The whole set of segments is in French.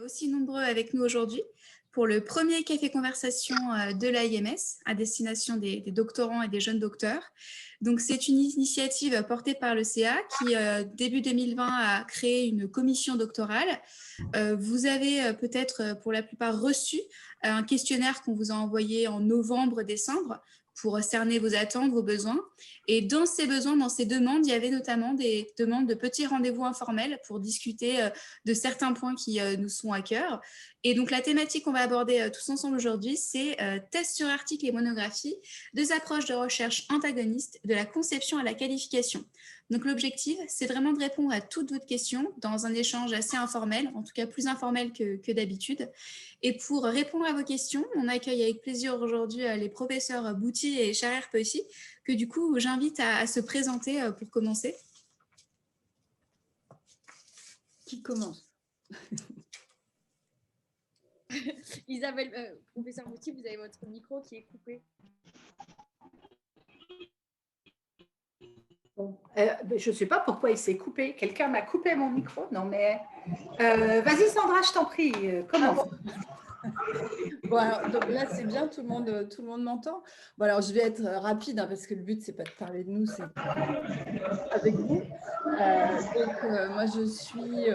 Aussi nombreux avec nous aujourd'hui pour le premier café conversation de l'AIMS à destination des doctorants et des jeunes docteurs. Donc, c'est une initiative portée par le CA qui, début 2020, a créé une commission doctorale. Vous avez peut-être pour la plupart reçu un questionnaire qu'on vous a envoyé en novembre-décembre pour cerner vos attentes, vos besoins. Et dans ces besoins, dans ces demandes, il y avait notamment des demandes de petits rendez-vous informels pour discuter de certains points qui nous sont à cœur. Et donc, la thématique qu'on va aborder tous ensemble aujourd'hui, c'est tests sur articles et monographies, deux approches de recherche antagonistes de la conception à la qualification. Donc, l'objectif, c'est vraiment de répondre à toutes vos questions dans un échange assez informel, en tout cas plus informel que d'habitude. Et pour répondre à vos questions, on accueille avec plaisir aujourd'hui les professeurs Bouty et Charer-Peuchy, que du coup, j'invite à se présenter pour commencer. Qui commence? Isabelle, professeur Bouty, vous avez votre micro qui est coupé. Bon, je ne sais pas pourquoi il s'est coupé. Quelqu'un m'a coupé mon micro. Non, mais vas-y Sandra, je t'en prie, commence. Bon, alors, donc là, c'est bien, tout le monde m'entend. Bon, alors, je vais être rapide parce que le but, c'est pas de parler de nous, c'est avec vous. Moi, je suis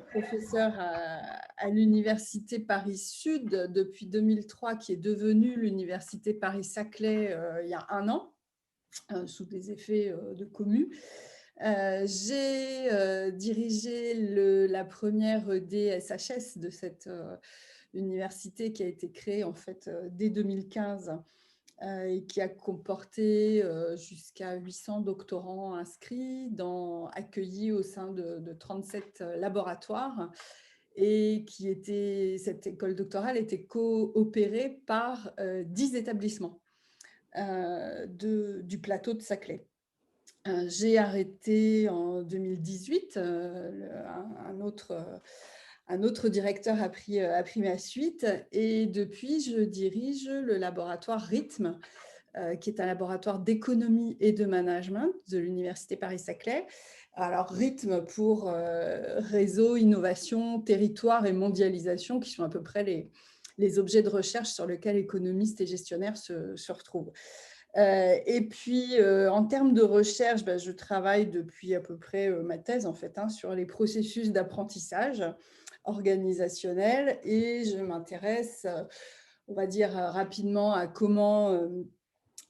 professeure à l'Université Paris-Sud depuis 2003, qui est devenue l'Université Paris-Saclay il y a un an, sous des effets de commu. J'ai dirigé la première DSHS de cette université qui a été créée en fait dès 2015 et qui a comporté jusqu'à 800 doctorants inscrits, accueillis au sein de 37 laboratoires, et cette école doctorale était coopérée par 10 établissements du plateau de Saclay. J'ai arrêté en 2018, un autre directeur a pris ma suite, et depuis, je dirige le laboratoire Rythme, qui est un laboratoire d'économie et de management de l'Université Paris-Saclay. Alors, Rythme pour réseau, innovation, territoire et mondialisation, qui sont à peu près les objets de recherche sur lesquels économistes et gestionnaires se retrouvent. Et puis, en termes de recherche, je travaille depuis à peu près ma thèse, en fait, sur les processus d'apprentissage organisationnel, et je m'intéresse, on va dire rapidement, à comment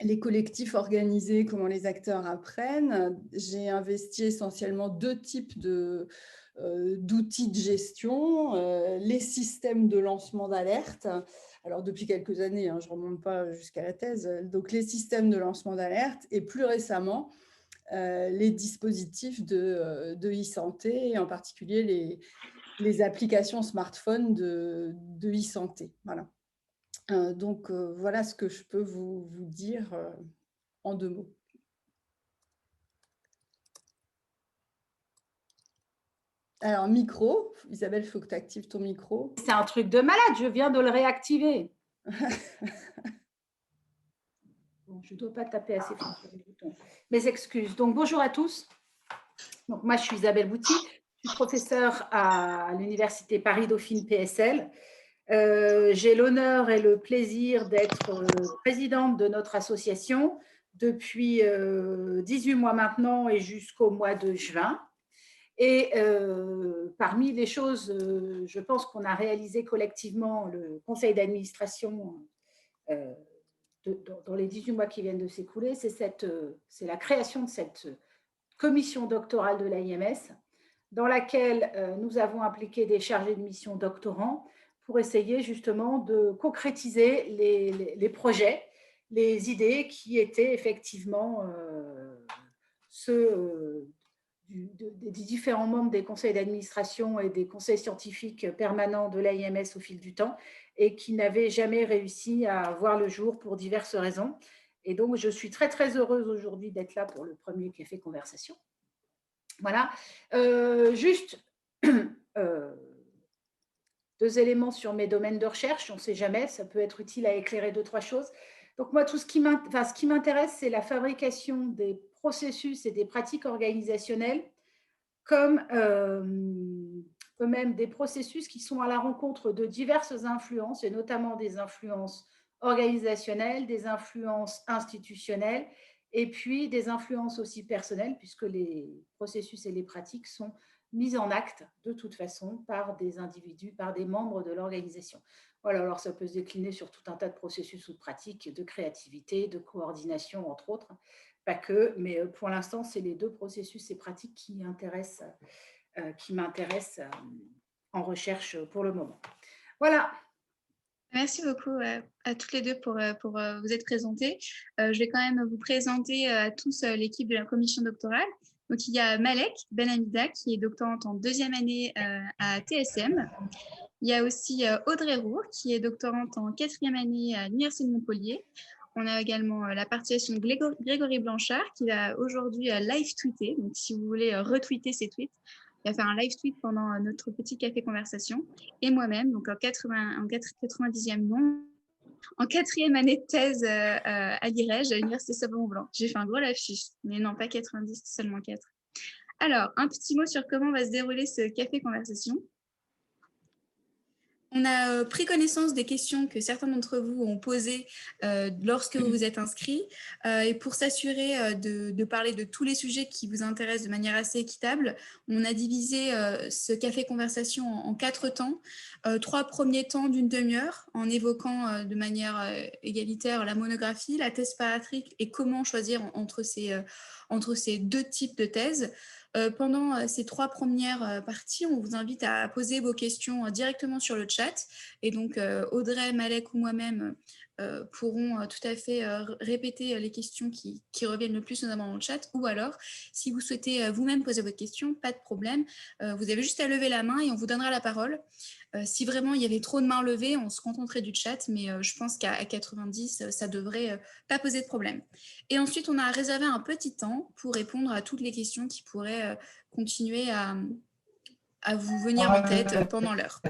les collectifs organisés, comment les acteurs apprennent. J'ai investi essentiellement 2 types d'outils de gestion, les systèmes de lancement d'alerte. Alors, depuis quelques années, je ne remonte pas jusqu'à la thèse, donc les systèmes de lancement d'alerte, et plus récemment, les dispositifs de e-santé, et en particulier les applications smartphone de e-santé. Voilà. Donc, voilà ce que je peux vous dire en 2 mots. Alors, micro. Isabelle, il faut que tu actives ton micro. C'est un truc de malade, je viens de le réactiver. Bon, je ne dois pas taper assez fort sur le bouton. Mes excuses. Donc, bonjour à tous. Donc, moi, je suis Isabelle Bouty. Je suis professeure à l'Université Paris-Dauphine PSL. J'ai l'honneur et le plaisir d'être présidente de notre association depuis 18 mois maintenant et jusqu'au mois de juin. Et parmi les choses, je pense qu'on a réalisé collectivement, le conseil d'administration dans les 18 mois qui viennent de s'écouler, c'est la création de cette commission doctorale de l'AIMS, dans laquelle nous avons impliqué des chargés de mission doctorants pour essayer justement de concrétiser les projets, les idées qui étaient effectivement ceux des différents membres des conseils d'administration et des conseils scientifiques permanents de l'AIMS au fil du temps, et qui n'avaient jamais réussi à voir le jour pour diverses raisons. Et donc, je suis très, très heureuse aujourd'hui d'être là pour le premier café conversation. Voilà. Juste 2 éléments sur mes domaines de recherche. On ne sait jamais, ça peut être utile à éclairer 2-3 choses. Donc, moi, ce qui m'intéresse, c'est la fabrication des processus et des pratiques organisationnelles comme eux-mêmes des processus qui sont à la rencontre de diverses influences, et notamment des influences organisationnelles, des influences institutionnelles, et puis des influences aussi personnelles, puisque les processus et les pratiques sont mises en acte de toute façon par des individus, par des membres de l'organisation. Voilà, alors ça peut se décliner sur tout un tas de processus ou de pratiques, de créativité, de coordination, entre autres. Pas que, mais pour l'instant, c'est les deux processus et pratiques qui m'intéressent en recherche pour le moment. Voilà. Merci beaucoup à toutes les deux pour vous être présentées. Je vais quand même vous présenter à tous l'équipe de la commission doctorale. Donc, il y a Malek Benhamida, qui est doctorante en 2e année à TSM. Il y a aussi Audrey Roux, qui est doctorante en 4e année à l'Université de Montpellier. On a également la participation de Grégory Blanchard, qui va aujourd'hui live tweeter. Donc, si vous voulez retweeter ses tweets, il va faire un live tweet pendant notre petit café conversation. Et moi-même, donc en 90e nom, en 4e année de thèse à l'IREJ, à l'Université Savon-Blanc. J'ai fait un gros affiche, mais non, pas 90, seulement 4. Alors, un petit mot sur comment va se dérouler ce café conversation. On a pris connaissance des questions que certains d'entre vous ont posées lorsque vous vous êtes inscrits et pour s'assurer de parler de tous les sujets qui vous intéressent de manière assez équitable, on a divisé ce café conversation en 4 temps. 3 premiers temps d'une demi-heure en évoquant de manière égalitaire la monographie, la thèse paratrique et comment choisir entre ces 2 types de thèses. Pendant ces 3 premières parties, on vous invite à poser vos questions directement sur le chat. Et donc, Audrey, Malek ou moi-même pourront tout à fait répéter les questions qui reviennent le plus, notamment dans le chat. Ou alors, si vous souhaitez vous-même poser votre question, pas de problème. Vous avez juste à lever la main et on vous donnera la parole. Si vraiment il y avait trop de mains levées, on se contenterait du chat, mais je pense qu'à 90, ça devrait pas poser de problème. Et ensuite, on a réservé un petit temps pour répondre à toutes les questions qui pourraient continuer à vous venir en tête pendant l'heure.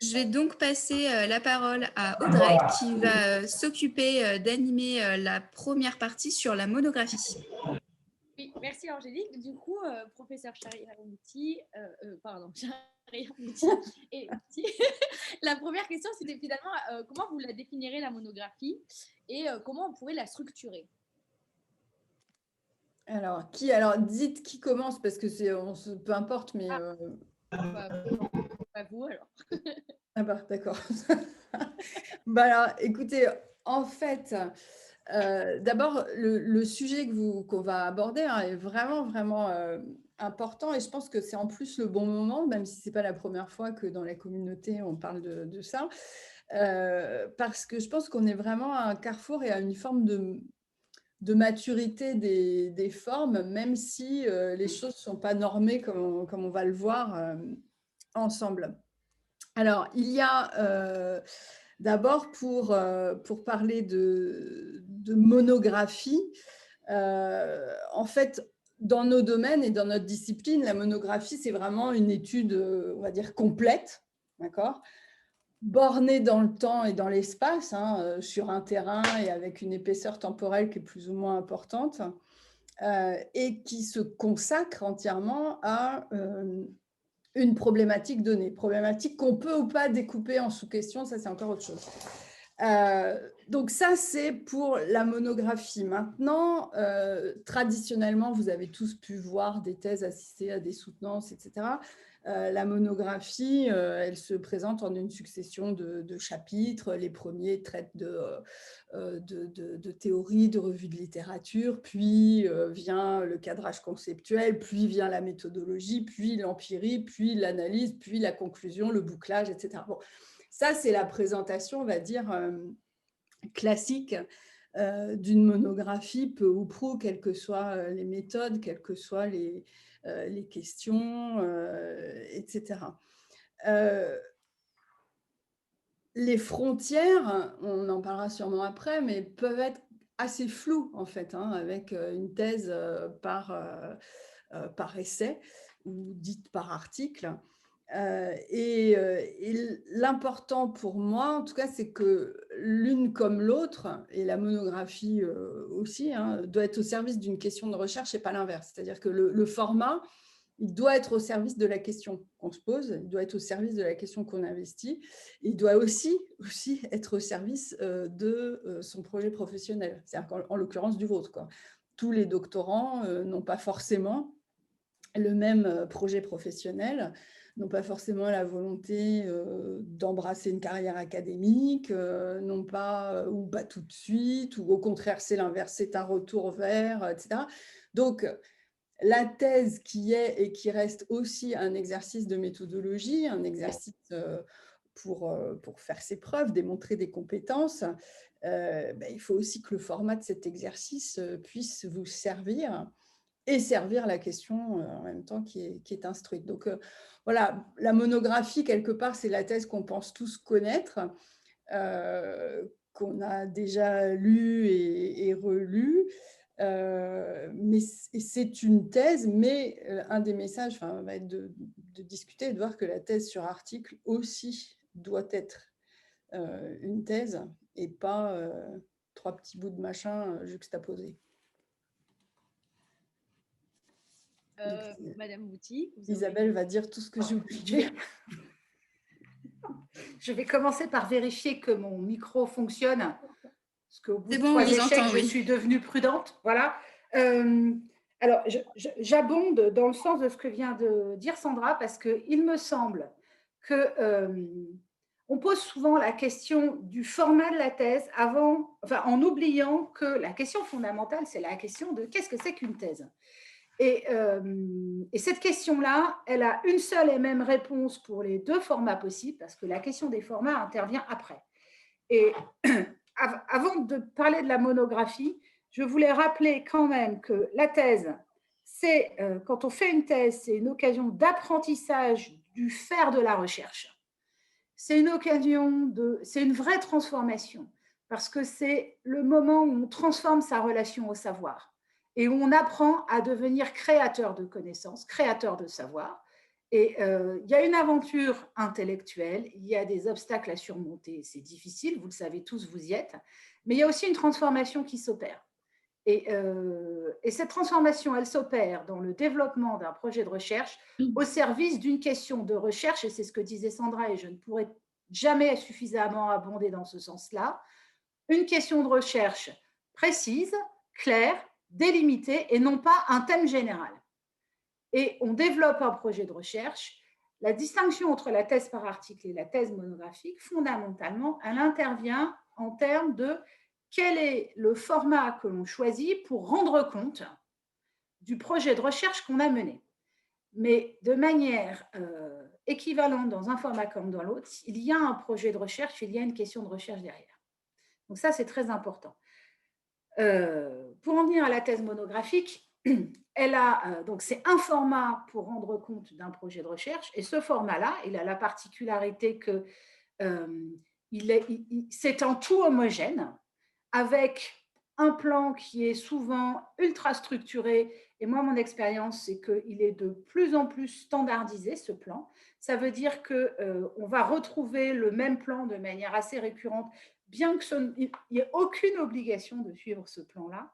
Je vais donc passer la parole à Audrey qui va s'occuper d'animer la première partie sur la monographie. Oui, merci Angélique. Du coup, professeur Sharia Mouti, pardon, Sharia Mouti et Mouti, la première question, c'était finalement comment vous la définirez la monographie et comment on pourrait la structurer? Alors, dites qui commence parce que peu importe, mais. Pas vous alors. Ah bah, d'accord. Bah alors, écoutez, en fait, d'abord, le sujet qu'on va aborder est vraiment, vraiment important et je pense que c'est en plus le bon moment, même si ce n'est pas la première fois que dans la communauté, on parle de ça, parce que je pense qu'on est vraiment à un carrefour et à une forme de maturité des formes, même si les choses ne sont pas normées comme on va le voir ensemble. Alors, il y a d'abord pour parler de monographie, en fait, dans nos domaines et dans notre discipline, la monographie, c'est vraiment une étude, on va dire, complète, d'accord ? Bornée dans le temps et dans l'espace, sur un terrain et avec une épaisseur temporelle qui est plus ou moins importante, et qui se consacre entièrement à une problématique donnée, problématique qu'on peut ou pas découper en sous-questions, ça c'est encore autre chose. Donc ça, c'est pour la monographie. Maintenant, traditionnellement, vous avez tous pu voir des thèses assistées à des soutenances, etc. La monographie, elle se présente en une succession de chapitres. Les premiers traitent de théorie, de revue de littérature, puis vient le cadrage conceptuel, puis vient la méthodologie, puis l'empirie, puis l'analyse, puis la conclusion, le bouclage, etc. Bon, ça, c'est la présentation, on va dire, classique d'une monographie, peu ou prou, quelles que soient les méthodes, quelles que soient les questions, etc. Les frontières, on en parlera sûrement après, mais peuvent être assez floues, en fait, avec une thèse par essai ou dite par article. Et l'important pour moi, en tout cas, c'est que l'une comme l'autre, et la monographie aussi, hein, doit être au service d'une question de recherche et pas l'inverse. C'est-à-dire que le format, il doit être au service de la question qu'on se pose, il doit être au service de la question qu'on investit, il doit aussi être au service de son projet professionnel, c'est-à-dire en l'occurrence du vôtre, quoi. Tous les doctorants n'ont pas forcément le même projet professionnel, n'ont pas forcément la volonté d'embrasser une carrière académique, non pas, ou pas tout de suite, ou au contraire, c'est l'inverse, c'est un retour vers, etc. Donc, la thèse qui est et qui reste aussi un exercice de méthodologie, un exercice pour faire ses preuves, démontrer des compétences, il faut aussi que le format de cet exercice puisse vous servir et servir la question en même temps qui est instruite. Donc, voilà, la monographie, quelque part, c'est la thèse qu'on pense tous connaître, qu'on a déjà lue et relue. Mais c'est une thèse, mais un des messages va être de discuter et de voir que la thèse sur article aussi doit être une thèse et pas 3 petits bouts de machin juxtaposés. Madame Bouty, Isabelle va dire tout ce que j'ai oublié. Je vais commencer par vérifier que mon micro fonctionne, parce qu'au bout de bon, 3 on vous échecs, entend, je oui. suis devenue prudente. Voilà. Alors, j'abonde dans le sens de ce que vient de dire Sandra, parce qu'il me semble que on pose souvent la question du format de la thèse en oubliant que la question fondamentale, c'est la question de qu'est-ce que c'est qu'une thèse. Et cette question-là, elle a une seule et même réponse pour les 2 formats possibles, parce que la question des formats intervient après. Et avant de parler de la monographie, je voulais rappeler quand même que la thèse, c'est quand on fait une thèse, c'est une occasion d'apprentissage du faire de la recherche. C'est une occasion c'est une vraie transformation, parce que c'est le moment où on transforme sa relation au savoir et où on apprend à devenir créateur de connaissances, créateur de savoir. Et il y a une aventure intellectuelle, il y a des obstacles à surmonter, c'est difficile, vous le savez tous, vous y êtes, mais il y a aussi une transformation qui s'opère. Et cette transformation, elle s'opère dans le développement d'un projet de recherche au service d'une question de recherche, et c'est ce que disait Sandra, et je ne pourrais jamais suffisamment abonder dans ce sens-là, une question de recherche précise, claire, délimitée, et non pas un thème général. Et on développe un projet de recherche. La distinction entre la thèse par article et la thèse monographique, fondamentalement, elle intervient en termes de quel est le format que l'on choisit pour rendre compte du projet de recherche qu'on a mené. Mais de manière équivalente dans un format comme dans l'autre, il y a un projet de recherche, il y a une question de recherche derrière. Donc ça, c'est très important. Pour en venir à la thèse monographique, donc c'est un format pour rendre compte d'un projet de recherche, et ce format-là, il a la particularité que c'est en tout homogène, avec un plan qui est souvent ultra structuré. Et moi, mon expérience, c'est qu'il est de plus en plus standardisé, ce plan. Ça veut dire qu'on va retrouver le même plan de manière assez récurrente, bien qu'il n'y ait aucune obligation de suivre ce plan-là.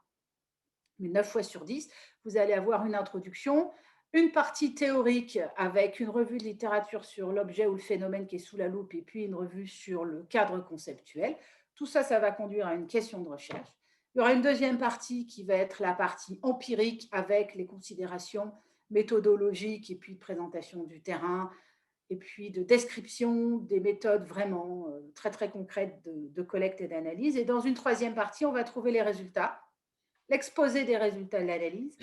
Mais 9 fois sur 10, vous allez avoir une introduction, une partie théorique avec une revue de littérature sur l'objet ou le phénomène qui est sous la loupe, et puis une revue sur le cadre conceptuel. Tout ça, ça va conduire à une question de recherche. Il y aura une deuxième partie qui va être la partie empirique avec les considérations méthodologiques et puis de présentation du terrain, et puis de description des méthodes vraiment très, très concrètes de collecte et d'analyse. Et dans une troisième partie, on va trouver les résultats, l'exposé des résultats de l'analyse,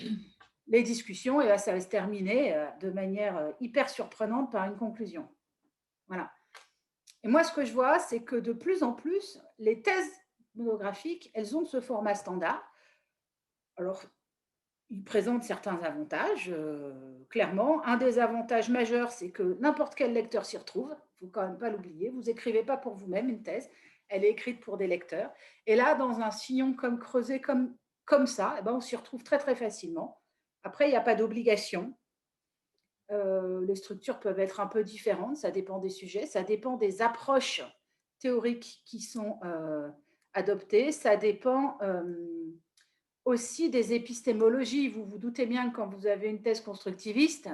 les discussions, et là, ça va se terminer de manière hyper surprenante par une conclusion. Voilà. Et moi, ce que je vois, c'est que de plus en plus, les thèses monographiques, elles ont ce format standard. Alors, ils présentent certains avantages, clairement. Un des avantages majeurs, c'est que n'importe quel lecteur s'y retrouve. Il ne faut quand même pas l'oublier. Vous n'écrivez pas pour vous-même une thèse. Elle est écrite pour des lecteurs. Et là, dans un sillon creusé comme ça, on s'y retrouve très, très facilement. Après, il n'y a pas d'obligation. Les structures peuvent être un peu différentes, ça dépend des sujets, ça dépend des approches théoriques qui sont adoptées, ça dépend aussi des épistémologies. Vous vous doutez bien que quand vous avez une thèse constructiviste,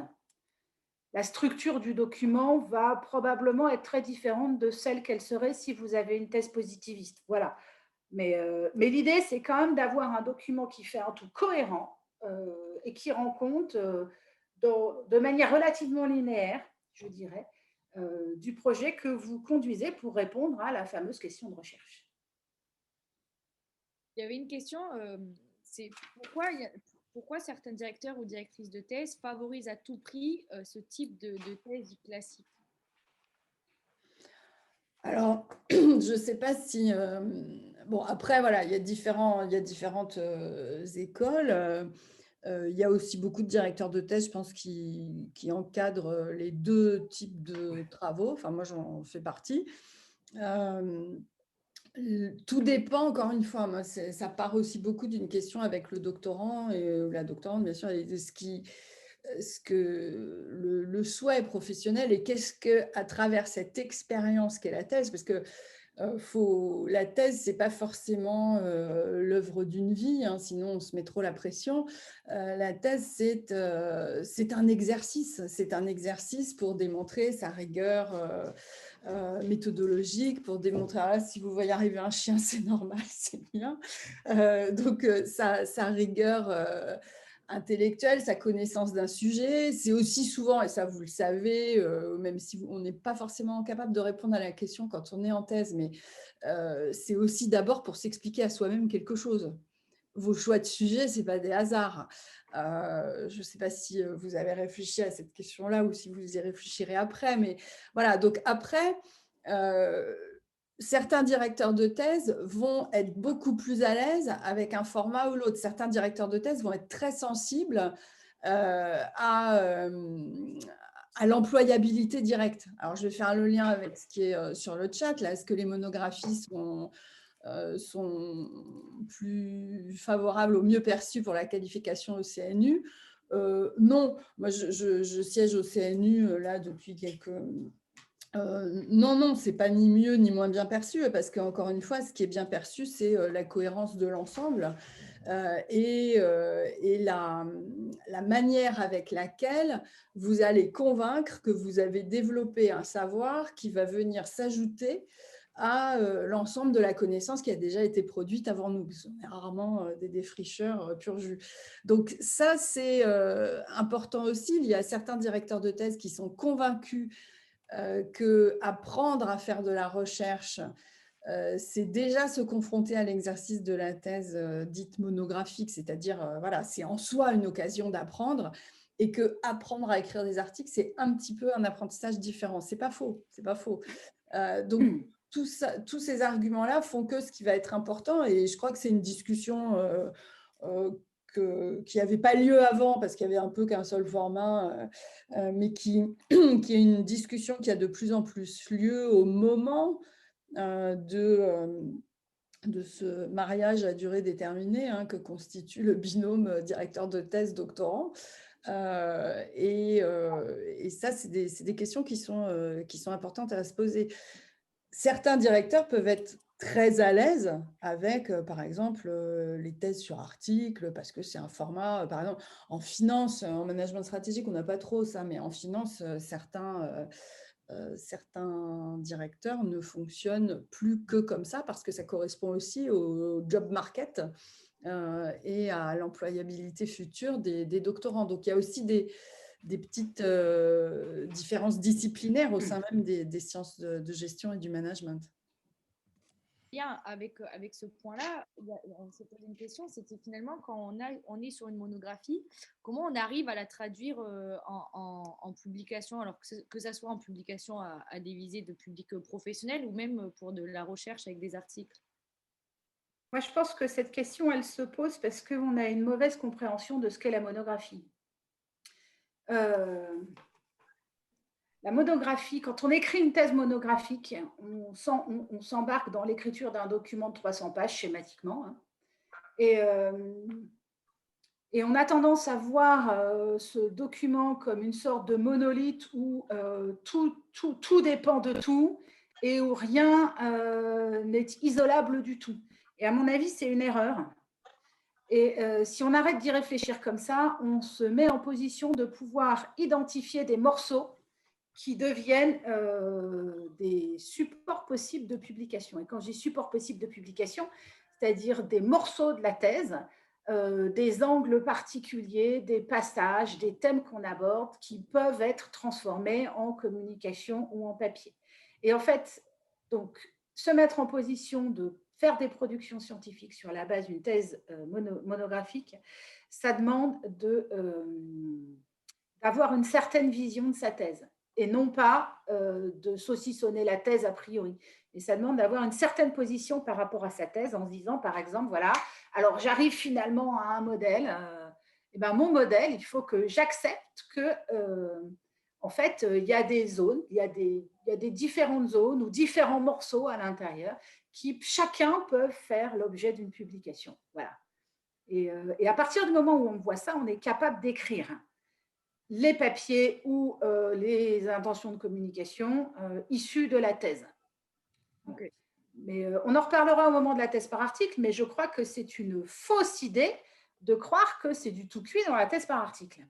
la structure du document va probablement être très différente de celle qu'elle serait si vous avez une thèse positiviste. Voilà. Mais l'idée, c'est quand même d'avoir un document qui fait un tout cohérent et qui rend compte de manière relativement linéaire, je dirais, du projet que vous conduisez pour répondre à la fameuse question de recherche. Il y avait une question, c'est pourquoi certains directeurs ou directrices de thèse favorisent à tout prix ce type de thèse classique? Alors, je ne sais pas si... bon, après, voilà, il y a différentes écoles. Il y a aussi beaucoup de directeurs de thèse, je pense, qui encadrent les deux types de travaux. Enfin, moi, j'en fais partie. Tout dépend, encore une fois, moi, ça part aussi beaucoup d'une question avec le doctorant et la doctorante, bien sûr, et de ce que le souhait professionnel et qu'est-ce que, à travers cette expérience qu'est la thèse, parce que la thèse, c'est pas forcément l'œuvre d'une vie, hein, sinon on se met trop la pression. La thèse, c'est un exercice pour démontrer sa rigueur méthodologique, pour démontrer si vous voyez arriver un chien, c'est normal, c'est bien. Donc sa rigueur intellectuelle, sa connaissance d'un sujet, c'est aussi souvent, et ça vous le savez, même si on n'est pas forcément capable de répondre à la question quand on est en thèse, mais c'est aussi d'abord pour s'expliquer à soi-même quelque chose. Vos choix de sujet, ce n'est pas des hasards. Je ne sais pas si vous avez réfléchi à cette question-là ou si vous y réfléchirez après, mais voilà, donc après, certains directeurs de thèse vont être beaucoup plus à l'aise avec un format ou l'autre. Certains directeurs de thèse vont être très sensibles à l'employabilité directe. Alors, je vais faire le lien avec ce qui est sur le chat. Là, est-ce que les monographies sont plus favorables au mieux perçu pour la qualification au CNU? Non, moi, je siège au CNU là depuis quelques... non, c'est pas ni mieux ni moins bien perçu, parce qu'encore une fois, ce qui est bien perçu, c'est la cohérence de l'ensemble et la manière avec laquelle vous allez convaincre que vous avez développé un savoir qui va venir s'ajouter à l'ensemble de la connaissance qui a déjà été produite avant nous. On est rarement des défricheurs pur jus. Donc ça, c'est important aussi. Il y a certains directeurs de thèse qui sont convaincus qu'apprendre à faire de la recherche, c'est déjà se confronter à l'exercice de la thèse dite monographique, c'est-à-dire, voilà, c'est en soi une occasion d'apprendre, et que apprendre à écrire des articles, c'est un petit peu un apprentissage différent. C'est pas faux, c'est pas faux. Donc, tous ces arguments-là font que ce qui va être important, et je crois que c'est une discussion qui n'avait pas lieu avant parce qu'il n'y avait un peu qu'un seul format, mais qui est une discussion qui a de plus en plus lieu au moment de ce mariage à durée déterminée que constitue le binôme directeur de thèse doctorant. Et ça, c'est des questions qui sont importantes à se poser. Certains directeurs peuvent être très à l'aise avec, par exemple, les thèses sur articles, parce que c'est un format, par exemple, en finance, en management stratégique, on n'a pas trop ça, mais en finance, certains directeurs ne fonctionnent plus que comme ça, parce que ça correspond aussi au job market et à l'employabilité future des doctorants. Donc, il y a aussi des petites différences disciplinaires au sein même des sciences de gestion et du management. Bien, avec ce point-là, on s'est posé une question, c'était finalement quand on est sur une monographie, comment on arrive à la traduire en publication, alors que ça soit en publication à des visées de public professionnel ou même pour de la recherche avec des articles? Moi, je pense que cette question, elle se pose parce qu'on a une mauvaise compréhension de ce qu'est la monographie. La monographie, quand on écrit une thèse monographique, on s'embarque dans l'écriture d'un document de 300 pages schématiquement. Et Et on a tendance à voir ce document comme une sorte de monolithe où tout dépend de tout et où rien n'est isolable du tout. Et à mon avis, c'est une erreur. Et si on arrête d'y réfléchir comme ça, on se met en position de pouvoir identifier des morceaux qui deviennent des supports possibles de publication. Et quand je dis supports possibles de publication, c'est-à-dire des morceaux de la thèse, des angles particuliers, des passages, des thèmes qu'on aborde qui peuvent être transformés en communication ou en papier. Et en fait, donc, se mettre en position de faire des productions scientifiques sur la base d'une thèse monographique, ça demande d'avoir une certaine vision de sa thèse et non pas de saucissonner la thèse a priori. Et ça demande d'avoir une certaine position par rapport à sa thèse en se disant, par exemple, voilà, alors j'arrive finalement à un modèle, et ben mon modèle, il faut que j'accepte que, en fait, il y a des zones, il y a des différentes zones ou différents morceaux à l'intérieur qui, chacun, peuvent faire l'objet d'une publication. Voilà. Et à partir du moment où on voit ça, on est capable d'écrire les papiers ou les intentions de communication issues de la thèse. Okay. Mais on en reparlera au moment de la thèse par article, mais je crois que c'est une fausse idée de croire que c'est du tout cuit dans la thèse par article.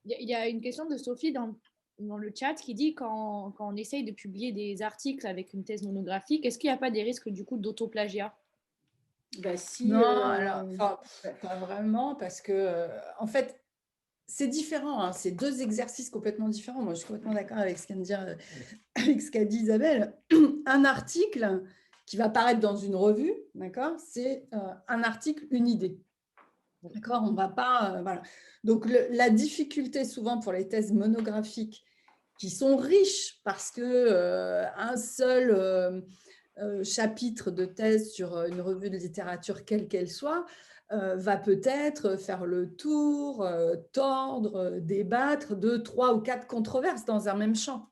Il y a une question de Sophie dans le chat qui dit quand on essaye de publier des articles avec une thèse monographique, est-ce qu'il n'y a pas des risques du coup d'autoplagiat? Ben, si, non, alors, pas vraiment, parce que en fait, c'est différent, hein, c'est deux exercices complètement différents. Moi, je suis complètement d'accord avec ce qu'a dit Isabelle. Un article qui va paraître dans une revue, d'accord, c'est un article, une idée. D'accord, on ne va pas… voilà. Donc, la difficulté souvent pour les thèses monographiques qui sont riches parce qu'un seul chapitre de thèse sur une revue de littérature, quelle qu'elle soit, va peut-être faire le tour, tordre, débattre de 3 ou 4 controverses dans un même champ.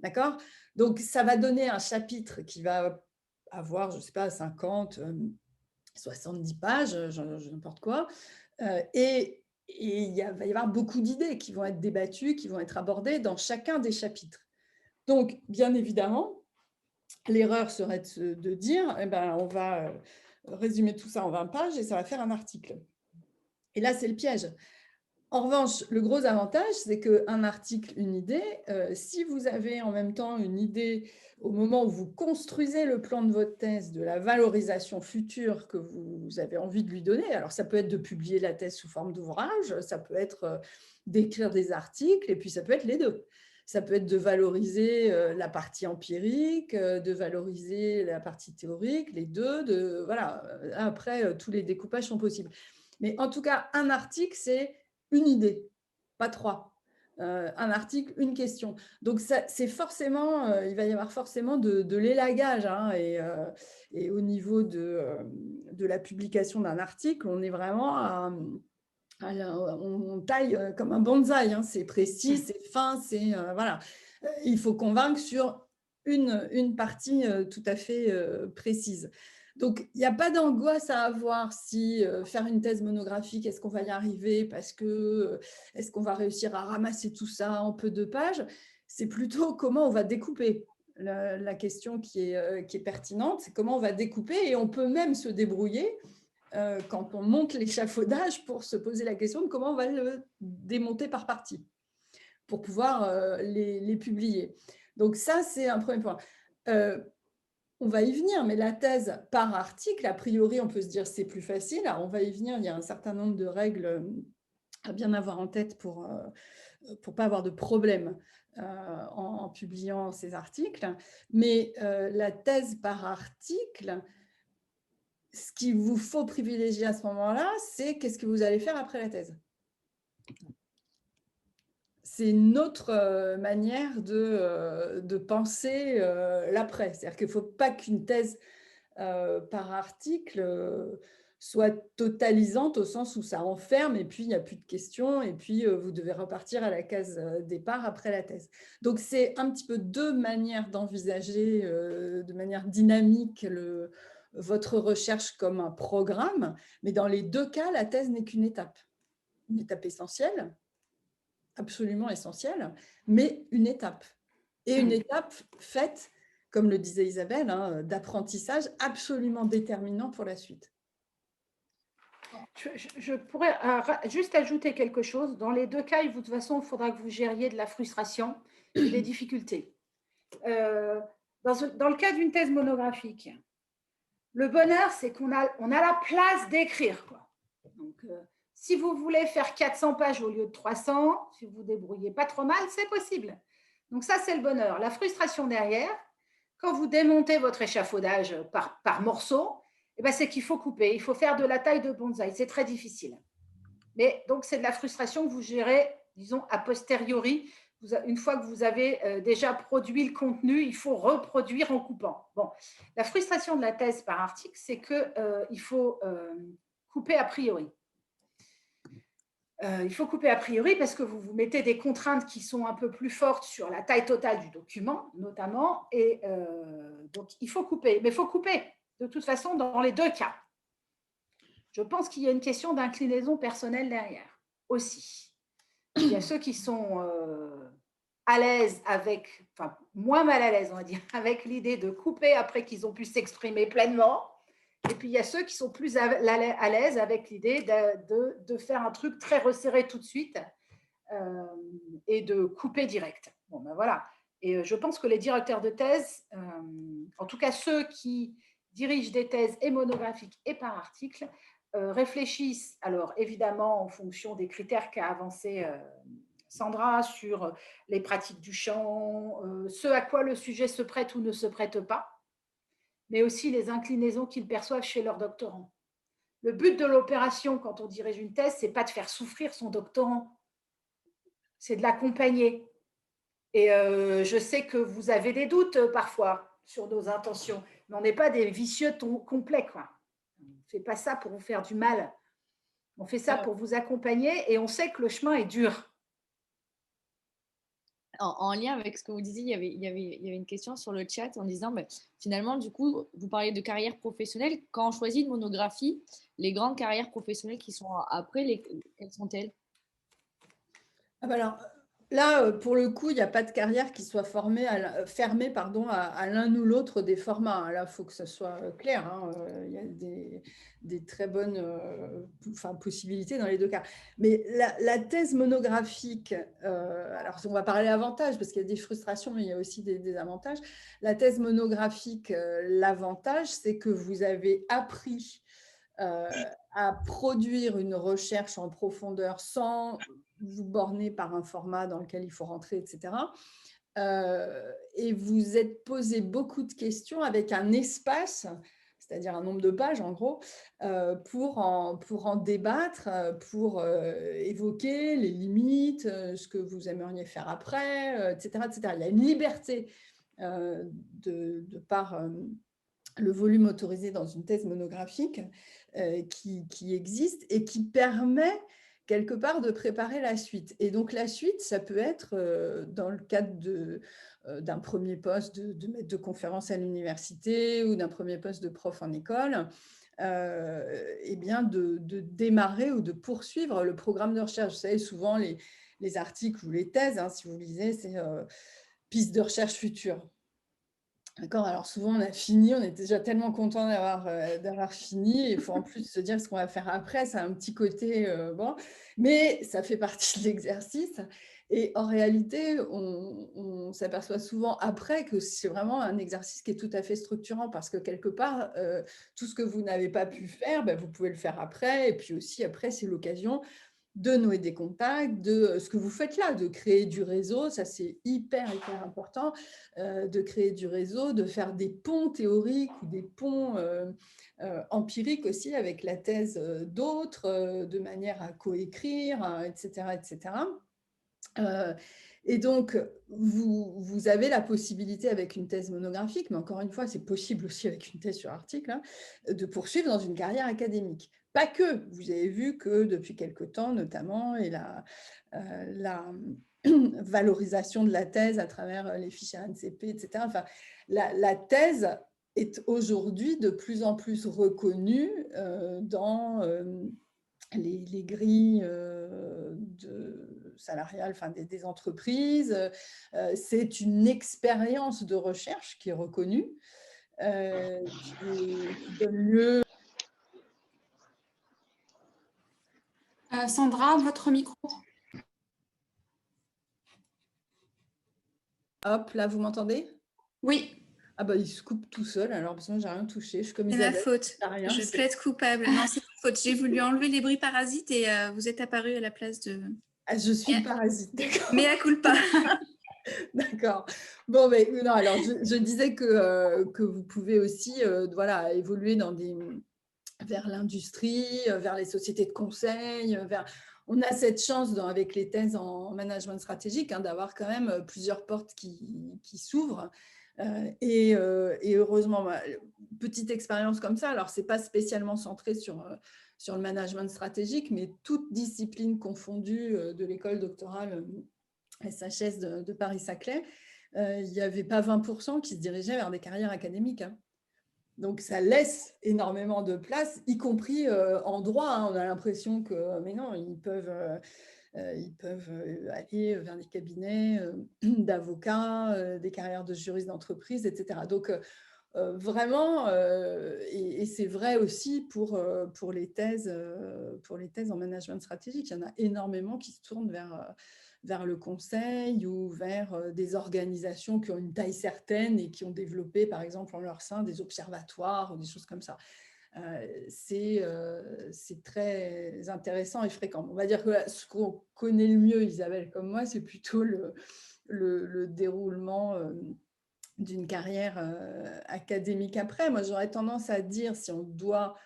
D'accord? Donc, ça va donner un chapitre qui va avoir, je ne sais pas, 50, 70 pages, n'importe quoi, et va y avoir beaucoup d'idées qui vont être débattues, qui vont être abordées dans chacun des chapitres. Donc, bien évidemment, l'erreur serait de dire, eh ben, on va résumer tout ça en 20 pages et ça va faire un article. Et là, c'est le piège. En revanche, le gros avantage, c'est qu'un article, une idée, si vous avez en même temps une idée au moment où vous construisez le plan de votre thèse, de la valorisation future que vous avez envie de lui donner, alors ça peut être de publier la thèse sous forme d'ouvrage, ça peut être d'écrire des articles, et puis ça peut être les deux. Ça peut être de valoriser la partie empirique, de valoriser la partie théorique, les deux. Voilà. Après, tous les découpages sont possibles. Mais en tout cas, un article, c'est une idée, pas 3. Un article, une question. Donc, c'est forcément, il va y avoir forcément de l'élagage. Hein, et au niveau de la publication d'un article, on est vraiment on taille comme un bonsaï. Hein, c'est précis, c'est fin, c'est… voilà. Il faut convaincre sur une partie tout à fait précise. Donc, il n'y a pas d'angoisse à avoir si faire une thèse monographique, est-ce qu'on va y arriver parce que est-ce qu'on va réussir à ramasser tout ça en peu de pages? C'est plutôt comment on va découper. La question qui est pertinente, c'est comment on va découper, et on peut même se débrouiller quand on monte l'échafaudage pour se poser la question de comment on va le démonter par partie pour pouvoir les publier. Donc ça, c'est un premier point. On va y venir, mais la thèse par article, a priori, on peut se dire c'est plus facile. Alors, on va y venir, il y a un certain nombre de règles à bien avoir en tête pour ne pas avoir de problème en publiant ces articles. Mais la thèse par article, ce qu'il vous faut privilégier à ce moment-là, c'est qu'est-ce que vous allez faire après la thèse. C'est une autre manière de penser l'après. C'est-à-dire qu'il ne faut pas qu'une thèse par article soit totalisante au sens où ça enferme et puis il n'y a plus de questions et puis vous devez repartir à la case départ après la thèse. Donc, c'est un petit peu deux manières d'envisager de manière dynamique votre recherche comme un programme, mais dans les deux cas, la thèse n'est qu'une étape essentielle, absolument essentielle, mais une étape. Et une étape faite, comme le disait Isabelle, hein, d'apprentissage absolument déterminant pour la suite. Je pourrais juste ajouter quelque chose. Dans les deux cas, de toute façon, il faudra que vous gériez de la frustration et des difficultés. Dans le cas d'une thèse monographique, le bonheur, c'est qu'on a la place d'écrire. Donc, si vous voulez faire 400 pages au lieu de 300, si vous vous débrouillez pas trop mal, c'est possible. Donc ça, c'est le bonheur. La frustration derrière, quand vous démontez votre échafaudage par morceaux, eh ben, c'est qu'il faut couper, il faut faire de la taille de bonsaï. C'est très difficile. Mais donc, c'est de la frustration que vous gérez, disons, a posteriori. Une fois que vous avez déjà produit le contenu, il faut reproduire en coupant. Bon, la frustration de la thèse par article, c'est qu'il faut couper a priori. Il faut couper a priori parce que vous vous mettez des contraintes qui sont un peu plus fortes sur la taille totale du document, notamment, et donc il faut couper. Mais il faut couper, de toute façon, dans les deux cas. Je pense qu'il y a une question d'inclinaison personnelle derrière aussi. Il y a ceux qui sont à l'aise avec, enfin moins mal à l'aise, on va dire, avec l'idée de couper après qu'ils ont pu s'exprimer pleinement. Et puis, il y a ceux qui sont plus à l'aise avec l'idée de faire un truc très resserré tout de suite et de couper direct. Bon, ben voilà. Et je pense que les directeurs de thèse, en tout cas ceux qui dirigent des thèses et monographiques et par article, réfléchissent, alors évidemment en fonction des critères qu'a avancé Sandra sur les pratiques du champ, ce à quoi le sujet se prête ou ne se prête pas, mais aussi les inclinaisons qu'ils perçoivent chez leurs doctorants. Le but de l'opération, quand on dirige une thèse, ce n'est pas de faire souffrir son doctorant, c'est de l'accompagner. Et je sais que vous avez des doutes parfois sur nos intentions, mais on n'est pas des vicieux complets, quoi. On ne fait pas ça pour vous faire du mal. On fait ça pour vous accompagner et on sait que le chemin est dur. En lien avec ce que vous disiez, il y avait une question sur le chat en disant, finalement, du coup, vous parlez de carrière professionnelle. Quand on choisit une monographie, les grandes carrières professionnelles qui sont après, quelles sont-elles? Alors, là, pour le coup, il n'y a pas de carrière qui soit fermée à l'un ou l'autre des formats. Là, il faut que ce soit clair. Hein. Il y a des très bonnes possibilités dans les deux cas. Mais la thèse monographique, alors on va parler avantages parce qu'il y a des frustrations, mais il y a aussi des avantages. La thèse monographique, l'avantage, c'est que vous avez appris à produire une recherche en profondeur sans vous borner par un format dans lequel il faut rentrer, etc. Et vous êtes posé beaucoup de questions avec un espace, c'est-à-dire un nombre de pages en gros, pour en débattre, pour évoquer les limites, ce que vous aimeriez faire après, etc., etc. Il y a une liberté de par le volume autorisé dans une thèse monographique qui existe et qui permet quelque part de préparer la suite. Et donc la suite, ça peut être dans le cadre d'un premier poste de maître de conférence à l'université ou d'un premier poste de prof en école, et bien de démarrer ou de poursuivre le programme de recherche. Vous savez, souvent les articles ou les thèses, hein, si vous lisez, c'est piste de recherche future. D'accord, alors souvent on a fini, on est déjà tellement content d'avoir fini. Il faut en plus se dire ce qu'on va faire après, ça a un petit côté bon, mais ça fait partie de l'exercice. Et en réalité, on s'aperçoit souvent après que c'est vraiment un exercice qui est tout à fait structurant parce que quelque part, tout ce que vous n'avez pas pu faire, vous pouvez le faire après. Et puis aussi après, c'est l'occasion de nouer des contacts, de ce que vous faites là, de créer du réseau, ça c'est hyper important, de créer du réseau, de faire des ponts théoriques ou des ponts empiriques aussi avec la thèse d'autres, de manière à coécrire, etc. etc. Et donc, vous avez la possibilité avec une thèse monographique, mais encore une fois, c'est possible aussi avec une thèse sur article, hein, de poursuivre dans une carrière académique. Pas que, vous avez vu que depuis quelque temps, notamment, et la valorisation de la thèse à travers les fiches RNCP, etc. Enfin, la thèse est aujourd'hui de plus en plus reconnu dans les grilles salariales, enfin, des entreprises. C'est une expérience de recherche qui est reconnue, qui donne lieu… Sandra, votre micro. Hop, là, vous m'entendez? Oui, Ah bah, il se coupe tout seul, alors parce que moi, j'ai rien touché. Je suis comme c'est ma Isabelle. faute. Rien, Je plaide coupable. Non, c'est ma faute. J'ai voulu enlever les bruits parasites et vous êtes apparu à la place de… Ah, je suis le parasite, d'accord. Mea culpa. D'accord. Bon, mais non, alors je disais que vous pouvez aussi voilà, évoluer vers l'industrie, vers les sociétés de conseil, on a cette chance avec les thèses en management stratégique d'avoir quand même plusieurs portes qui s'ouvrent. Et heureusement, petite expérience comme ça, alors ce n'est pas spécialement centré sur le management stratégique, mais toute discipline confondue de l'école doctorale SHS de Paris-Saclay, il n'y avait pas 20% qui se dirigeaient vers des carrières académiques. Donc, ça laisse énormément de place, y compris en droit. On a l'impression que, mais non, ils peuvent aller vers des cabinets d'avocats, des carrières de juristes d'entreprise, etc. Donc, vraiment, et c'est vrai aussi pour les thèses en management stratégique. Il y en a énormément qui se tournent vers le conseil ou vers des organisations qui ont une taille certaine et qui ont développé, par exemple, en leur sein, des observatoires ou des choses comme ça. C'est très intéressant et fréquent. On va dire que ce qu'on connaît le mieux, Isabelle, comme moi, c'est plutôt le déroulement d'une carrière académique après. Moi, j'aurais tendance à dire, si on doit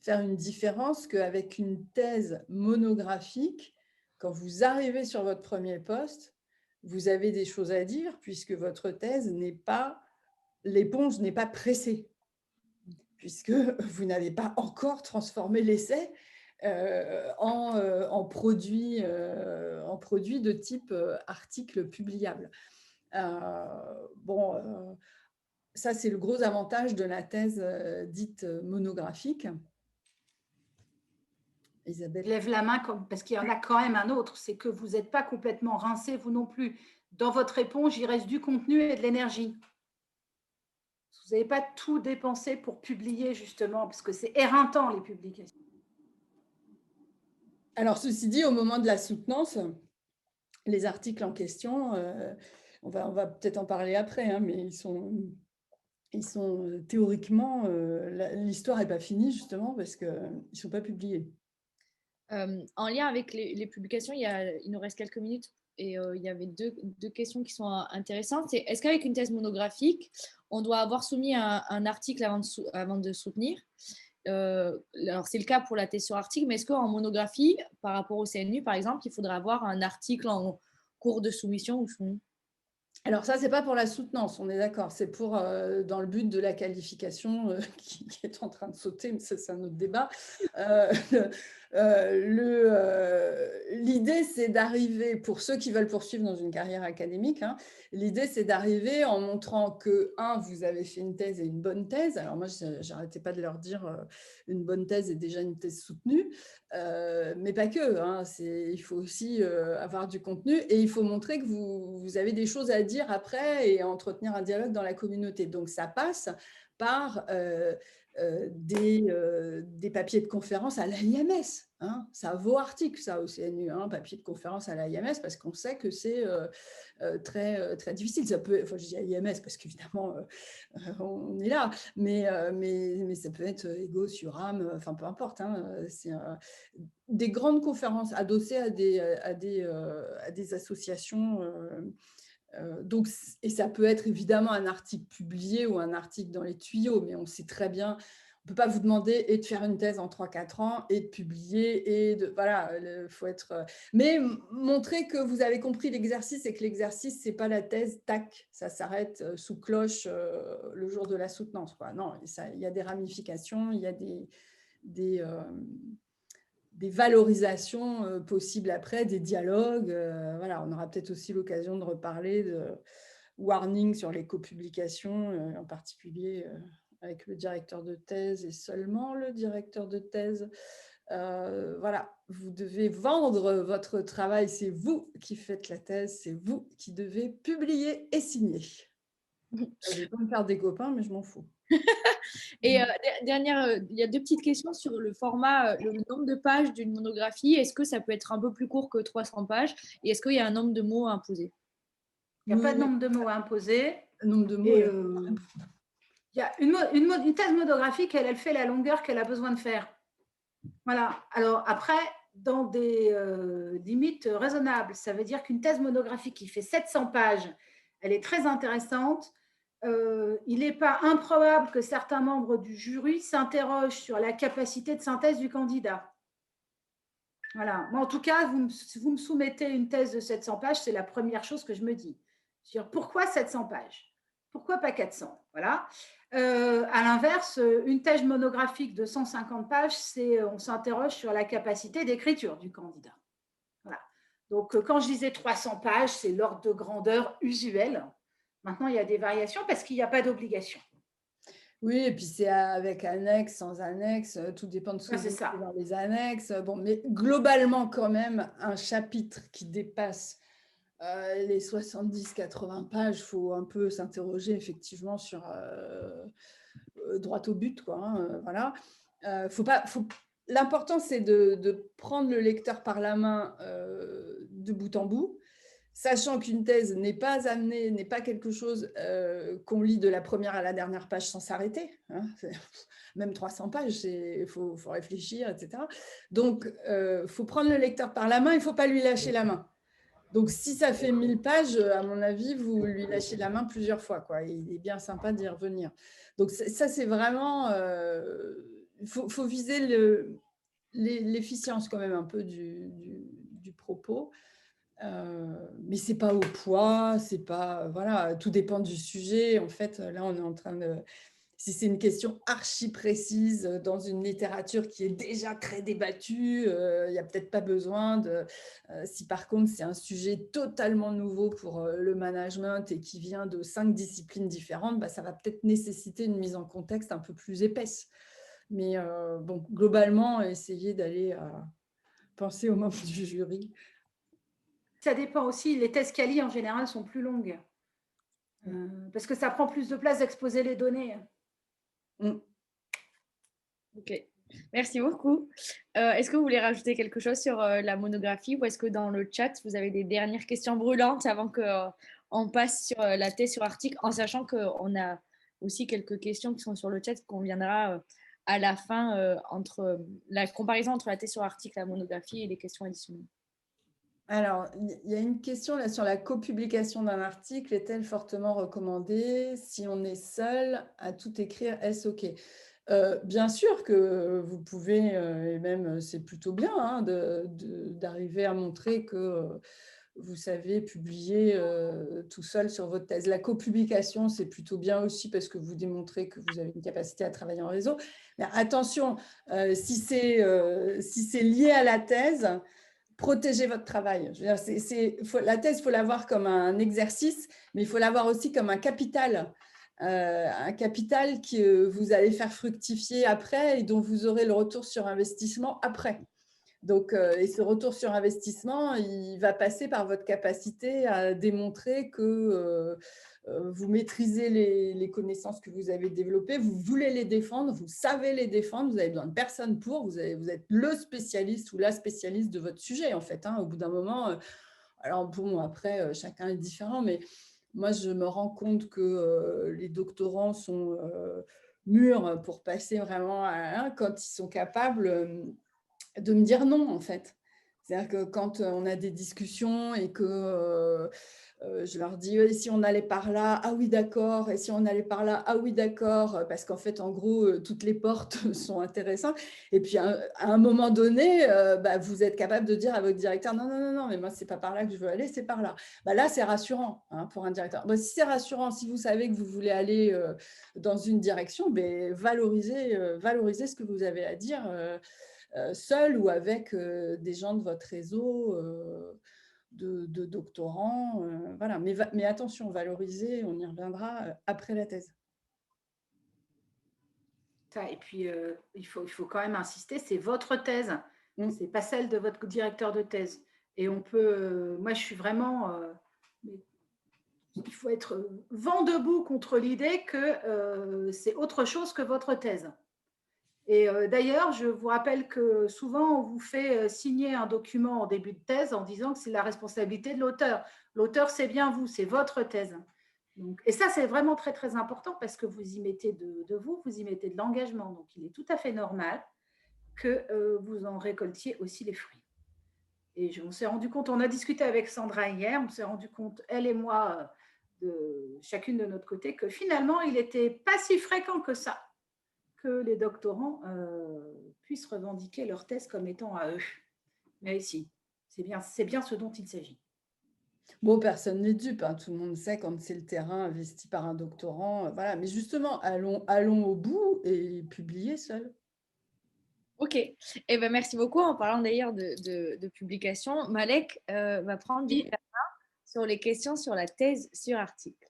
faire une différence, qu'avec une thèse monographique, quand vous arrivez sur votre premier poste, vous avez des choses à dire puisque votre thèse n'est pas, l'éponge n'est pas pressée, puisque vous n'avez pas encore transformé l'essai en produit de type article publiable. Ça, c'est le gros avantage de la thèse dite monographique. Isabelle. Lève la main parce qu'il y en a quand même un autre, c'est que vous n'êtes pas complètement rincé, vous non plus. Dans votre éponge, il reste du contenu et de l'énergie. Vous n'avez pas tout dépensé pour publier, justement, parce que c'est éreintant, les publications. Alors, ceci dit, au moment de la soutenance, les articles en question, on va peut-être en parler après, mais ils sont théoriquement, l'histoire n'est pas finie, justement, parce qu'ils ne sont pas publiés. En lien avec les publications, il nous reste quelques minutes et il y avait deux questions qui sont intéressantes. Est-ce qu'avec une thèse monographique, on doit avoir soumis un article avant de soutenir? Alors, c'est le cas pour la thèse sur article, mais est-ce qu'en monographie, par rapport au CNU, par exemple, il faudrait avoir un article en cours de soumission ou soumis? Alors ça, ce n'est pas pour la soutenance, on est d'accord. C'est pour, dans le but de la qualification qui est en train de sauter, mais ça, c'est un autre débat. L'idée, c'est d'arriver, pour ceux qui veulent poursuivre dans une carrière académique, l'idée, c'est d'arriver en montrant que, vous avez fait une thèse et une bonne thèse. Alors moi, je n'arrêtais pas de leur dire une bonne thèse est déjà une thèse soutenue, mais pas que. Il faut aussi avoir du contenu et il faut montrer que vous avez des choses à dire après et à entretenir un dialogue dans la communauté. Donc, ça passe par des papiers de conférence à l'AIMS. Ça vaut article, ça, au CNU, papier de conférence à l'AIMS, parce qu'on sait que c'est très, très difficile. Ça peut, je dis AIMS parce qu'évidemment, on est là, mais ça peut être EGOS, URAM, enfin, peu importe. C'est des grandes conférences adossées à des associations. Donc, et ça peut être évidemment un article publié ou un article dans les tuyaux, mais on sait très bien, on ne peut pas vous demander et de faire une thèse en 3-4 ans et de publier et de… Voilà, il faut être… Mais montrer que vous avez compris l'exercice et que l'exercice, ce n'est pas la thèse, tac, ça s'arrête sous cloche le jour de la soutenance, quoi. Non, il y a des ramifications, il y a des valorisations possibles après, des dialogues. Voilà, on aura peut-être aussi l'occasion de reparler de warning sur les copublications, en particulier avec le directeur de thèse et seulement le directeur de thèse. Voilà, vous devez vendre votre travail, c'est vous qui faites la thèse, c'est vous qui devez publier et signer. Je vais pas me faire des copains, mais je m'en fous. Et dernière, il y a deux petites questions sur le format, le nombre de pages d'une monographie. Est-ce que ça peut être un peu plus court que 300 pages? Et est-ce qu'il y a un nombre de mots imposé? Il n'y a pas de nombre de mots à imposer. Un nombre de mots. Et, il y a une thèse monographique, elle fait la longueur qu'elle a besoin de faire. Voilà. Alors après, dans des limites raisonnables, ça veut dire qu'une thèse monographique qui fait 700 pages, elle est très intéressante. Il n'est pas improbable que certains membres du jury s'interrogent sur la capacité de synthèse du candidat. Voilà. Moi, en tout cas, vous me soumettez une thèse de 700 pages, c'est la première chose que je me dis. Sur pourquoi 700 pages? Pourquoi pas 400? Voilà. À l'inverse, une thèse monographique de 150 pages, on s'interroge sur la capacité d'écriture du candidat. Voilà. Donc, quand je disais 300 pages, c'est l'ordre de grandeur usuel. Maintenant, il y a des variations parce qu'il n'y a pas d'obligation. Oui, et puis c'est avec annexe, sans annexe, tout dépend de ce que c'est vous ça. mettez dans les annexes. Bon, mais globalement, quand même, un chapitre qui dépasse les 70-80 pages, il faut un peu s'interroger effectivement sur droit au but, quoi. Hein, voilà. L'important, c'est de prendre le lecteur par la main de bout en bout, sachant qu'une thèse n'est pas amenée, n'est pas quelque chose qu'on lit de la première à la dernière page sans s'arrêter. Hein, même 300 pages, il faut réfléchir, etc. Donc, il faut prendre le lecteur par la main, il ne faut pas lui lâcher la main. Donc, si ça fait 1000 pages, à mon avis, vous lui lâchez la main plusieurs fois, quoi. Il est bien sympa d'y revenir. Donc, ça, c'est vraiment… Il faut viser l'efficience quand même un peu du propos. Mais ce n'est pas au poids, c'est pas… Voilà, tout dépend du sujet. En fait, là, on est en train de… Si c'est une question archi précise dans une littérature qui est déjà très débattue, il n'y a peut-être pas besoin de… si par contre c'est un sujet totalement nouveau pour le management et qui vient de 5 disciplines différentes, bah, ça va peut-être nécessiter une mise en contexte un peu plus épaisse. Mais bon, globalement, essayez d'aller penser aux membres du jury. Ça dépend aussi, les thèses quali en général sont plus longues. Parce que ça prend plus de place d'exposer les données. Ok, merci beaucoup. Est-ce que vous voulez rajouter quelque chose sur la monographie ou est-ce que dans le chat, vous avez des dernières questions brûlantes avant qu'on passe sur la thèse sur article, en sachant qu'on a aussi quelques questions qui sont sur le chat qu'on viendra à la fin entre la comparaison entre la thèse sur article, la monographie et les questions additionnelles. Alors, il y a une question là sur la copublication d'un article. Est-elle fortement recommandée? Si on est seul à tout écrire, est-ce OK? Bien sûr que vous pouvez, et même c'est plutôt bien hein, d'arriver à montrer que vous savez publier tout seul sur votre thèse. La copublication, c'est plutôt bien aussi parce que vous démontrez que vous avez une capacité à travailler en réseau. Mais attention, si c'est lié à la thèse, protégez votre travail. Je veux dire, la thèse, il faut la voir comme un exercice, mais il faut la voir aussi comme un capital que vous allez faire fructifier après et dont vous aurez le retour sur investissement après. Donc, et ce retour sur investissement, il va passer par votre capacité à démontrer que vous maîtrisez les connaissances que vous avez développées, vous voulez les défendre, vous savez les défendre, vous avez besoin de personne pour, vous êtes le spécialiste ou la spécialiste de votre sujet en fait. Hein, au bout d'un moment, alors bon, après, chacun est différent, mais moi, je me rends compte que les doctorants sont mûrs pour passer vraiment à quand ils sont capables de me dire non, en fait. C'est-à-dire que quand on a des discussions et que je leur dis et si on allait par là, ah oui d'accord, et si on allait par là, ah oui d'accord, parce qu'en fait en gros toutes les portes sont intéressantes. Et puis à un moment donné, bah, vous êtes capable de dire à votre directeur non non non non, mais moi c'est pas par là que je veux aller, c'est par là. Bah, là c'est rassurant hein, pour un directeur. Bah, si c'est rassurant, si vous savez que vous voulez aller dans une direction, bah, valorisez ce que vous avez à dire. Seul ou avec des gens de votre réseau de doctorants. Voilà. Mais attention, valoriser, on y reviendra après la thèse. ça. Et puis, il faut quand même insister, c'est votre thèse, ce n'est pas celle de votre directeur de thèse. Et on peut, moi je suis vraiment, il faut être vent debout contre l'idée que c'est autre chose que votre thèse. Et d'ailleurs, je vous rappelle que souvent, on vous fait signer un document en début de thèse en disant que c'est la responsabilité de l'auteur. L'auteur, c'est bien vous, c'est votre thèse. Donc, et ça, c'est vraiment très, très important parce que vous y mettez de vous, vous y mettez de l'engagement. Donc, il est tout à fait normal que vous en récoltiez aussi les fruits. Et on s'est rendu compte, on a discuté avec Sandra hier, on s'est rendu compte, elle et moi, chacune de notre côté, que finalement, il n'était pas si fréquent que ça que les doctorants puissent revendiquer leur thèse comme étant à eux. Mais si, c'est bien ce dont il s'agit. Bon, personne n'est dupe, hein. Tout le monde sait quand c'est le terrain investi par un doctorant. Voilà. Mais justement, allons au bout et publier seul. Ok, eh ben, merci beaucoup. En parlant d'ailleurs de publication, Malek va prendre du coup la main sur les questions sur la thèse sur article.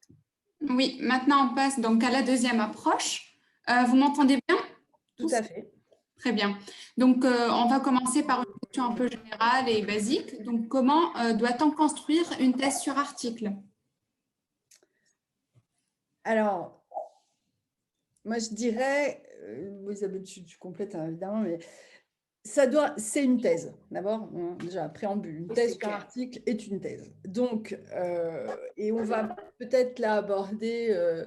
Oui, maintenant on passe donc à la deuxième approche. Vous m'entendez bien? Tout à fait. Très bien. Donc, on va commencer par une question un peu générale et basique. Donc, comment doit-on construire une thèse sur article? Alors, moi, je dirais, Isabelle, tu complètes hein, évidemment, mais c'est une thèse, d'abord, déjà, préambule. Une thèse sur article est une thèse. Donc, et on va peut-être là aborder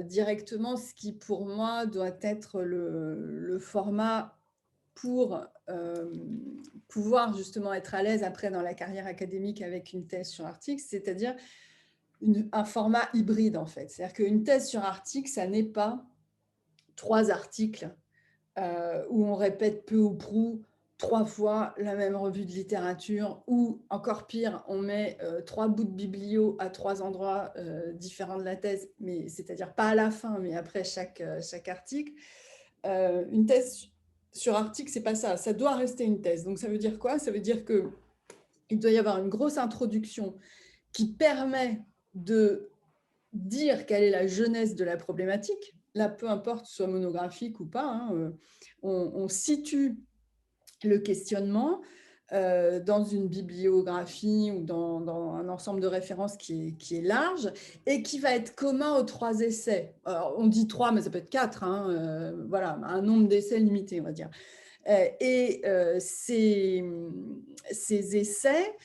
directement ce qui, pour moi, doit être le format pour pouvoir justement être à l'aise après dans la carrière académique avec une thèse sur article, c'est-à-dire un format hybride en fait. C'est-à-dire qu'une thèse sur article, ça n'est pas 3 articles où on répète peu ou prou 3 fois la même revue de littérature, ou encore pire, on met 3 bouts de biblio à 3 endroits différents de la thèse, mais c'est-à-dire pas à la fin, mais après chaque article. Une thèse sur article, c'est pas ça. Ça doit rester une thèse. Donc ça veut dire quoi? Ça veut dire qu'il doit y avoir une grosse introduction qui permet de dire quelle est la genèse de la problématique. Là, peu importe, soit monographique ou pas, hein, on situe le questionnement dans une bibliographie ou dans un ensemble de références qui est large et qui va être commun aux 3 essais. Alors, on dit 3, mais ça peut être 4, hein, voilà, un nombre d'essais limité, on va dire. Et ces essais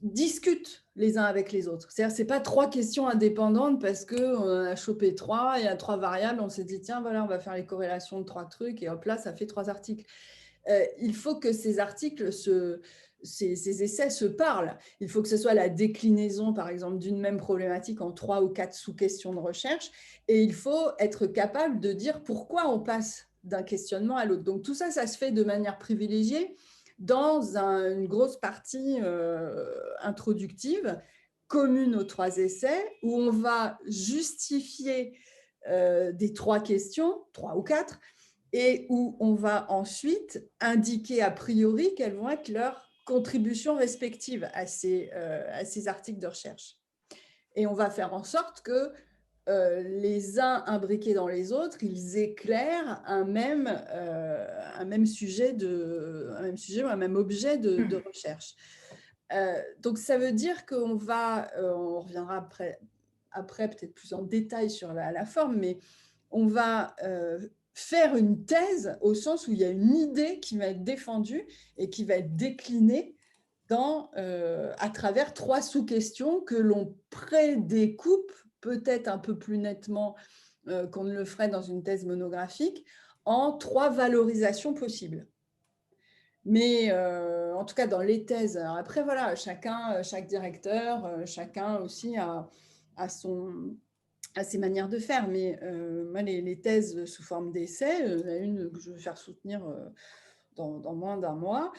discutent les uns avec les autres. C'est-à-dire, ce n'est pas 3 questions indépendantes parce qu'on en a chopé 3, il y a 3 variables, on s'est dit, tiens, voilà, on va faire les corrélations de 3 trucs, et hop là, ça fait 3 articles. Il faut que ces articles, ces essais se parlent. Il faut que ce soit la déclinaison, par exemple, d'une même problématique en 3 ou 4 sous-questions de recherche, et il faut être capable de dire pourquoi on passe d'un questionnement à l'autre. Donc, tout ça, ça se fait de manière privilégiée dans une grosse partie introductive, commune aux 3 essais, où on va justifier des 3 questions, 3 ou 4, et où on va ensuite indiquer a priori quelles vont être leurs contributions respectives à ces articles de recherche. Et on va faire en sorte que les uns imbriqués dans les autres, ils éclairent un même sujet ou un même objet de recherche. Donc, ça veut dire qu'on va, on reviendra après peut-être plus en détail sur la forme, mais on va faire une thèse au sens où il y a une idée qui va être défendue et qui va être déclinée à travers 3 sous-questions que l'on prédécoupe peut-être un peu plus nettement qu'on ne le ferait dans une thèse monographique, en 3 valorisations possibles. Mais en tout cas, dans les thèses, alors après, voilà, chaque directeur, chacun aussi a ses manières de faire. Mais moi, les thèses sous forme d'essai, une que je vais faire soutenir dans moins d'un mois,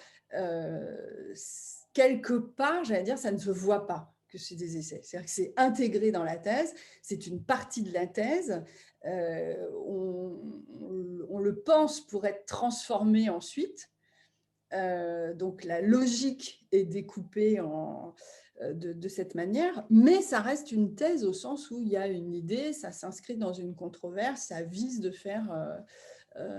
quelque part, j'allais dire, ça ne se voit pas que c'est des essais. C'est-à-dire que c'est intégré dans la thèse, c'est une partie de la thèse, on le pense pour être transformé ensuite. Donc, la logique est découpée de cette manière, mais ça reste une thèse au sens où il y a une idée, ça s'inscrit dans une controverse, ça vise de faire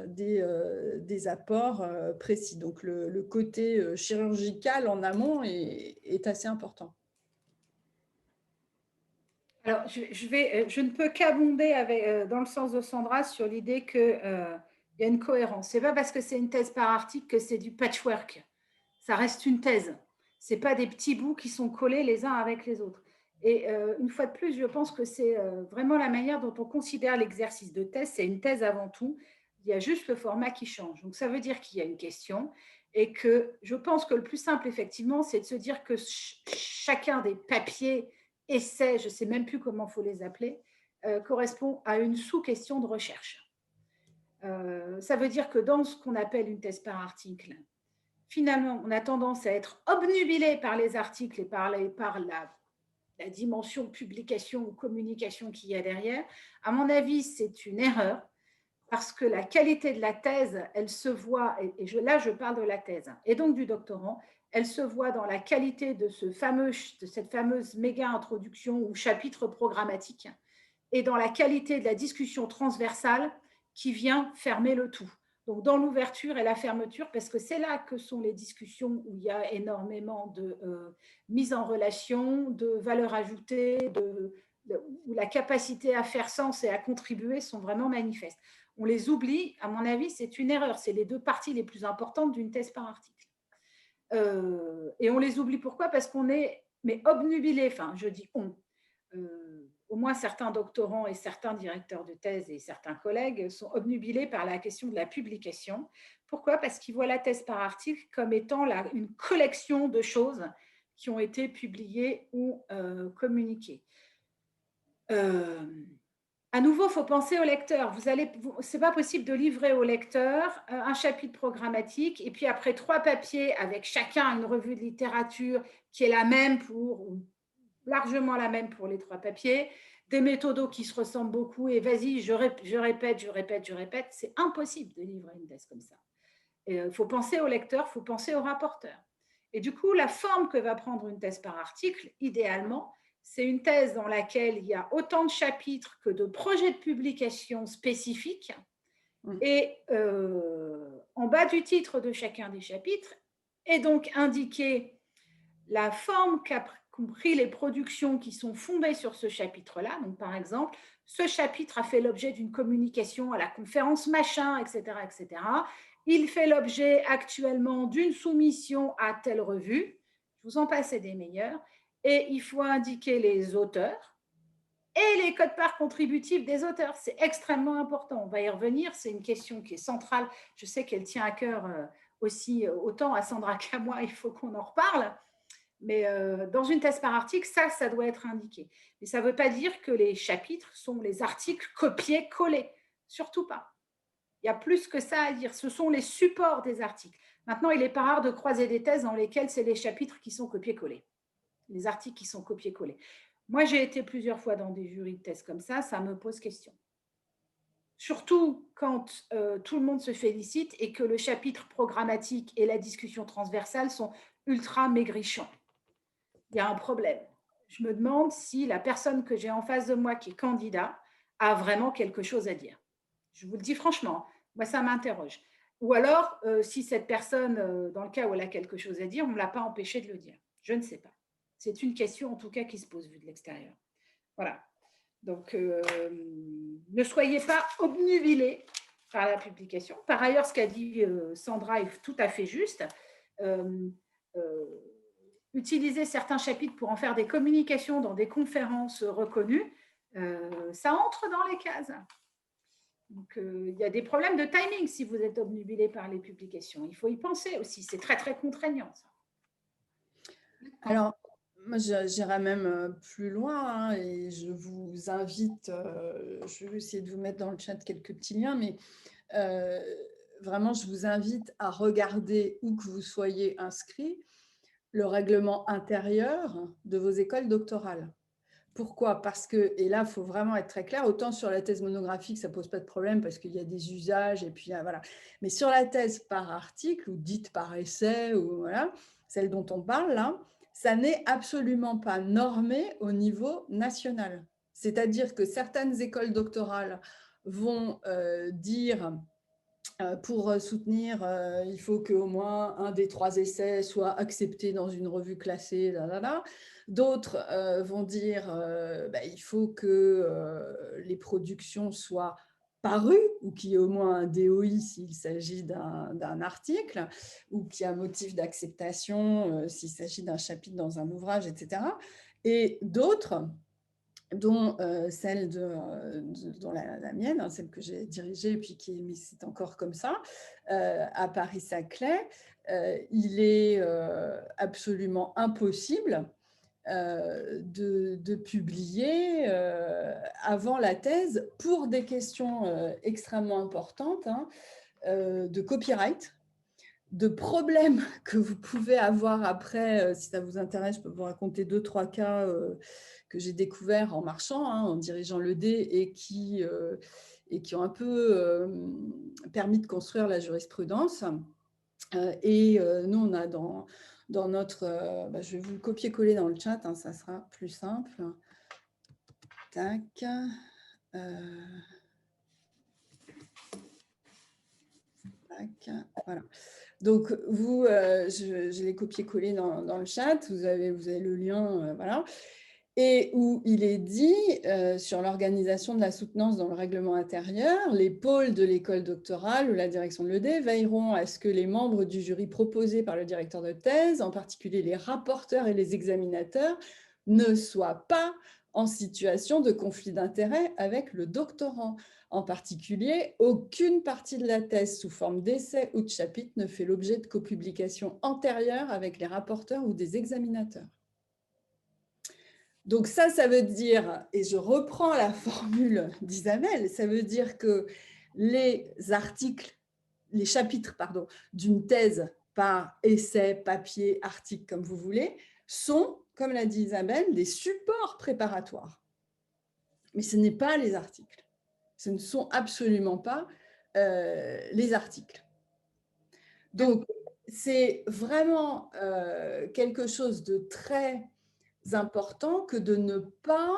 des apports précis. Donc, le côté chirurgical en amont est assez important. Alors, je ne peux qu'abonder dans le sens de Sandra sur l'idée qu'il y a une cohérence. Ce n'est pas parce que c'est une thèse par article que c'est du patchwork. Ça reste une thèse. Ce n'est pas des petits bouts qui sont collés les uns avec les autres. Et une fois de plus, je pense que c'est vraiment la manière dont on considère l'exercice de thèse. C'est une thèse avant tout. Il y a juste le format qui change. Donc, ça veut dire qu'il y a une question et que je pense que le plus simple, effectivement, c'est de se dire que chacun des papiers, essais, je ne sais même plus comment il faut les appeler, correspond à une sous-question de recherche. Ça veut dire que dans ce qu'on appelle une thèse par article, finalement, on a tendance à être obnubilé par les articles et par la dimension publication ou communication qu'il y a derrière. À mon avis, c'est une erreur parce que la qualité de la thèse, elle se voit, là je parle de la thèse, et donc du doctorant, elle se voit dans la qualité de cette fameuse méga introduction ou chapitre programmatique et dans la qualité de la discussion transversale qui vient fermer le tout. Donc, dans l'ouverture et la fermeture, parce que c'est là que sont les discussions où il y a énormément de mise en relation, de valeur ajoutée, où la capacité à faire sens et à contribuer sont vraiment manifestes. On les oublie, à mon avis, c'est une erreur. C'est les deux parties les plus importantes d'une thèse par article. Et on les oublie pourquoi? Parce qu'on est obnubilé, enfin, je dis on. Au moins certains doctorants et certains directeurs de thèse et certains collègues sont obnubilés par la question de la publication. Pourquoi? Parce qu'ils voient la thèse par article comme étant une collection de choses qui ont été publiées ou communiquées. À nouveau, il faut penser au lecteur. Ce n'est pas possible de livrer au lecteur un chapitre programmatique et puis après 3 papiers avec chacun une revue de littérature qui est la même largement la même pour les 3 papiers, des méthodos qui se ressemblent beaucoup et vas-y, je répète. C'est impossible de livrer une thèse comme ça. Il faut penser au lecteur, il faut penser au rapporteur. Et du coup, la forme que va prendre une thèse par article, idéalement, c'est une thèse dans laquelle il y a autant de chapitres que de projets de publication spécifiques. Et en bas du titre de chacun des chapitres est donc indiqué la forme qu'ont pris les productions qui sont fondées sur ce chapitre-là. Donc, par exemple, ce chapitre a fait l'objet d'une communication à la conférence machin, etc., etc. Il fait l'objet actuellement d'une soumission à telle revue. Je vous en passe des meilleurs. Et il faut indiquer les auteurs et les codes-parts contributifs des auteurs. C'est extrêmement important. On va y revenir. C'est une question qui est centrale. Je sais qu'elle tient à cœur aussi autant à Sandra qu'à moi. Il faut qu'on en reparle. Mais dans une thèse par article, ça doit être indiqué. Mais ça ne veut pas dire que les chapitres sont les articles copiés-collés. Surtout pas. Il y a plus que ça à dire. Ce sont les supports des articles. Maintenant, il n'est pas rare de croiser des thèses dans lesquelles c'est les chapitres qui sont copiés-collés. Les articles qui sont copiés-collés. Moi, j'ai été plusieurs fois dans des jurys de thèse comme ça me pose question. Surtout quand tout le monde se félicite et que le chapitre programmatique et la discussion transversale sont ultra maigrichants. Il y a un problème. Je me demande si la personne que j'ai en face de moi qui est candidat a vraiment quelque chose à dire. Je vous le dis franchement, moi ça m'interroge. Ou alors, si cette personne, dans le cas où elle a quelque chose à dire, on ne l'a pas empêché de le dire. Je ne sais pas. C'est une question en tout cas qui se pose vue de l'extérieur. Voilà. Donc, ne soyez pas obnubilés par la publication. Par ailleurs, ce qu'a dit Sandra est tout à fait juste. Utiliser certains chapitres pour en faire des communications dans des conférences reconnues, ça entre dans les cases. Donc, il y a des problèmes de timing si vous êtes obnubilé par les publications. Il faut y penser aussi. C'est très, très contraignant, ça. Alors, moi, j'irai même plus loin et je vous invite, je vais essayer de vous mettre dans le chat quelques petits liens, mais vraiment, je vous invite à regarder où que vous soyez inscrit le règlement intérieur de vos écoles doctorales. Pourquoi? Parce que, et là, il faut vraiment être très clair, autant sur la thèse monographique, ça ne pose pas de problème parce qu'il y a des usages, et puis voilà. Mais sur la thèse par article, ou dite par essai, ou voilà, celle dont on parle là, ça n'est absolument pas normé au niveau national. C'est-à-dire que certaines écoles doctorales vont dire, pour soutenir, il faut qu'au moins un des 3 essais soit accepté dans une revue classée, D'autres vont dire, il faut que les productions soient parues, ou qu'il y ait au moins un DOI s'il s'agit d'un article, ou qu'il y a un motif d'acceptation s'il s'agit d'un chapitre dans un ouvrage, etc. Et d'autres, dont celle dont la mienne, hein, celle que j'ai dirigée, puis mais c'est encore comme ça, à Paris-Saclay, il est absolument impossible de publier avant la thèse pour des questions extrêmement importantes, hein, de copyright, de problèmes que vous pouvez avoir après. Si ça vous intéresse, je peux vous raconter 2-3 cas que j'ai découverts en marchant, hein, en dirigeant le D, et qui ont un peu permis de construire la jurisprudence. Et nous, on a dans notre... je vais vous le copier-coller dans le chat, hein, ça sera plus simple. Tac. Voilà. Donc, vous, je l'ai copié-collé dans le chat, vous avez le lien, voilà, et où il est dit sur l'organisation de la soutenance dans le règlement intérieur, les pôles de l'école doctorale ou la direction de l'ED veilleront à ce que les membres du jury proposés par le directeur de thèse, en particulier les rapporteurs et les examinateurs, ne soient pas en situation de conflit d'intérêt avec le doctorant. En particulier, aucune partie de la thèse sous forme d'essai ou de chapitre ne fait l'objet de copublication antérieure avec les rapporteurs ou des examinateurs. Donc ça veut dire, et je reprends la formule d'Isabelle, ça veut dire que les chapitres d'une thèse par essai, papier, article, comme vous voulez, sont, comme l'a dit Isabelle, des supports préparatoires. Mais ce n'est pas les articles. Ce ne sont absolument pas les articles. Donc, c'est vraiment quelque chose de très important que de ne pas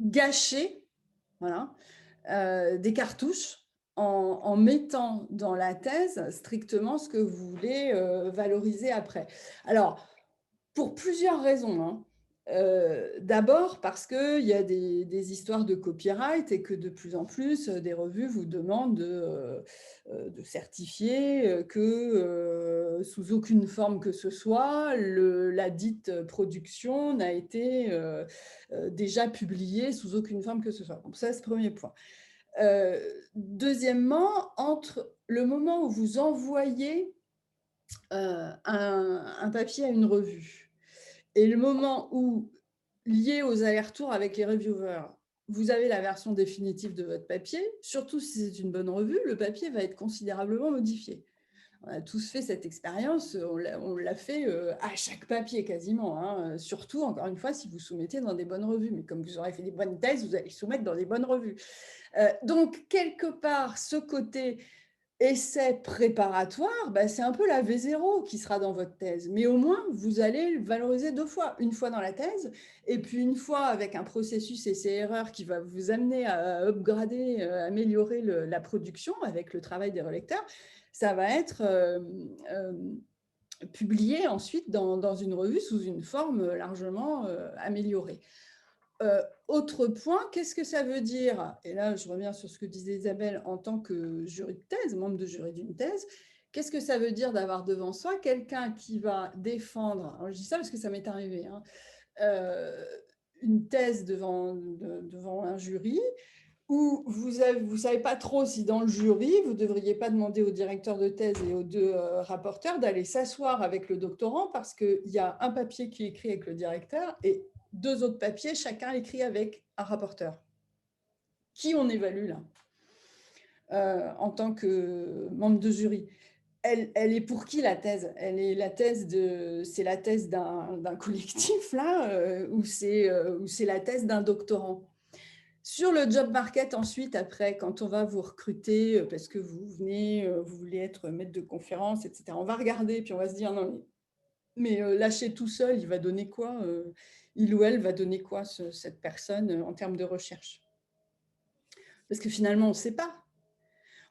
gâcher, voilà, des cartouches en mettant dans la thèse strictement ce que vous voulez valoriser après. Alors, pour plusieurs raisons, hein. D'abord parce qu'il y a des histoires de copyright et que de plus en plus des revues vous demandent de certifier que sous aucune forme que ce soit, la dite production n'a été déjà publiée sous aucune forme que ce soit. Donc ça, c'est le premier point. Deuxièmement, entre le moment où vous envoyez un papier à une revue et le moment où, lié aux allers-retours avec les reviewers, vous avez la version définitive de votre papier, surtout si c'est une bonne revue, le papier va être considérablement modifié. On a tous fait cette expérience, on l'a fait à chaque papier quasiment, hein. Surtout, encore une fois, si vous soumettez dans des bonnes revues. Mais comme vous aurez fait des bonnes thèses, vous allez soumettre dans des bonnes revues. Donc, quelque part, ce côté essai préparatoire, c'est un peu la V0 qui sera dans votre thèse. Mais au moins, vous allez le valoriser 2 fois. Une fois dans la thèse, et puis une fois avec un processus essai-erreur qui va vous amener à upgrader, améliorer la production avec le travail des relecteurs. Ça va être publié ensuite dans une revue sous une forme largement améliorée. Autre point, qu'est-ce que ça veut dire? Et là, je reviens sur ce que disait Isabelle en tant que jury de thèse, membre de jury d'une thèse. Qu'est-ce que ça veut dire d'avoir devant soi quelqu'un qui va défendre, alors je dis ça parce que ça m'est arrivé, hein, une thèse devant un jury où vous ne savez pas trop si dans le jury, vous ne devriez pas demander au directeur de thèse et aux 2 rapporteurs d'aller s'asseoir avec le doctorant parce qu'il y a un papier qui est écrit avec le directeur et 2 autres papiers, chacun écrit avec un rapporteur. Qui on évalue là en tant que membre de jury? Elle est pour qui la thèse? C'est la thèse d'un collectif là ou c'est la thèse d'un doctorant? Sur le job market, ensuite, après, quand on va vous recruter parce que vous venez, vous voulez être maître de conférence, etc., on va regarder, puis on va se dire, non, mais lâcher tout seul, il va donner quoi il ou elle va donner quoi, cette personne, en termes de recherche? Parce que finalement, on ne sait pas.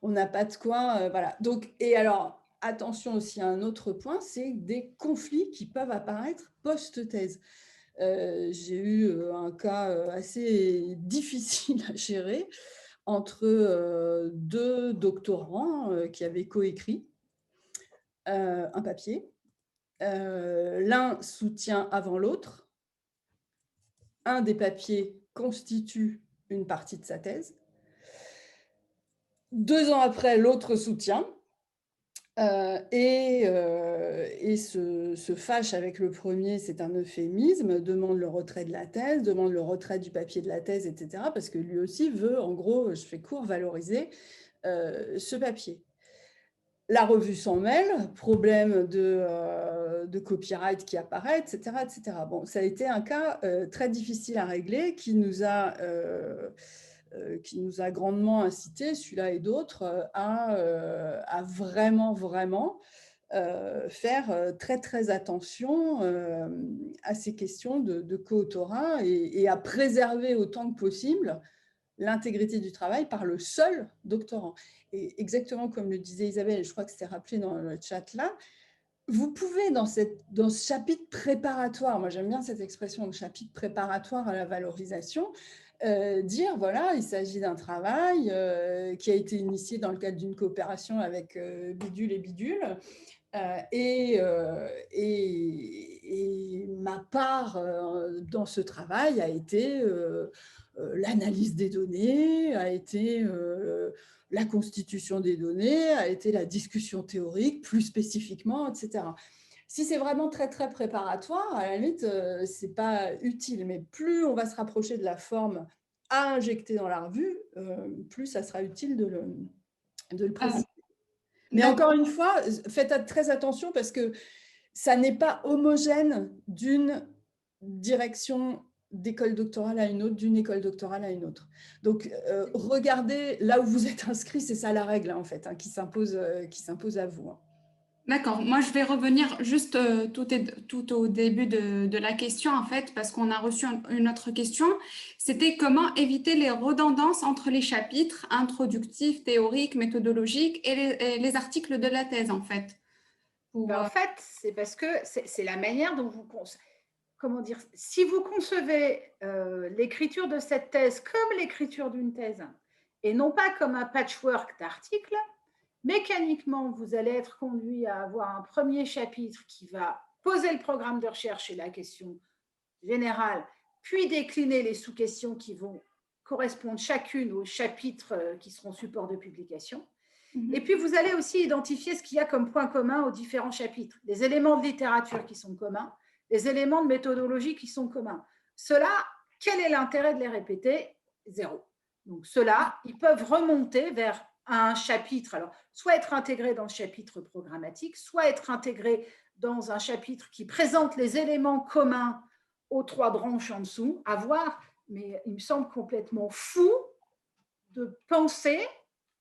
On n'a pas de quoi, voilà. Donc, et alors, attention aussi à un autre point, c'est des conflits qui peuvent apparaître post-thèse. J'ai eu un cas assez difficile à gérer entre deux doctorants qui avaient coécrit un papier. L'un soutient avant l'autre. Un des papiers constitue une partie de sa thèse. 2 ans après, l'autre soutient et se fâche avec le premier, c'est un euphémisme, demande le retrait de la thèse, demande le retrait du papier de la thèse, etc., parce que lui aussi veut, en gros, je fais court, valoriser ce papier. La revue s'en mêle, problème de copyright qui apparaît, etc., etc. Bon, ça a été un cas très difficile à régler qui nous a grandement incité, celui-là et d'autres, à vraiment, vraiment faire très, très attention à ces questions de co-autorat et à préserver autant que possible l'intégrité du travail par le seul doctorant. Et exactement comme le disait Isabelle, je crois que c'était rappelé dans le chat là, vous pouvez dans ce chapitre préparatoire, moi j'aime bien cette expression, le chapitre préparatoire à la valorisation, dire voilà, il s'agit d'un travail qui a été initié dans le cadre d'une coopération avec Bidule et Bidule, et ma part dans ce travail a été l'analyse des données, a été la constitution des données, a été la discussion théorique, plus spécifiquement, etc. Si c'est vraiment très, très préparatoire, à la limite, ce n'est pas utile. Mais plus on va se rapprocher de la forme à injecter dans la revue, plus ça sera utile de le préciser. Mais encore une fois, faites très attention parce que ça n'est pas homogène d'une direction d'école doctorale à une autre, d'une école doctorale à une autre. Donc, regardez là où vous êtes inscrit, c'est ça la règle en fait, qui s'impose à vous. D'accord, moi je vais revenir juste tout au début de la question en fait, parce qu'on a reçu une autre question. C'était comment éviter les redondances entre les chapitres introductifs, théoriques, méthodologiques et les articles de la thèse en fait. En fait, c'est parce que c'est la manière dont vous comment dire, si vous concevez l'écriture de cette thèse comme l'écriture d'une thèse et non pas comme un patchwork d'articles, mécaniquement, vous allez être conduit à avoir un premier chapitre qui va poser le programme de recherche et la question générale, puis décliner les sous-questions qui vont correspondre chacune aux chapitres qui seront support de publication. Et puis, vous allez aussi identifier ce qu'il y a comme point commun aux différents chapitres, les éléments de littérature qui sont communs, les éléments de méthodologie qui sont communs. Cela, quel est l'intérêt de les répéter? Zéro. Donc, ceux-là, ils peuvent remonter vers un chapitre, alors soit être intégré dans le chapitre programmatique, soit être intégré dans un chapitre qui présente les éléments communs aux 3 branches en dessous, à voir, mais il me semble complètement fou de penser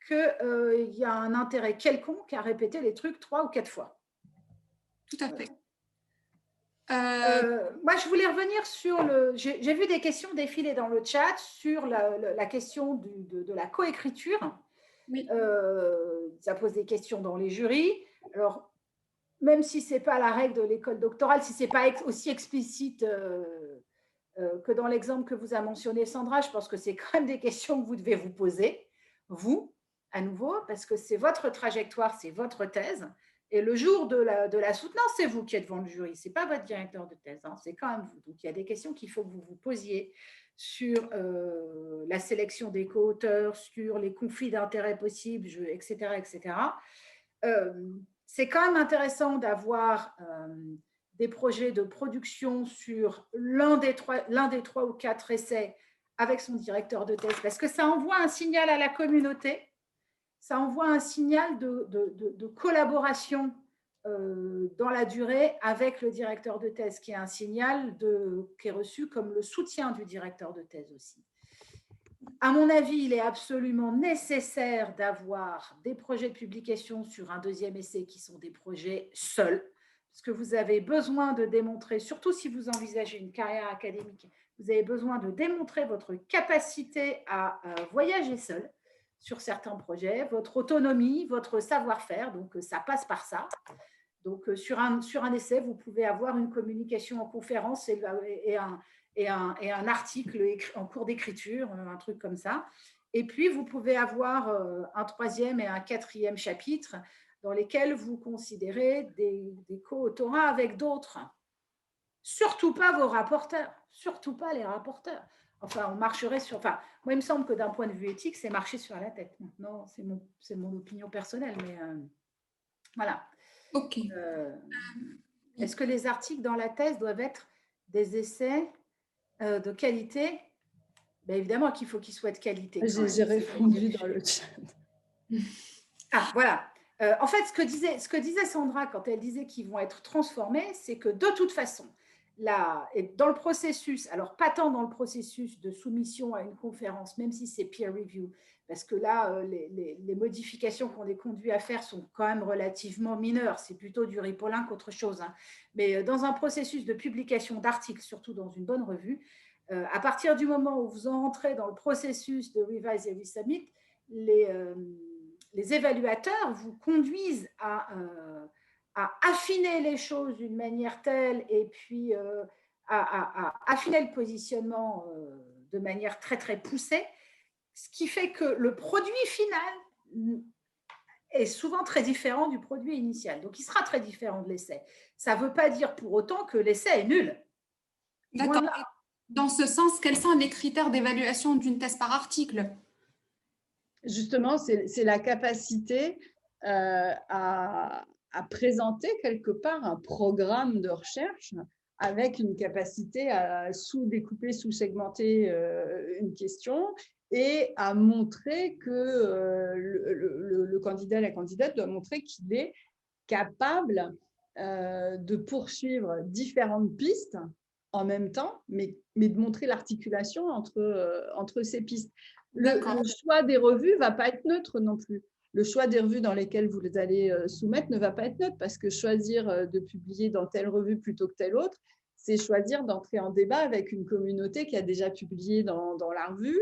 qu'il y a un intérêt quelconque à répéter les trucs 3 ou 4 fois. Tout à fait. Moi, je voulais revenir sur le... J'ai vu des questions défiler dans le chat sur la question de la coécriture. Oui. Ça pose des questions dans les jurys. Alors, même si ce n'est pas la règle de l'école doctorale, si ce n'est pas aussi explicite que dans l'exemple que vous a mentionné Sandra, je pense que c'est quand même des questions que vous devez vous poser, vous, à nouveau, parce que c'est votre trajectoire, c'est votre thèse. Et le jour de la soutenance, c'est vous qui êtes devant le jury, ce n'est pas votre directeur de thèse, hein, c'est quand même vous. Donc, il y a des questions qu'il faut que vous vous posiez sur la sélection des co-auteurs, sur les conflits d'intérêts possibles, etc. etc. C'est quand même intéressant d'avoir des projets de production sur l'un des 3 ou 4 essais avec son directeur de thèse, parce que ça envoie un signal à la communauté, ça envoie un signal de collaboration dans la durée avec le directeur de thèse, qui est un signal qui est reçu comme le soutien du directeur de thèse aussi. À mon avis, il est absolument nécessaire d'avoir des projets de publication sur un deuxième essai qui sont des projets seuls, parce que vous avez besoin de démontrer, surtout si vous envisagez une carrière académique, vous avez besoin de démontrer votre capacité à voyager seul sur certains projets, votre autonomie, votre savoir-faire, donc ça passe par ça. Donc sur un essai, vous pouvez avoir une communication en conférence et un article en cours d'écriture, un truc comme ça. Et puis, vous pouvez avoir un troisième et un quatrième chapitre dans lesquels vous considérez des co-autorats avec d'autres. Surtout pas vos rapporteurs, surtout pas les rapporteurs. Enfin, on marcherait sur... Enfin, moi, il me semble que d'un point de vue éthique, c'est marcher sur la tête. Maintenant, c'est mon opinion personnelle, mais voilà. Ok. Est-ce que les articles dans la thèse doivent être des essais de qualité? Ben évidemment qu'il faut qu'ils soient de qualité. J'ai répondu dans le chat. Ah, voilà. En fait, ce que disait Sandra quand elle disait qu'ils vont être transformés, c'est que de toute façon, là, dans le processus, alors pas tant dans le processus de soumission à une conférence, même si c'est peer review, parce que là, les modifications qu'on est conduit à faire sont quand même relativement mineures. C'est plutôt du ripolin qu'autre chose. Hein. Mais dans un processus de publication d'articles, surtout dans une bonne revue, à partir du moment où vous entrez dans le processus de Revise et Resubmit, les évaluateurs vous conduisent à affiner les choses d'une manière telle et puis à affiner le positionnement de manière très, très poussée, ce qui fait que le produit final est souvent très différent du produit initial. Donc, il sera très différent de l'essai. Ça ne veut pas dire pour autant que l'essai est nul. D'accord. Dans ce sens, quels sont les critères d'évaluation d'une thèse par article? Justement, c'est la capacité à présenter quelque part un programme de recherche avec une capacité à sous-découper, sous-segmenter une question et à montrer que le candidat, la candidate doit montrer qu'il est capable de poursuivre différentes pistes en même temps, mais de montrer l'articulation entre ces pistes. Le choix des revues ne va pas être neutre non plus. Le choix des revues dans lesquelles vous les allez soumettre ne va pas être neutre parce que choisir de publier dans telle revue plutôt que telle autre, c'est choisir d'entrer en débat avec une communauté qui a déjà publié dans la revue.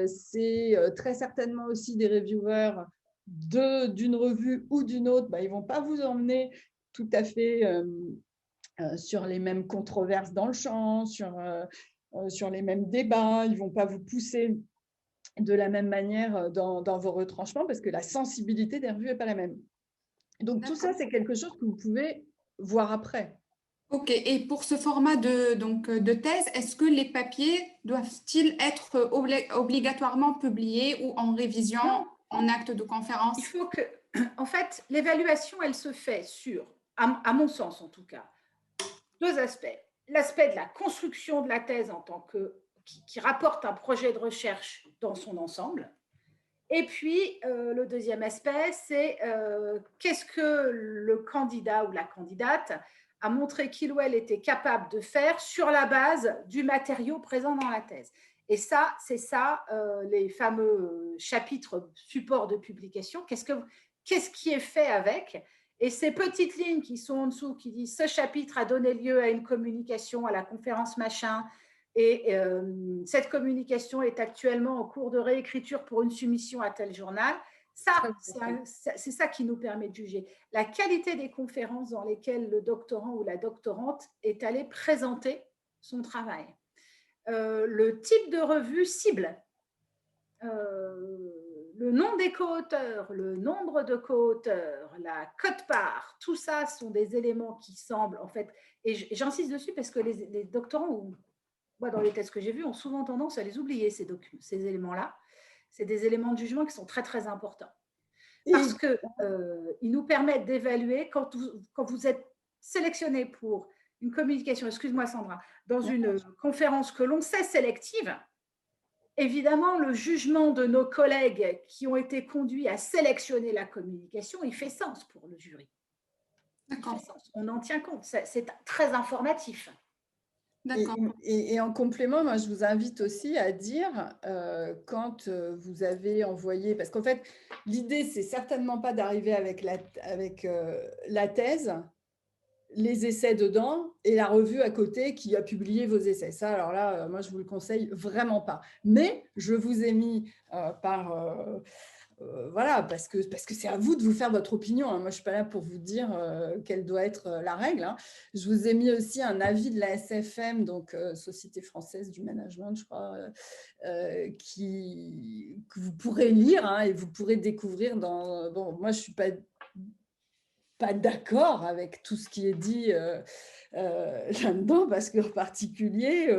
C'est très certainement aussi des reviewers d'une revue ou d'une autre. Ils ne vont pas vous emmener tout à fait sur les mêmes controverses dans le champ, sur les mêmes débats. Ils ne vont pas vous pousser de la même manière dans vos retranchements parce que la sensibilité des revues n'est pas la même. Donc, tout ça, c'est quelque chose que vous pouvez voir après. Ok, et pour ce format de thèse, est-ce que les papiers doivent-ils être obligatoirement publiés ou en révision, en acte de conférence? Il faut que, en fait, l'évaluation, elle se fait sur, à mon sens en tout cas, deux aspects. L'aspect de la construction de la thèse en tant que qui rapporte un projet de recherche dans son ensemble. Et puis, le deuxième aspect, c'est qu'est-ce que le candidat ou la candidate a montré qu'il ou elle était capable de faire sur la base du matériau présent dans la thèse. Et ça, c'est ça, les fameux chapitres support de publication. Qu'est-ce qui est fait avec? Et ces petites lignes qui sont en dessous, qui disent « Ce chapitre a donné lieu à une communication à la conférence machin », et cette communication est actuellement en cours de réécriture pour une soumission à tel journal. C'est ça qui nous permet de juger. La qualité des conférences dans lesquelles le doctorant ou la doctorante est allé présenter son travail. Le type de revue cible. Le nom des co-auteurs, le nombre de co-auteurs, la quote-part, tout ça sont des éléments qui semblent, en fait, et j'insiste dessus parce que les doctorants, moi, dans les thèses que j'ai vues, ont souvent tendance à les oublier, ces éléments-là. C'est des éléments de jugement qui sont très, très importants. Parce qu'ils nous permettent d'évaluer quand vous êtes sélectionné pour une communication, excuse-moi Sandra, dans une conférence que l'on sait sélective, évidemment, le jugement de nos collègues qui ont été conduits à sélectionner la communication, il fait sens pour le jury. On en tient compte, c'est très informatif. D'accord. Et en complément, moi, je vous invite aussi à dire quand vous avez envoyé, parce qu'en fait, l'idée, c'est certainement pas d'arriver avec la thèse, les essais dedans et la revue à côté qui a publié vos essais. Ça, alors là, moi, je vous le conseille vraiment pas. Mais je vous ai mis voilà, parce que c'est à vous de vous faire votre opinion. Hein. Moi, je ne suis pas là pour vous dire quelle doit être la règle. Hein. Je vous ai mis aussi un avis de la SFM, donc Société française du management, je crois, que vous pourrez lire hein, et vous pourrez découvrir dans… Bon, moi, je ne suis pas d'accord avec tout ce qui est dit là-dedans, parce qu'en particulier,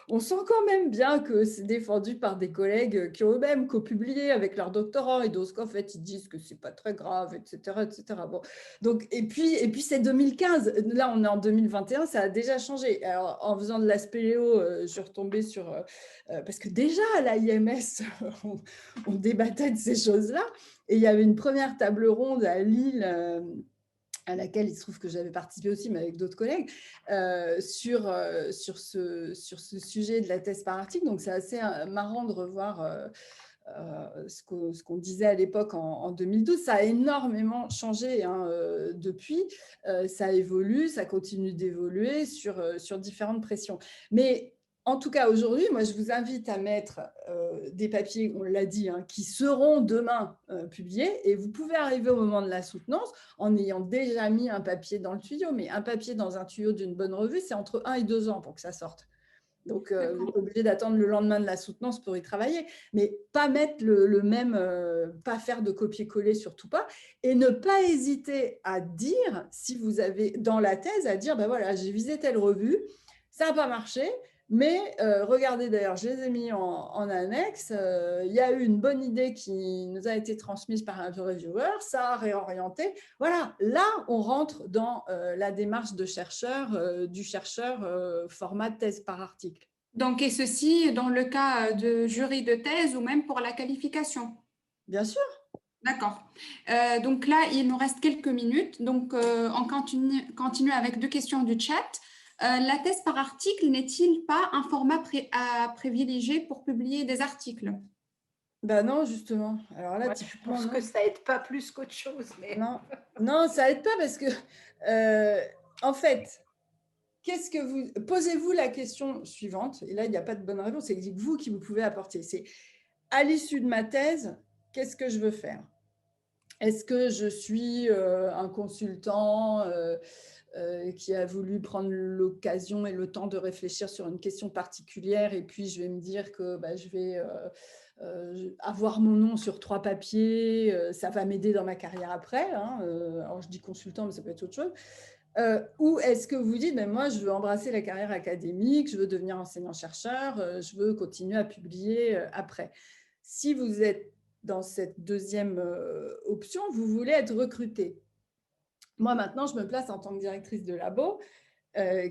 on sent quand même bien que c'est défendu par des collègues qui ont eux-mêmes co-publié avec leur doctorant et donc en fait, ils disent que c'est pas très grave, etc. etc. Bon. Donc, et puis c'est 2015. Là, on est en 2021, ça a déjà changé. Alors, en faisant de la spéléo, je suis retombée sur… parce que déjà, à l'IMS, on débattait de ces choses-là. Et il y avait une première table ronde à Lille à laquelle il se trouve que j'avais participé aussi, mais avec d'autres collègues, sur ce sujet de la thèse par article. Donc, c'est assez marrant de revoir ce qu'on disait à l'époque en 2012. Ça a énormément changé hein, depuis. Ça évolue, ça continue d'évoluer sur différentes pressions. Mais en tout cas, aujourd'hui, moi, je vous invite à mettre des papiers, on l'a dit, hein, qui seront demain publiés. Et vous pouvez arriver au moment de la soutenance en ayant déjà mis un papier dans le tuyau. Mais un papier dans un tuyau d'une bonne revue, c'est entre 1 et 2 ans pour que ça sorte. Donc, vous n'êtes pas obligé d'attendre le lendemain de la soutenance pour y travailler. Mais pas mettre le même, pas faire de copier-coller, surtout pas. Et ne pas hésiter à dire, si vous avez dans la thèse, à dire, ben voilà, j'ai visé telle revue, ça n'a pas marché. Mais regardez d'ailleurs, je les ai mis en annexe. Il y a eu une bonne idée qui nous a été transmise par un reviewer, ça a réorienté. Voilà, là, on rentre dans la démarche de chercheur, du chercheur format thèse par article. Donc, et ceci dans le cas de jury de thèse ou même pour la qualification. Bien sûr. D'accord. Donc là, il nous reste quelques minutes. Donc, on continue avec deux questions du chat. La thèse par article n'est-il pas un format à privilégier pour publier des articles? Ben non, justement. Alors là, Ouais, je pense que ça aide pas plus qu'autre chose. Mais… Non, ça aide pas parce que, en fait, posez-vous la question suivante. Et là, il n'y a pas de bonne réponse. C'est vous qui vous pouvez apporter. C'est à l'issue de ma thèse, qu'est-ce que je veux faire? Est-ce que je suis un consultant qui a voulu prendre l'occasion et le temps de réfléchir sur une question particulière et puis je vais me dire que je vais avoir mon nom sur 3 papiers, ça va m'aider dans ma carrière après. Hein, alors je dis consultant, mais ça peut être autre chose. Ou est-ce que vous dites, moi, je veux embrasser la carrière académique, je veux devenir enseignant-chercheur, je veux continuer à publier après. Si vous êtes dans cette deuxième option, vous voulez être recruté. Moi, maintenant, je me place en tant que directrice de labo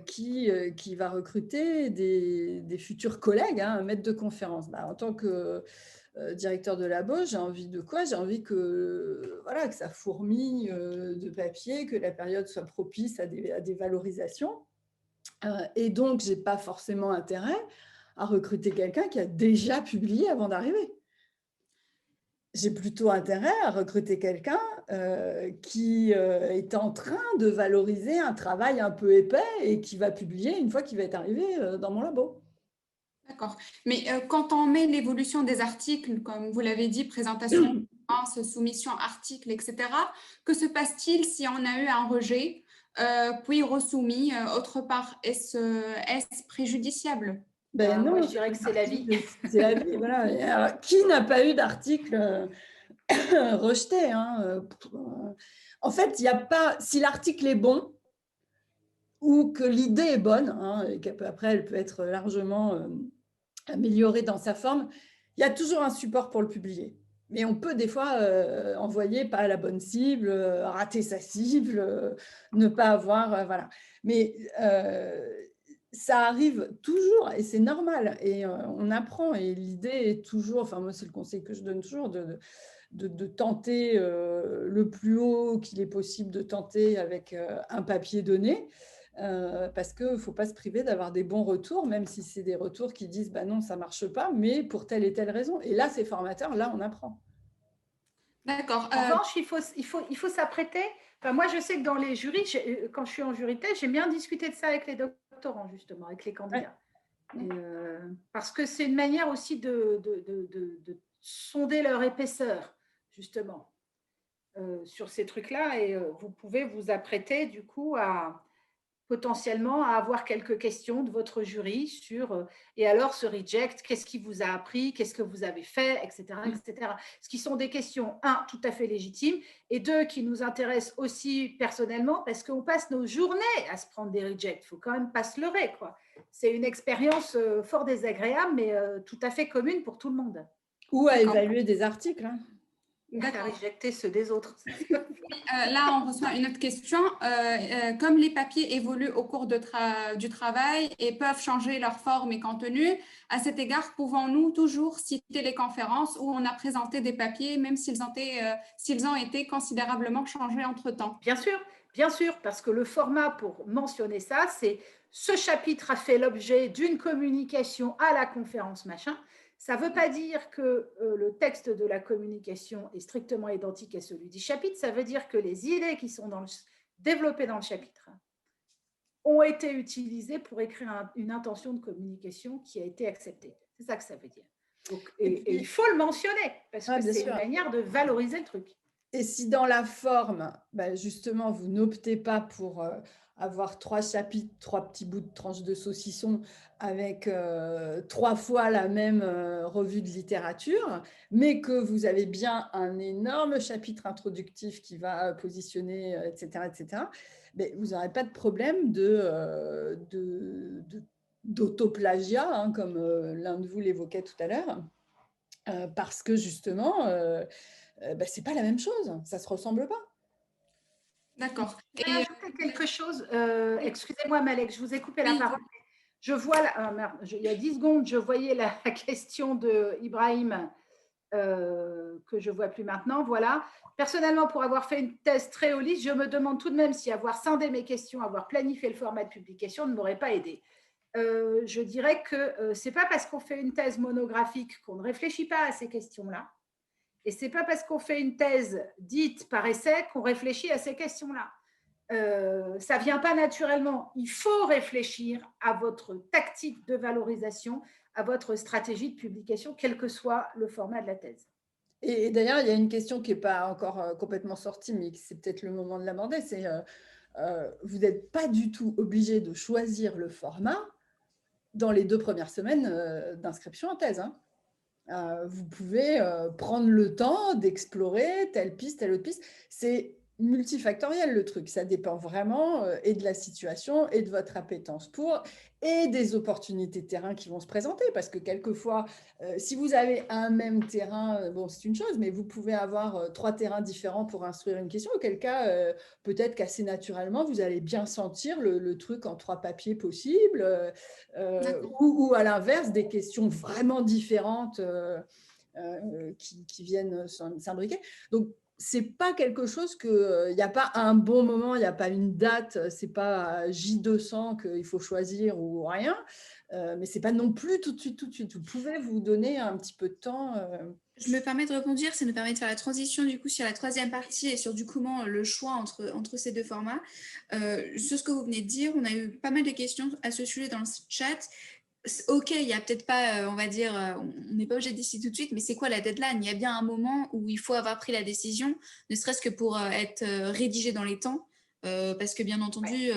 qui va recruter des futurs collègues, hein, un maître de conférence. En tant que directeur de labo, j'ai envie de quoi? J'ai envie que ça fourmille de papier, que la période soit propice à des valorisations. Et donc, je n'ai pas forcément intérêt à recruter quelqu'un qui a déjà publié avant d'arriver. J'ai plutôt intérêt à recruter quelqu'un qui est en train de valoriser un travail un peu épais et qui va publier une fois qu'il va être arrivé dans mon labo. D'accord. Mais quand on met l'évolution des articles, comme vous l'avez dit, présentation, soumission, article, etc., que se passe-t-il si on a eu un rejet, puis resoumis autre part? Est-ce préjudiciable? Non, moi, je dirais que c'est la vie. C'est la vie, voilà. Alors, qui n'a pas eu d'article rejeté hein, En fait, il n'y a pas… Si l'article est bon ou que l'idée est bonne, hein, et qu'après, elle peut être largement améliorée dans sa forme, il y a toujours un support pour le publier. Mais on peut des fois envoyer pas la bonne cible, rater sa cible, ne pas avoir… voilà. Mais ça arrive toujours et c'est normal et on apprend et l'idée est toujours, enfin moi c'est le conseil que je donne toujours, de tenter le plus haut qu'il est possible de tenter avec un papier donné. parce qu'il ne faut pas se priver d'avoir des bons retours, même si c'est des retours qui disent bah non, ça ne marche pas, mais pour telle et telle raison. Et là, c'est formateur, là, on apprend. D'accord. En revanche, il faut s'apprêter. Enfin, moi, je sais que dans les jurys, quand je suis en jury thèse, j'aime bien discuter de ça avec les doctorants, justement, avec les candidats. Ouais. Parce que c'est une manière aussi de sonder leur épaisseur, justement, sur ces trucs-là. Et vous pouvez vous apprêter, du coup, potentiellement à avoir quelques questions de votre jury sur et alors ce reject, qu'est-ce qui vous a appris, qu'est-ce que vous avez fait, etc., etc. Ce qui sont des questions, un, tout à fait légitimes, et deux, qui nous intéressent aussi personnellement, parce qu'on passe nos journées à se prendre des rejects. Il ne faut quand même pas se leurrer, quoi. C'est une expérience fort désagréable, mais tout à fait commune pour tout le monde. Ou à évaluer des articles. Hein. À rejecter ceux des autres. Là, on reçoit une autre question. Comme les papiers évoluent au cours du travail et peuvent changer leur forme et contenu, à cet égard, pouvons-nous toujours citer les conférences où on a présenté des papiers, même s'ils ont été considérablement changés entre-temps? Bien sûr, parce que le format pour mentionner ça, c'est ce chapitre a fait l'objet d'une communication à la conférence machin. Ça ne veut pas dire que le texte de la communication est strictement identique à celui du chapitre. Ça veut dire que les idées qui sont développées dans le chapitre ont été utilisées pour écrire une intention de communication qui a été acceptée. C'est ça que ça veut dire. Donc, et il faut le mentionner, parce que c'est une manière de valoriser le truc. Et si dans la forme, bah justement, vous n'optez pas pour avoir 3 chapitres, 3 petits bouts de tranches de saucisson avec 3 fois la même revue de littérature, mais que vous avez bien un énorme chapitre introductif qui va positionner, etc., etc., mais vous n'aurez pas de problème d'autoplagiat, hein, comme l'un de vous l'évoquait tout à l'heure, parce que justement... bah, c'est pas la même chose, ça se ressemble pas. D'accord. Je vais ajouter quelque chose. Excusez-moi, Malek, je vous ai coupé la parole. Je vois, il y a 10 secondes, je voyais la question de Ibrahim que je ne vois plus maintenant. Voilà. Personnellement, pour avoir fait une thèse très holiste, je me demande tout de même si avoir scindé mes questions, avoir planifié le format de publication ne m'aurait pas aidé. Je dirais que ce n'est pas parce qu'on fait une thèse monographique qu'on ne réfléchit pas à ces questions-là. Et ce n'est pas parce qu'on fait une thèse dite par essai qu'on réfléchit à ces questions-là. Ça ne vient pas naturellement. Il faut réfléchir à votre tactique de valorisation, à votre stratégie de publication, quel que soit le format de la thèse. Et d'ailleurs, il y a une question qui n'est pas encore complètement sortie, mais c'est peut-être le moment de l'aborder, c'est vous n'êtes pas du tout obligé de choisir le format dans les 2 premières semaines d'inscription en thèse. Hein. Vous pouvez prendre le temps d'explorer telle piste, telle autre piste. C'est multifactoriel le truc, ça dépend vraiment et de la situation et de votre appétence pour et des opportunités de terrain qui vont se présenter, parce que quelquefois, si vous avez un même terrain, bon, c'est une chose, mais vous pouvez avoir 3 terrains différents pour instruire une question, auquel cas, peut-être qu'assez naturellement, vous allez bien sentir le truc en 3 papiers possibles, ou à l'inverse, des questions vraiment différentes qui viennent s'imbriquer. Donc, c'est pas quelque chose il n'y a pas un bon moment, il n'y a pas une date, c'est pas J200 qu'il faut choisir ou rien, mais c'est pas non plus tout de suite. Vous pouvez vous donner un petit peu de temps. Je me permets de rebondir, ça nous permet de faire la transition du coup sur la 3e partie et sur du comment le choix entre ces 2 formats. Sur ce que vous venez de dire, on a eu pas mal de questions à ce sujet dans le chat. Ok, il n'y a peut-être pas, on va dire, on n'est pas obligé de décider tout de suite, mais c'est quoi la deadline? Il y a bien un moment où il faut avoir pris la décision, ne serait-ce que pour être rédigé dans les temps, parce que bien entendu,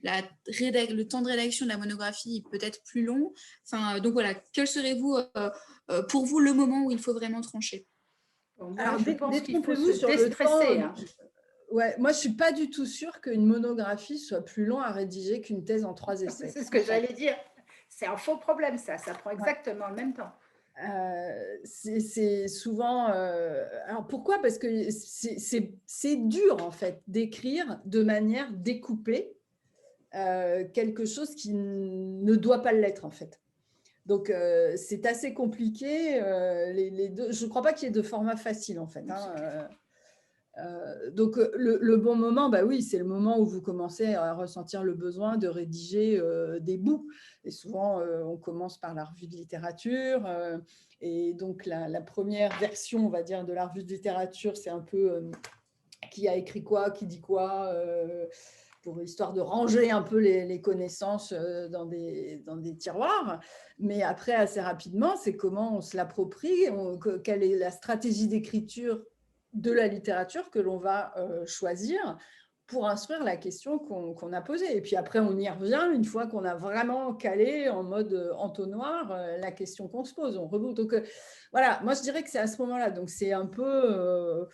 le temps de rédaction de la monographie peut être plus long. Enfin, donc voilà, quel serait-vous, pour vous, le moment où il faut vraiment trancher? Alors, je pense qu'il faut se déstresser. Hein. Ouais, moi, je ne suis pas du tout sûre qu'une monographie soit plus long à rédiger qu'une thèse en 3 essais. C'est ce que j'allais dire. C'est un faux problème, ça prend exactement le même temps. C'est souvent... alors pourquoi? Parce que c'est dur en fait d'écrire de manière découpée quelque chose qui ne doit pas l'être en fait. Donc c'est assez compliqué. Les deux, je ne crois pas qu'il y ait de format facile en fait. Hein, Donc, le bon moment, bah oui, c'est le moment où vous commencez à ressentir le besoin de rédiger des bouts. Et souvent, on commence par la revue de littérature. Et donc, la première version, on va dire, de la revue de littérature, c'est un peu qui a écrit quoi, qui dit quoi, pour histoire de ranger un peu les connaissances dans des tiroirs. Mais après, assez rapidement, c'est comment on se l'approprie, quelle est la stratégie d'écriture de la littérature que l'on va choisir pour instruire la question qu'on a posée. Et puis après, on y revient une fois qu'on a vraiment calé en mode entonnoir la question qu'on se pose. On reboucle. Donc voilà, moi je dirais que c'est à ce moment-là. Donc c'est un peu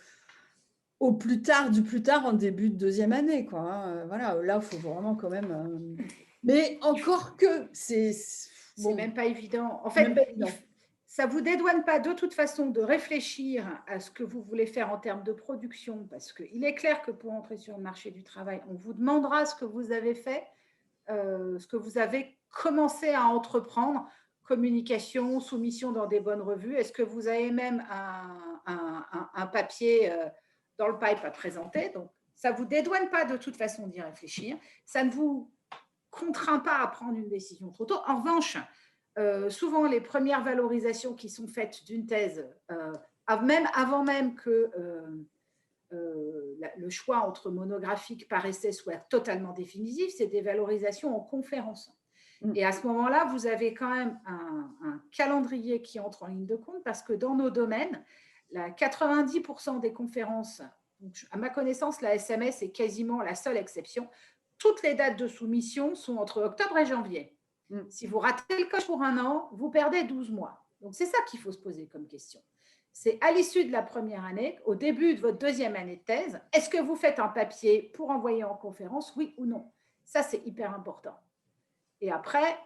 au plus tard, du plus tard en début de deuxième année, quoi. Hein. Voilà, là, il faut vraiment quand même. Mais encore que c'est. Bon, c'est même pas évident. En fait, ça ne vous dédouane pas de toute façon de réfléchir à ce que vous voulez faire en termes de production, parce qu'il est clair que pour entrer sur le marché du travail, on vous demandera ce que vous avez fait, ce que vous avez commencé à entreprendre, communication, soumission dans des bonnes revues. Est-ce que vous avez même un papier dans le pipe à présenter? Donc, ça ne vous dédouane pas de toute façon d'y réfléchir. Ça ne vous contraint pas à prendre une décision trop tôt. En revanche, souvent, les premières valorisations qui sont faites d'une thèse, avant même que le choix entre monographique par essai soit totalement définitif, c'est des valorisations en conférence. Et à ce moment-là, vous avez quand même un calendrier qui entre en ligne de compte parce que dans nos domaines, 90% des conférences, donc à ma connaissance, la SMS est quasiment la seule exception. Toutes les dates de soumission sont entre octobre et janvier. Si vous ratez le coche pour un an, vous perdez 12 mois. Donc, c'est ça qu'il faut se poser comme question. C'est à l'issue de la première année, au début de votre deuxième année de thèse, est-ce que vous faites un papier pour envoyer en conférence, oui ou non? Ça, c'est hyper important. Et après,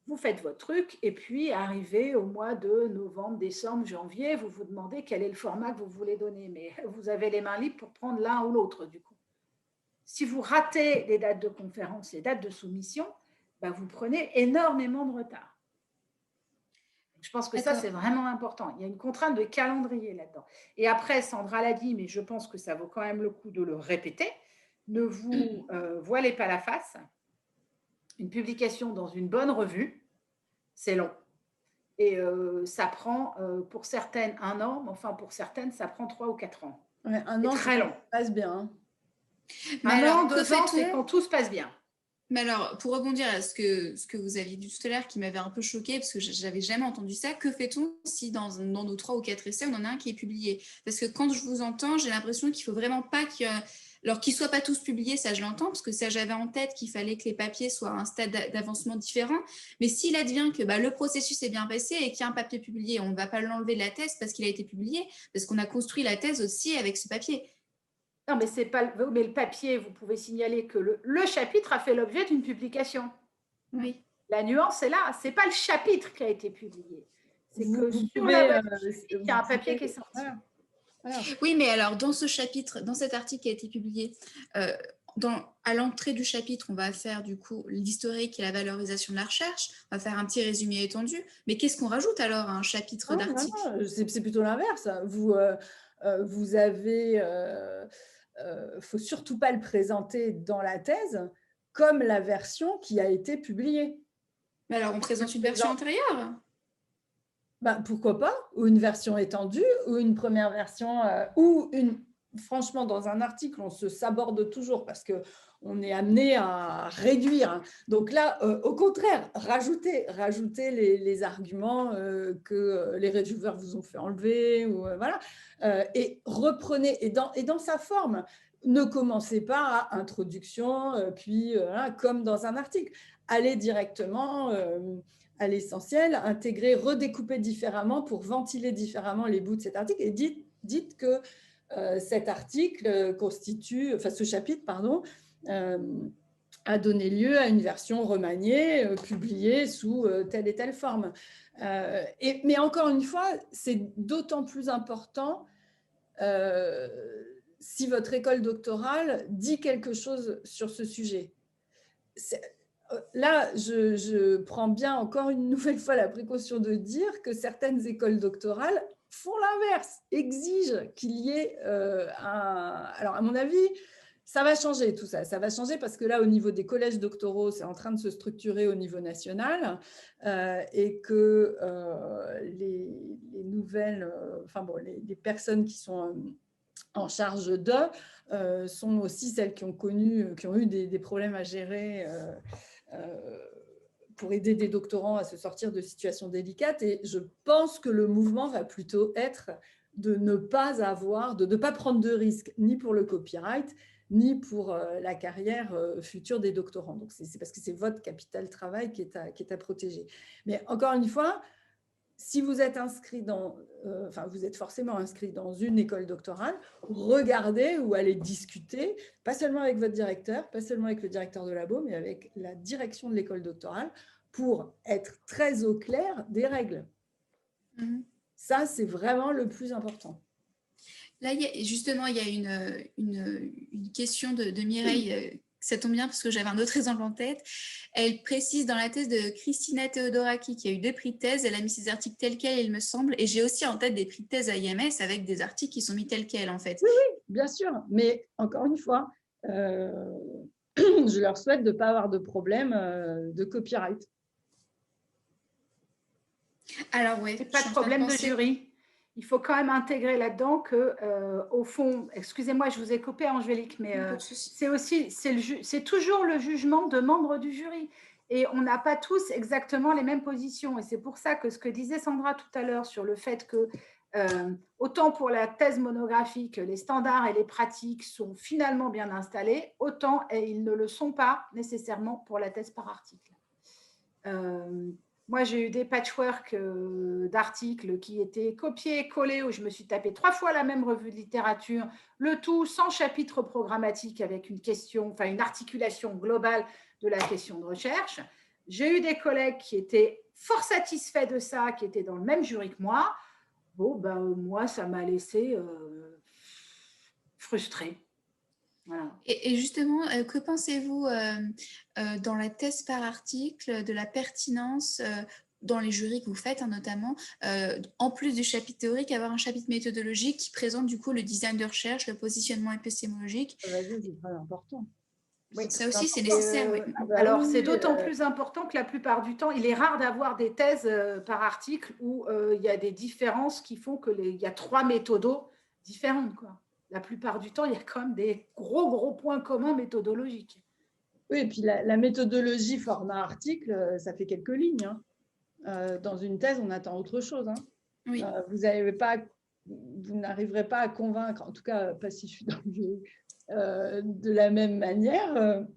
vous faites votre truc et puis, arrivé au mois de novembre, décembre, janvier, vous vous demandez quel est le format que vous voulez donner. Mais vous avez les mains libres pour prendre l'un ou l'autre, du coup. Si vous ratez les dates de conférence, les dates de soumission, ben vous prenez énormément de retard. Je pense que ça, c'est vraiment important. Il y a une contrainte de calendrier là-dedans. Et après, Sandra l'a dit, mais je pense que ça vaut quand même le coup de le répéter. Ne vous voilez pas la face. Une publication dans une bonne revue, c'est long. Et ça prend, pour certaines, 1 an, mais enfin, pour certaines, ça prend 3 ou 4 ans. Ouais, 1 an, très long. Ça passe bien. Hein. Mais alors, 2 ans, c'est quand tout se passe bien. Mais alors, pour rebondir à ce que vous aviez dit tout à l'heure, qui m'avait un peu choquée, parce que j'avais jamais entendu ça, que fait-on si dans nos 3 ou 4 essais, on en a un qui est publié? Parce que quand je vous entends, j'ai l'impression qu'il ne faut vraiment pas alors qu'ils ne soient pas tous publiés, ça je l'entends, parce que ça j'avais en tête qu'il fallait que les papiers soient à un stade d'avancement différent. Mais s'il advient que le processus est bien passé et qu'il y a un papier publié, on ne va pas l'enlever de la thèse parce qu'il a été publié, parce qu'on a construit la thèse aussi avec ce papier. Non, mais c'est pas. Mais le papier, vous pouvez signaler que le chapitre a fait l'objet d'une publication. Oui. La nuance est là. C'est pas le chapitre qui a été publié. C'est que sur la web, il y a un papier qui est sorti. Voilà. Oui, mais alors dans ce chapitre, dans cet article qui a été publié, à l'entrée du chapitre, on va faire du coup l'historique et la valorisation de la recherche. On va faire un petit résumé étendu. Mais qu'est-ce qu'on rajoute alors à un chapitre d'article? C'est plutôt l'inverse. Vous avez. Faut surtout pas le présenter dans la thèse comme la version qui a été publiée. Mais alors, on présente une version antérieure? Pourquoi pas? Ou une version étendue, ou une première version, ou une... Franchement, dans un article, on se saborde toujours parce qu'on est amené à réduire. Donc là, au contraire, rajoutez les arguments que les réviseurs vous ont fait enlever, ou, voilà, et reprenez, et dans sa forme. Ne commencez pas à introduction, puis comme dans un article. Allez directement à l'essentiel, intégrer, redécouper différemment pour ventiler différemment les bouts de cet article, et dites que cet article constitue, enfin ce chapitre, pardon, a donné lieu à une version remaniée, publiée sous telle et telle forme. Mais encore une fois, c'est d'autant plus important si votre école doctorale dit quelque chose sur ce sujet. Là, je prends bien encore une nouvelle fois la précaution de dire que certaines écoles doctorales font l'inverse, exigent qu'il y ait un… Alors, à mon avis, ça va changer tout ça. Ça va changer parce que là, au niveau des collèges doctoraux, c'est en train de se structurer au niveau national et que les nouvelles, les personnes qui sont en charge d'eux sont aussi celles qui ont eu des problèmes à gérer pour aider des doctorants à se sortir de situations délicates. Et je pense que le mouvement va plutôt être de ne pas prendre de risques ni pour le copyright, ni pour la carrière future des doctorants. Donc, c'est parce que c'est votre capital travail qui est à protéger. Mais encore une fois, si vous êtes inscrit vous êtes forcément inscrit dans une école doctorale, regardez ou allez discuter, pas seulement avec votre directeur, pas seulement avec le directeur de labo, mais avec la direction de l'école doctorale pour être très au clair des règles. Ça, c'est vraiment le plus important. Là, il y a une question de Mireille. Ça tombe bien parce que j'avais un autre exemple en tête. Elle précise dans la thèse de Christina Theodoraki qui a eu 2 prix de thèse. Elle a mis ses articles tels quels, il me semble. Et j'ai aussi en tête des prix de thèse à IMS avec des articles qui sont mis tels quels, en fait. Oui, oui, bien sûr. Mais encore une fois, je leur souhaite de ne pas avoir de problème de copyright. Alors, oui. Pas de problème de jury. Il faut quand même intégrer là-dedans que, au fond, excusez-moi, je vous ai coupé, Angélique, mais c'est toujours le jugement de membres du jury. Et on n'a pas tous exactement les mêmes positions. Et c'est pour ça que ce que disait Sandra tout à l'heure sur le fait que, autant pour la thèse monographique, les standards et les pratiques sont finalement bien installés, autant ils ne le sont pas nécessairement pour la thèse par article. Moi, j'ai eu des patchworks d'articles qui étaient copiés, collés, où je me suis tapé 3 fois la même revue de littérature, le tout sans chapitre programmatique avec une question, enfin une articulation globale de la question de recherche. J'ai eu des collègues qui étaient fort satisfaits de ça, qui étaient dans le même jury que moi. Bon, ben, moi, ça m'a laissé frustrée. Voilà. Et justement, que pensez-vous dans la thèse par article de la pertinence dans les jurys que vous faites, notamment, en plus du chapitre théorique, avoir un chapitre méthodologique qui présente du coup le design de recherche, le positionnement épistémologique. C'est très important. Oui, ça aussi, c'est nécessaire. Oui. Alors, c'est d'autant plus important que la plupart du temps, il est rare d'avoir des thèses par article où il y a des différences qui font qu'il y a 3 méthodos différentes, quoi. La plupart du temps, il y a quand même des gros points communs méthodologiques. Oui, et puis la méthodologie format article, ça fait quelques lignes. Hein. Dans une thèse, on attend autre chose. Hein. Oui. Vous n'arriverez pas à convaincre, en tout cas pas si je suis dans le jury, de la même manière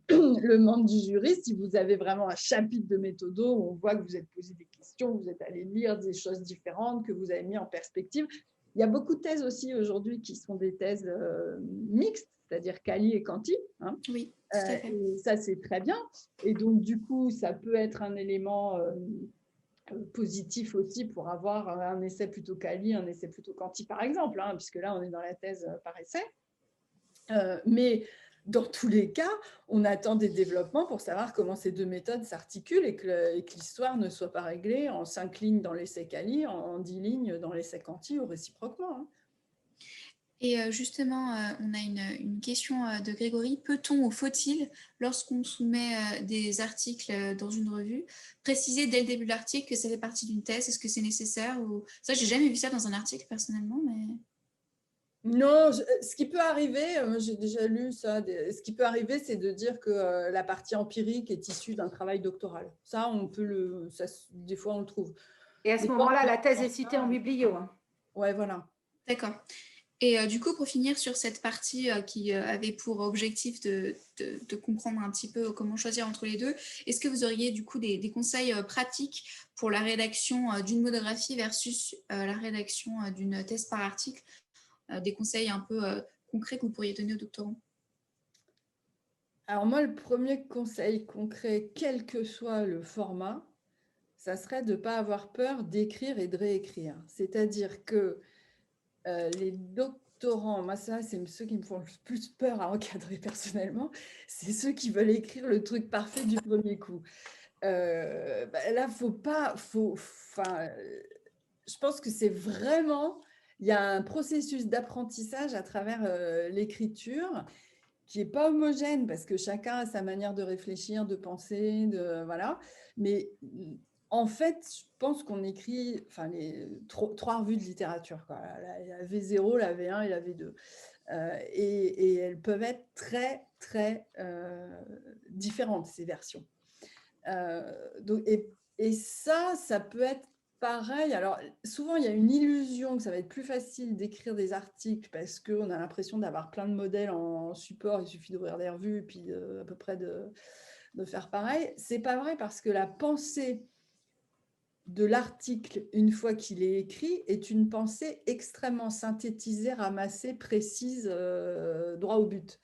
le membre du jury si vous avez vraiment un chapitre de méthodo où on voit que vous êtes posé des questions, vous êtes allé lire des choses différentes, que vous avez mis en perspective. Il y a beaucoup de thèses aussi aujourd'hui qui sont des thèses mixtes, c'est-à-dire quali et quanti. Hein. Oui, tout à fait. Et ça, c'est très bien. Et donc, du coup, ça peut être un élément positif aussi pour avoir un essai plutôt quali, un essai plutôt quanti, par exemple, hein, puisque là, on est dans la thèse par essai. Mais dans tous les cas, on attend des développements pour savoir comment ces 2 méthodes s'articulent et que l'histoire ne soit pas réglée en 5 lignes dans l'essai quali, en 10 lignes dans l'essai quanti ou réciproquement. Hein. Et justement, on a une question de Grégory. Peut-on ou faut-il, lorsqu'on soumet des articles dans une revue, préciser dès le début de l'article que ça fait partie d'une thèse? Est-ce que c'est nécessaire ou… Ça, j'ai jamais vu ça dans un article personnellement, mais… Non, ce qui peut arriver, j'ai déjà lu ça, ce qui peut arriver, c'est de dire que la partie empirique est issue d'un travail doctoral. Ça, des fois, on le trouve. Et à ce moment-là, la thèse est citée en biblio. Hein. Ouais, voilà. D'accord. Et du coup, pour finir sur cette partie qui avait pour objectif de comprendre un petit peu comment choisir entre les deux, est-ce que vous auriez du coup des conseils pratiques pour la rédaction d'une monographie versus la rédaction d'une thèse par article, des conseils un peu concrets que vous pourriez donner aux doctorants? Alors moi, le premier conseil concret, quel que soit le format, ça serait de ne pas avoir peur d'écrire et de réécrire. C'est-à-dire que les doctorants, moi ça, c'est ceux qui me font le plus peur à encadrer personnellement, c'est ceux qui veulent écrire le truc parfait du premier coup. Là, je pense que c'est vraiment, il y a un processus d'apprentissage à travers l'écriture qui n'est pas homogène parce que chacun a sa manière de réfléchir, de penser, voilà. Mais en fait, je pense qu'on écrit trois revues de littérature, quoi. La V0, la V1 et la V2. Et elles peuvent être très, très différentes, ces versions. Et ça peut être pareil. Alors, souvent, il y a une illusion que ça va être plus facile d'écrire des articles parce qu'on a l'impression d'avoir plein de modèles en support. Il suffit d'ouvrir des revues et puis à peu près de faire pareil. C'est pas vrai parce que la pensée de l'article, une fois qu'il est écrit, est une pensée extrêmement synthétisée, ramassée, précise, droit au but.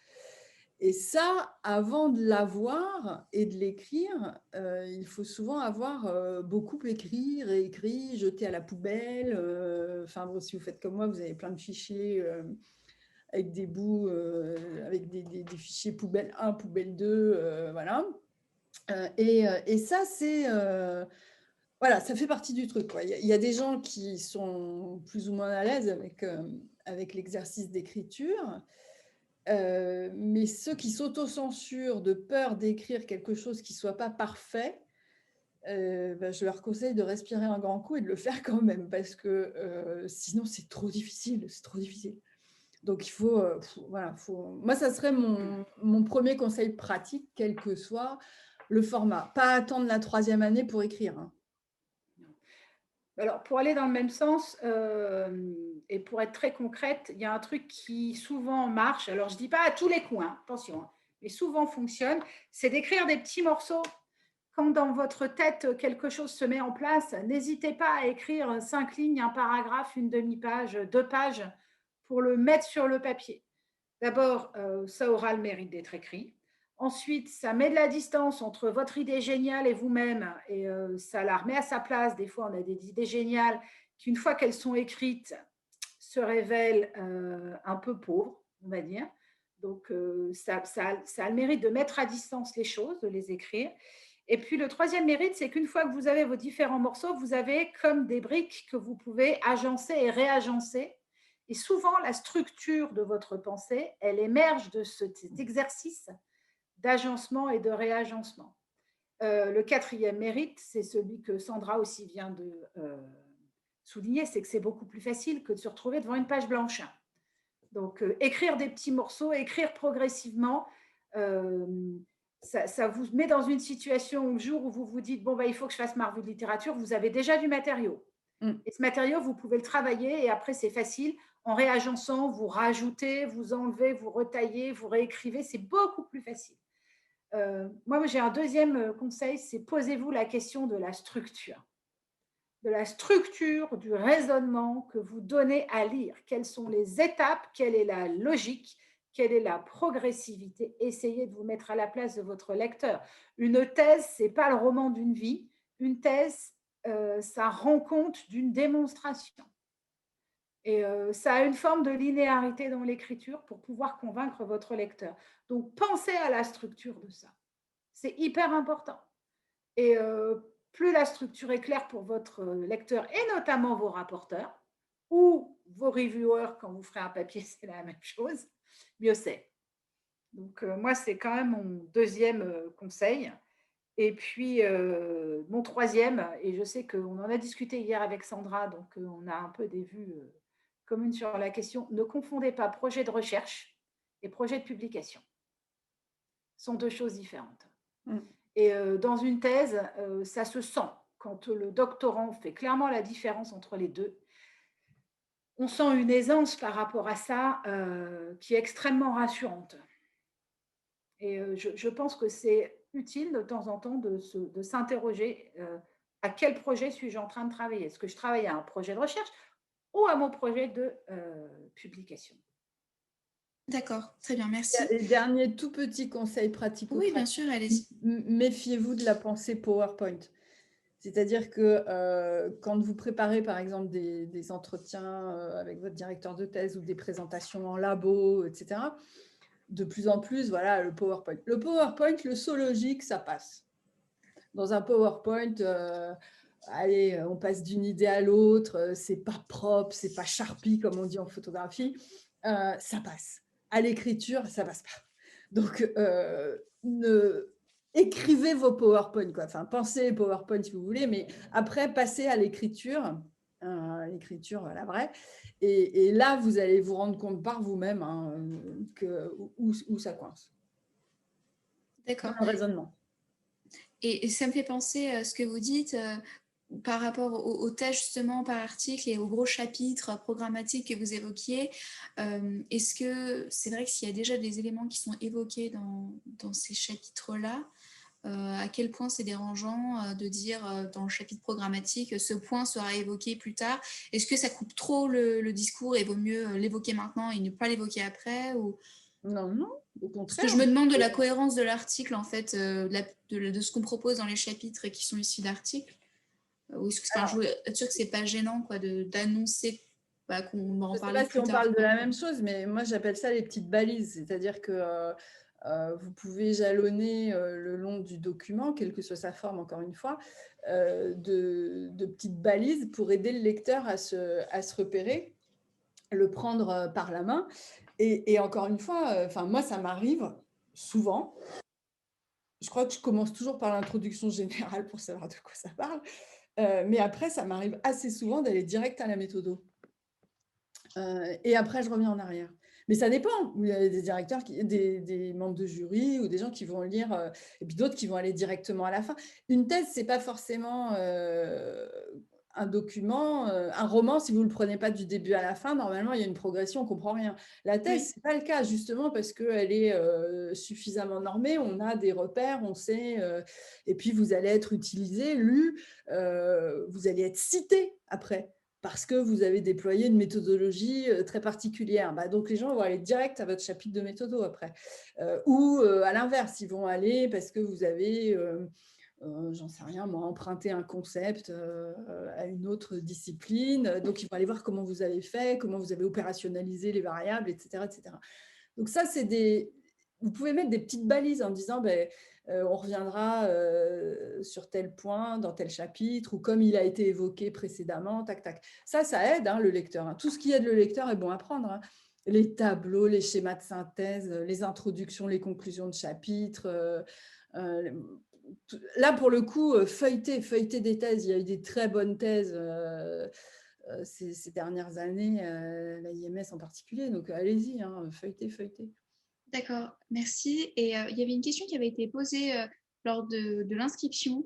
Et ça, avant de l'avoir et de l'écrire, il faut souvent avoir beaucoup écrit, réécrit, jeté à la poubelle. Enfin, bon, si vous faites comme moi, vous avez plein de fichiers avec des bouts, avec des fichiers poubelle 1, poubelle 2, voilà. Et ça, c'est... voilà, ça fait partie du truc, quoi. Il y a des gens qui sont plus ou moins à l'aise avec l'exercice d'écriture. Mais ceux qui s'autocensurent de peur d'écrire quelque chose qui ne soit pas parfait, je leur conseille de respirer un grand coup et de le faire quand même, parce que sinon c'est trop difficile, c'est trop difficile. Donc il faut, voilà, moi ça serait mon premier conseil pratique, quel que soit le format. Pas attendre la 3e année pour écrire, hein. Alors, pour aller dans le même sens et pour être très concrète, il y a un truc qui souvent marche. Alors, je ne dis pas à tous les coups, hein, attention, hein, mais souvent fonctionne, c'est d'écrire des petits morceaux. Quand dans votre tête, quelque chose se met en place, n'hésitez pas à écrire 5 lignes, un paragraphe, une demi-page, 2 pages pour le mettre sur le papier. D'abord, ça aura le mérite d'être écrit. Ensuite, ça met de la distance entre votre idée géniale et vous-même et ça la remet à sa place. Des fois, on a des idées géniales qui, une fois qu'elles sont écrites, se révèlent un peu pauvres, on va dire. Donc, ça a le mérite de mettre à distance les choses, de les écrire. Et puis, le 3e mérite, c'est qu'une fois que vous avez vos différents morceaux, vous avez comme des briques que vous pouvez agencer et réagencer. Et souvent, la structure de votre pensée, elle émerge de cet exercice d'agencement et de réagencement. Le 4e mérite, c'est celui que Sandra aussi vient de souligner, c'est que c'est beaucoup plus facile que de se retrouver devant une page blanche. Donc, écrire des petits morceaux, écrire progressivement, ça vous met dans une situation le jour où vous vous dites, bon, il faut que je fasse ma revue de littérature, vous avez déjà du matériau. Et ce matériau, vous pouvez le travailler et après, c'est facile. En réagençant, vous rajoutez, vous enlevez, vous retaillez, vous réécrivez, c'est beaucoup plus facile. Moi, j'ai un 2e conseil, c'est posez-vous la question de la structure. De la structure, du raisonnement que vous donnez à lire. Quelles sont les étapes, quelle est la logique, quelle est la progressivité. Essayez de vous mettre à la place de votre lecteur. Une thèse, ce n'est pas le roman d'une vie. Une thèse, ça rend compte d'une démonstration. Et ça a une forme de linéarité dans l'écriture pour pouvoir convaincre votre lecteur. Donc, pensez à la structure de ça. C'est hyper important. Et plus la structure est claire pour votre lecteur et notamment vos rapporteurs ou vos reviewers, quand vous ferez un papier, c'est la même chose, mieux c'est. Donc, moi, c'est quand même mon 2e conseil. Et puis, mon 3e, et je sais qu'on en a discuté hier avec Sandra, donc on a un peu des vues communes sur la question. Ne confondez pas projet de recherche et projet de publication. Ce sont 2 choses différentes. Et dans une thèse, ça se sent. Quand le doctorant fait clairement la différence entre les deux, on sent une aisance par rapport à ça qui est extrêmement rassurante. Et je pense que c'est utile de temps en temps de s'interroger à quel projet suis-je en train de travailler? Est-ce que je travaille à un projet de recherche ou à mon projet de publication? D'accord, très bien, merci. Et dernier tout petit conseil pratique. Oui, bien sûr, allez-y. Méfiez-vous de la pensée PowerPoint. C'est-à-dire que quand vous préparez, par exemple, des entretiens avec votre directeur de thèse ou des présentations en labo, etc., de plus en plus, voilà, le PowerPoint. Le PowerPoint, le saut logique, ça passe. Dans un PowerPoint, allez, on passe d'une idée à l'autre, c'est pas propre, c'est pas Sharpie comme on dit en photographie, ça passe. À l'écriture, ça passe pas. Donc, écrivez vos PowerPoint, quoi. Enfin, pensez PowerPoint si vous voulez, mais après, passez à l'écriture, la vraie. Et là, vous allez vous rendre compte par vous-même hein, où ça coince. D'accord. Dans le raisonnement. Et ça me fait penser à ce que vous dites par rapport aux tâches justement par article et aux gros chapitres programmatiques que vous évoquiez. Est-ce que c'est vrai que s'il y a déjà des éléments qui sont évoqués dans ces chapitres-là, à quel point c'est dérangeant de dire dans le chapitre programmatique, ce point sera évoqué plus tard. Est-ce que ça coupe trop le discours et vaut mieux l'évoquer maintenant et ne pas l'évoquer après ou... Non, non, au contraire. Parce que je me demande de la cohérence de l'article, en fait, de ce qu'on propose dans les chapitres qui sont issus d'articles. Ou est-ce que je veux être sûre que c'est pas gênant quoi, d'annoncer qu'on va en parler plus tard. Je ne sais pas si on parle de la même chose, mais moi j'appelle ça les petites balises. C'est-à-dire que vous pouvez jalonner le long du document, quelle que soit sa forme, encore une fois, de petites balises pour aider le lecteur à se repérer, le prendre par la main. Et encore une fois, moi ça m'arrive souvent. Je crois que je commence toujours par l'introduction générale pour savoir de quoi ça parle. Mais après, ça m'arrive assez souvent d'aller direct à la méthodo. Et après, je reviens en arrière. Mais ça dépend. Il y a des directeurs, des membres de jury ou des gens qui vont lire, et puis d'autres qui vont aller directement à la fin. Une thèse, ce n'est pas forcément un document, un roman, si vous ne le prenez pas du début à la fin, normalement, il y a une progression, on ne comprend rien. La thèse, Oui. ce n'est pas le cas, justement, parce qu'elle est suffisamment normée, on a des repères, on sait, et puis vous allez être utilisé, lu, vous allez être cité après, parce que vous avez déployé une méthodologie très particulière. Donc, les gens vont aller direct à votre chapitre de méthodo après. Ou à l'inverse, ils vont aller parce que vous avez... j'en sais rien, moi, emprunter un concept à une autre discipline. Donc, ils vont aller voir comment vous avez fait, comment vous avez opérationnalisé les variables, etc. etc. Donc, ça, c'est des... Vous pouvez mettre des petites balises en disant, on reviendra sur tel point, dans tel chapitre, ou comme il a été évoqué précédemment, tac, tac. Ça aide le lecteur. Hein. Tout ce qui aide le lecteur est bon à prendre. Hein. Les tableaux, les schémas de synthèse, les introductions, les conclusions de chapitres, là, pour le coup, feuilleter des thèses. Il y a eu des très bonnes thèses ces dernières années, la IMS en particulier. Donc, allez-y, hein, feuilletez. D'accord, merci. Et il y avait une question qui avait été posée lors de l'inscription.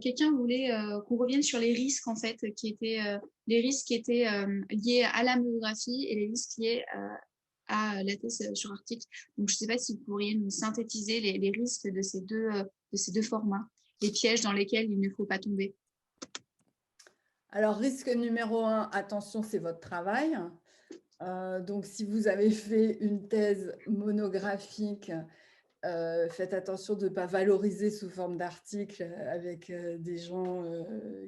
Quelqu'un voulait qu'on revienne sur les risques, en fait, les risques qui étaient liés à la monographie et les risques liés à la thèse sur article. Donc, je ne sais pas si vous pourriez nous synthétiser les risques de ces deux formats, les pièges dans lesquels il ne faut pas tomber. Alors, risque numéro 1, attention, c'est votre travail. Donc, si vous avez fait une thèse monographique, faites attention de ne pas valoriser sous forme d'article avec des gens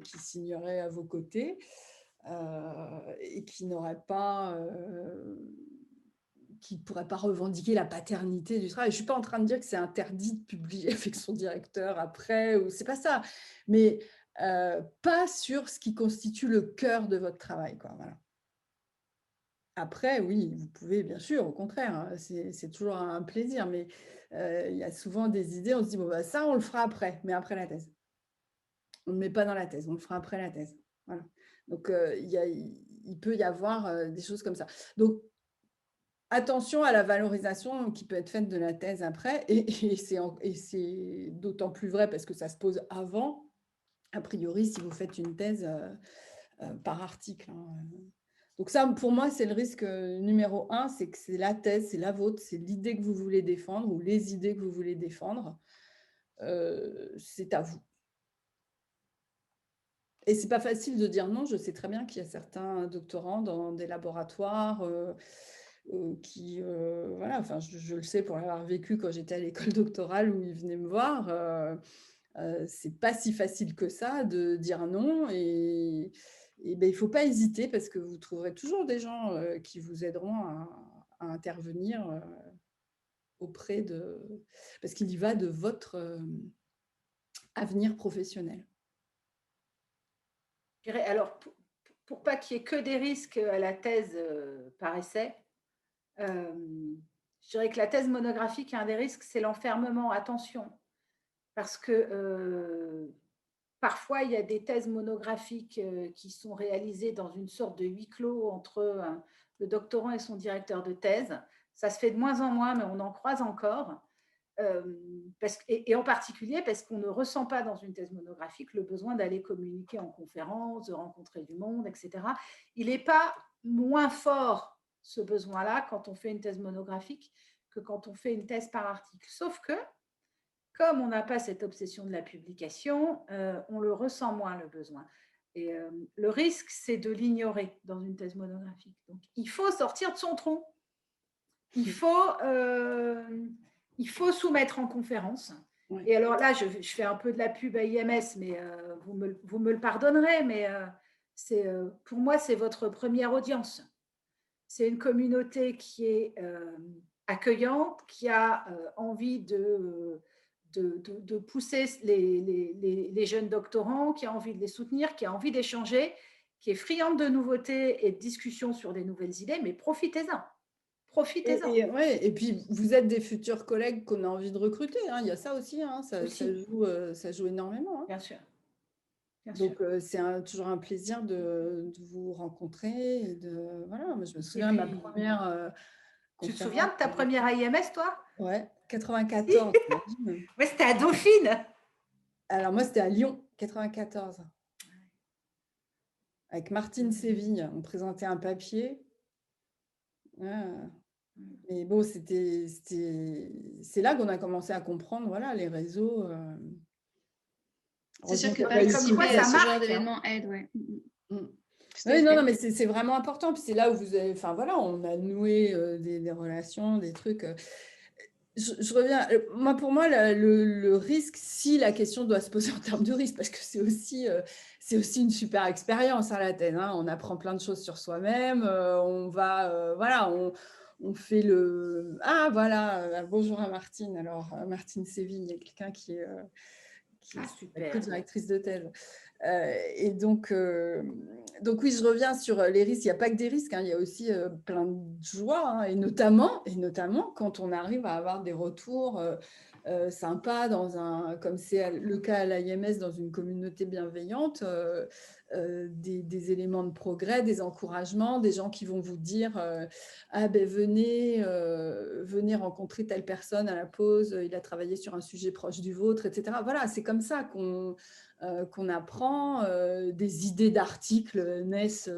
qui signeraient à vos côtés et qui n'auraient pas... qui ne pourrait pas revendiquer la paternité du travail. Je ne suis pas en train de dire que c'est interdit de publier avec son directeur après, ou c'est pas ça, mais pas sur ce qui constitue le cœur de votre travail. Quoi, voilà. Après, oui, vous pouvez, bien sûr, au contraire, hein, c'est toujours un plaisir, mais il y a souvent des idées, on se dit, ça, on le fera après, mais après la thèse. On ne le met pas dans la thèse, on le fera après la thèse. Voilà. Donc, il peut y avoir des choses comme ça. Donc, attention à la valorisation qui peut être faite de la thèse après, et c'est d'autant plus vrai parce que ça se pose avant, a priori, si vous faites une thèse par article. Hein. Donc ça, pour moi, c'est le risque numéro 1, c'est que c'est la thèse, c'est la vôtre, c'est l'idée que vous voulez défendre ou les idées que vous voulez défendre. C'est à vous. Et ce n'est pas facile de dire non. Je sais très bien qu'il y a certains doctorants dans des laboratoires qui, voilà, enfin, je le sais pour l'avoir vécu quand j'étais à l'école doctorale où ils venaient me voir. C'est pas si facile que ça de dire non et il ne faut pas hésiter parce que vous trouverez toujours des gens qui vous aideront à intervenir auprès de... Parce qu'il y va de votre avenir professionnel. Alors, pour pas qu'il y ait que des risques à la thèse par essai, je dirais que la thèse monographique, un des risques, c'est l'enfermement. Attention, parce que parfois, il y a des thèses monographiques qui sont réalisées dans une sorte de huis clos entre le doctorant et son directeur de thèse. Ça se fait de moins en moins, mais on en croise encore. Et en particulier parce qu'on ne ressent pas dans une thèse monographique le besoin d'aller communiquer en conférence, de rencontrer du monde, etc. Il n'est pas moins fort, ce besoin-là, quand on fait une thèse monographique que quand on fait une thèse par article. Sauf que, comme on n'a pas cette obsession de la publication, on le ressent moins, le besoin. Et le risque, c'est de l'ignorer dans une thèse monographique. Donc, il faut sortir de son trou. Il faut soumettre en conférence. Oui. Et alors là, je fais un peu de la pub à IMS, mais vous me le pardonnerez, mais pour moi, c'est votre première audience. C'est une communauté qui est accueillante, qui a envie de pousser les jeunes doctorants, qui a envie de les soutenir, qui a envie d'échanger, qui est friande de nouveautés et de discussions sur des nouvelles idées, mais profitez-en. Profitez-en. Et puis, vous êtes des futurs collègues qu'on a envie de recruter. Hein. Il y a ça aussi. Hein. Ça joue énormément. Hein. Bien sûr. Donc, c'est toujours un plaisir de vous rencontrer. Et voilà. Moi, je me souviens de ma première... tu te souviens de ta première IMS, toi? Ouais, 94. Ouais, c'était à Dauphine. Alors, moi, c'était à Lyon, 94. Avec Martine Séville. On présentait un papier. Mais bon, c'est là qu'on a commencé à comprendre, voilà, les réseaux. C'est sûr que participer à ce genre d'événement aide, ouais. Oui, non, mais c'est vraiment important. Puis c'est là où vous avez, enfin voilà, on a noué des relations, des trucs. Je reviens, pour moi, le risque, si la question doit se poser en termes de risque, parce que c'est aussi une super expérience à la thèse. Hein, on apprend plein de choses sur soi-même. On va, voilà, on fait le... Ah, voilà, bonjour à Martine. Alors, Martine Séville, il y a quelqu'un qui est co-directrice de thèse. Et donc, oui, je reviens sur les risques. Il n'y a pas que des risques, hein, il y a aussi plein de joie, hein, et notamment quand on arrive à avoir des retours sympas, comme c'est le cas à l'IMS, dans une communauté bienveillante, des éléments de progrès, des encouragements, des gens qui vont vous dire ah ben venez rencontrer telle personne à la pause, il a travaillé sur un sujet proche du vôtre, etc. Voilà, c'est comme ça qu'on apprend, des idées d'articles naissent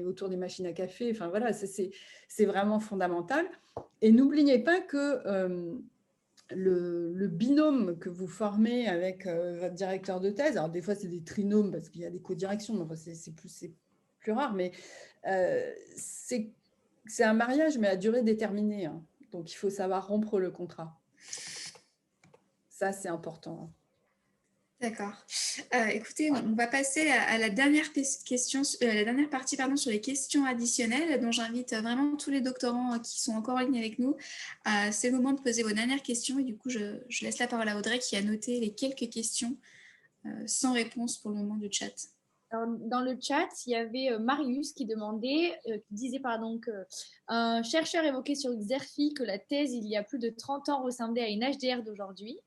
autour des machines à café. Enfin voilà, c'est vraiment fondamental. Et n'oubliez pas que le binôme que vous formez avec votre directeur de thèse, alors des fois c'est des trinômes parce qu'il y a des co-directions, mais enfin, c'est plus rare, mais c'est un mariage mais à durée déterminée. Hein. Donc il faut savoir rompre le contrat. Ça, c'est important. D'accord. Écoutez, on va passer à la dernière question, la dernière partie sur les questions additionnelles, dont j'invite vraiment tous les doctorants qui sont encore en ligne avec nous. C'est le moment de poser vos dernières questions et du coup, je laisse la parole à Audrey qui a noté les quelques questions sans réponse pour le moment du chat. Alors, dans le chat, il y avait Marius qui demandait, qui disait qu'un chercheur évoquait sur Xerfi que la thèse il y a plus de 30 ans ressemblait à une HDR d'aujourd'hui.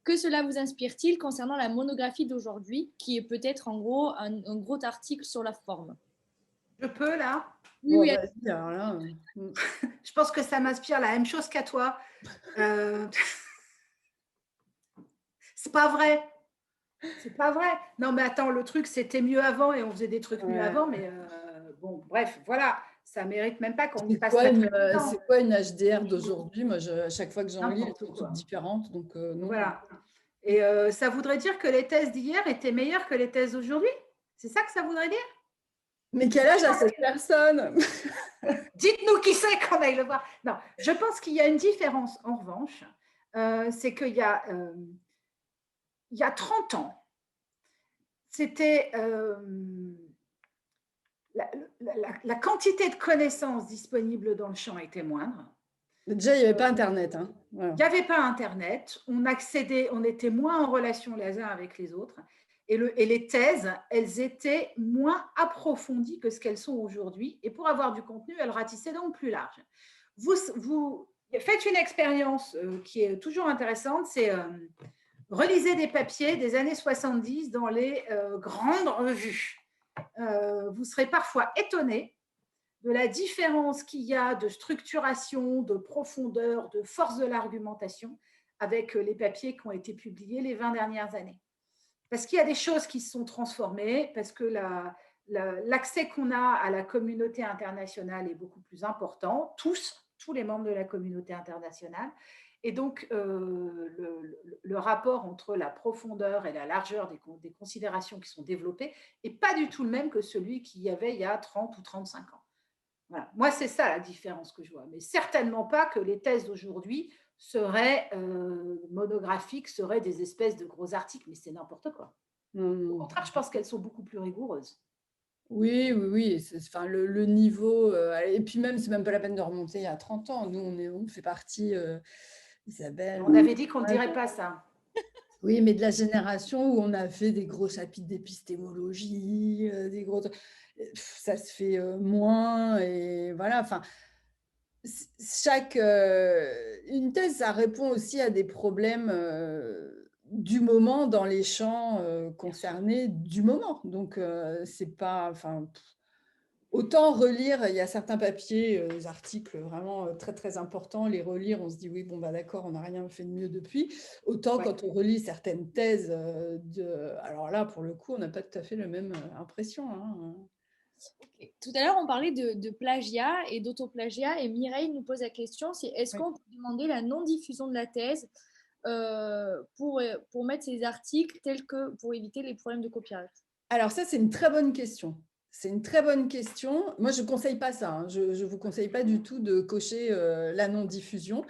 Que cela vous inspire-t-il concernant la monographie d'aujourd'hui, qui est peut-être en gros un gros article sur la forme? Je peux là? Oui, alors là, je pense que ça m'inspire la même chose qu'à toi. C'est pas vrai. C'est pas vrai. Non, mais attends, le truc, c'était mieux avant et on faisait des trucs mieux avant, mais bon, bref, voilà. Ça mérite même pas qu'on y passe la temps. C'est quoi une HDR d'aujourd'hui? Moi, à chaque fois que j'en lis, elles sont toutes différentes. Donc, non. Voilà. Et ça voudrait dire que les thèses d'hier étaient meilleures que les thèses d'aujourd'hui? C'est ça que ça voudrait dire? Mais quel âge a cette personne? Dites-nous qui c'est qu'on aille le voir. Non, je pense qu'il y a une différence, en revanche. C'est qu'il y a 30 ans, c'était la quantité de connaissances disponibles dans le champ était moindre. Déjà, il n'y avait pas Internet. Hein. Voilà. Il n'y avait pas Internet. On accédait, on était moins en relation les uns avec les autres. Et les thèses, elles étaient moins approfondies que ce qu'elles sont aujourd'hui. Et pour avoir du contenu, elles ratissaient donc plus large. Vous faites une expérience qui est toujours intéressante, c'est relisez des papiers des années 70 dans les grandes revues. Vous serez parfois étonné de la différence qu'il y a de structuration, de profondeur, de force de l'argumentation avec les papiers qui ont été publiés les 20 dernières années. Parce qu'il y a des choses qui se sont transformées, parce que l'accès qu'on a à la communauté internationale est beaucoup plus important, tous les membres de la communauté internationale. Et donc, le rapport entre la profondeur et la largeur des considérations qui sont développées n'est pas du tout le même que celui qu'il y avait il y a 30 ou 35 ans. Voilà. Moi, c'est ça la différence que je vois. Mais certainement pas que les thèses d'aujourd'hui seraient monographiques, seraient des espèces de gros articles, mais c'est n'importe quoi. Au contraire, je pense qu'elles sont beaucoup plus rigoureuses. Oui, oui, oui. Enfin, le niveau, et puis même, c'est même pas la peine de remonter à 30 ans. Nous, on fait partie, Isabelle. On avait dit qu'on ne dirait pas ça. Oui, mais de la génération où on a fait des gros chapitres d'épistémologie, des gros... Ça se fait moins, et voilà. Enfin, une thèse, ça répond aussi à des problèmes du moment dans les champs concernés du moment. Donc, c'est pas... Enfin, autant relire, il y a certains papiers, des articles vraiment très, très importants, les relire, on se dit oui, bon, bah, d'accord, on n'a rien fait de mieux depuis. Autant quand on relit certaines thèses, alors là, pour le coup, on n'a pas tout à fait la même impression. Hein. Okay. Tout à l'heure, on parlait de plagiat et d'autoplagiat, et Mireille nous pose la question, c'est est-ce qu'on peut demander la non-diffusion de la thèse pour mettre ces articles tels que pour éviter les problèmes de copyright? Alors ça, c'est une très bonne question. C'est une très bonne question. Moi, je ne conseille pas ça. Hein. Je ne vous conseille pas du tout de cocher la non-diffusion.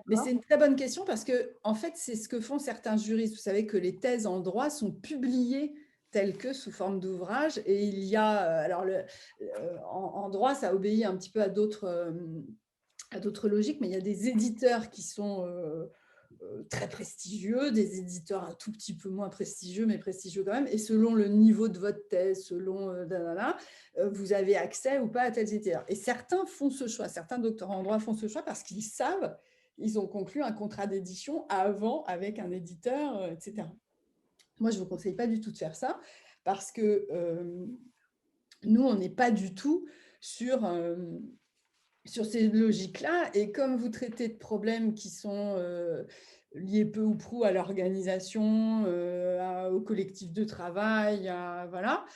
Mais c'est une très bonne question parce que, en fait, c'est ce que font certains juristes. Vous savez que les thèses en droit sont publiées telles que sous forme d'ouvrage. Et il y a, alors, en droit, ça obéit un petit peu à d'autres logiques, mais il y a des éditeurs qui sont très prestigieux, des éditeurs un tout petit peu moins prestigieux, mais prestigieux quand même. Et selon le niveau de votre thèse, selon vous avez accès ou pas à tels éditeurs. Et certains font ce choix, certains doctorants en droit font ce choix parce qu'ils savent, ils ont conclu un contrat d'édition avant avec un éditeur, etc. Moi, je ne vous conseille pas du tout de faire ça parce que nous, on n'est pas du tout sur ces logiques-là. Et comme vous traitez de problèmes qui sont liés peu ou prou à l'organisation, au collectif de travail, voilà,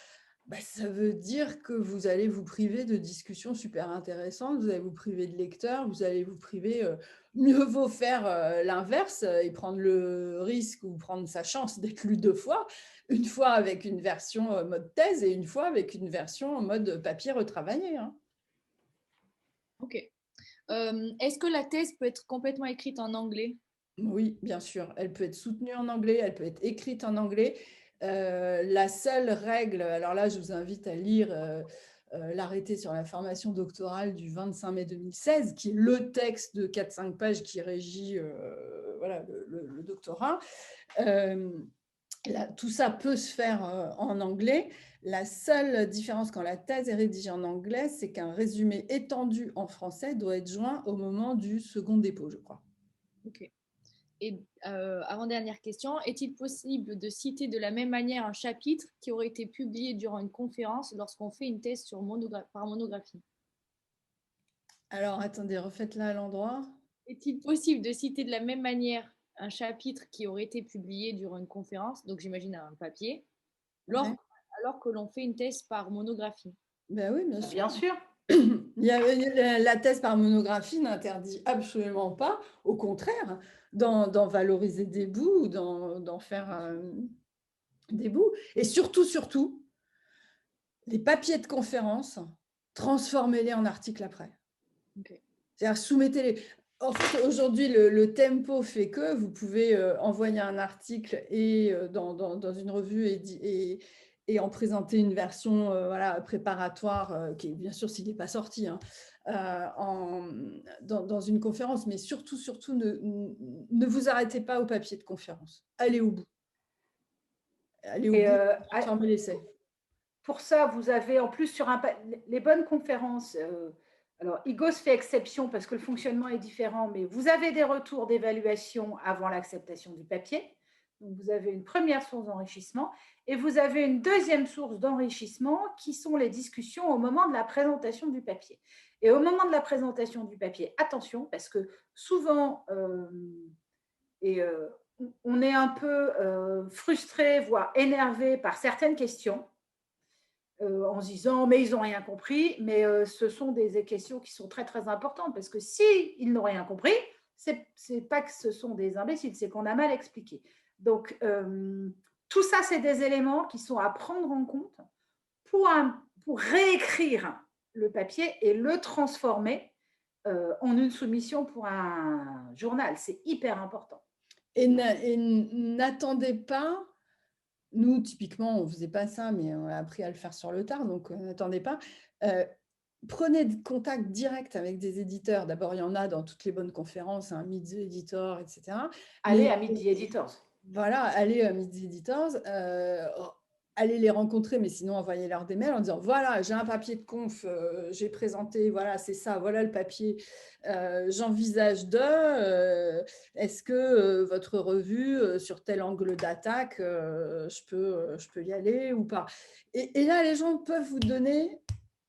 bah, ça veut dire que vous allez vous priver de discussions super intéressantes, vous allez vous priver de lecteurs, vous allez vous priver, mieux vaut faire l'inverse et prendre le risque ou prendre sa chance d'être lu 2 fois, une fois avec une version mode thèse et une fois avec une version en mode papier retravaillé. Hein. Ok. Est-ce que la thèse peut être complètement écrite en anglais? Oui, bien sûr. Elle peut être soutenue en anglais, elle peut être écrite en anglais. La seule règle, alors là, je vous invite à lire l'arrêté sur la formation doctorale du 25 mai 2016, qui est le texte de 4-5 pages qui régit voilà, le doctorat. Tout ça peut se faire en anglais. La seule différence quand la thèse est rédigée en anglais, c'est qu'un résumé étendu en français doit être joint au moment du second dépôt, je crois. Ok. Et avant-dernière question, est-il possible de citer de la même manière un chapitre qui aurait été publié durant une conférence lorsqu'on fait une thèse par monographie? Alors, attendez, refaites-la à l'endroit. Est-il possible de citer de la même manière un chapitre qui aurait été publié durant une conférence, donc j'imagine un papier, alors que l'on fait une thèse par monographie? Ben oui, bien sûr. Bien sûr. La thèse par monographie n'interdit absolument pas, au contraire, d'en valoriser des bouts ou d'en faire des bouts. Et surtout, les papiers de conférence, transformez-les en articles après. Okay. C'est-à-dire, soumettez-les. En fait, aujourd'hui, le tempo fait que vous pouvez envoyer un article et, dans une revue et en présenter une version voilà, préparatoire, qui est bien sûr s'il n'est pas sorti, hein, dans une conférence. Mais surtout, ne vous arrêtez pas au papier de conférence. Allez au bout. aller au Et, bout de transformer l'essai. pour ça, vous avez en plus sur les bonnes conférences, alors IGOS fait exception parce que le fonctionnement est différent, mais vous avez des retours d'évaluation avant l'acceptation du papier. Donc, vous avez une première source d'enrichissement et vous avez une deuxième source d'enrichissement qui sont les discussions au moment de la présentation du papier. Et au moment de la présentation du papier, attention, parce que souvent, on est un peu frustré, voire énervé par certaines questions. En se disant mais ils n'ont rien compris, mais ce sont des questions qui sont très très importantes parce que s'ils n'ont rien compris, c'est pas que ce sont des imbéciles, c'est qu'on a mal expliqué. Donc tout ça, c'est des éléments qui sont à prendre en compte pour réécrire le papier et le transformer en une soumission pour un journal. C'est hyper important. Et n'attendez pas. Nous, typiquement, on ne faisait pas ça, mais on a appris à le faire sur le tard, donc n'attendez pas. Prenez contact direct avec des éditeurs. D'abord, il y en a dans toutes les bonnes conférences, hein, Meet the Editor, etc. Allez à Meet the Editors. Voilà, allez à Meet the Editors. Allez les rencontrer, mais sinon, envoyez-leur des mails en disant, voilà, j'ai un papier de conf, j'ai présenté, voilà, c'est ça, voilà le papier, j'envisage est-ce que votre revue, sur tel angle d'attaque, je peux y aller ou pas? Et là, les gens peuvent vous donner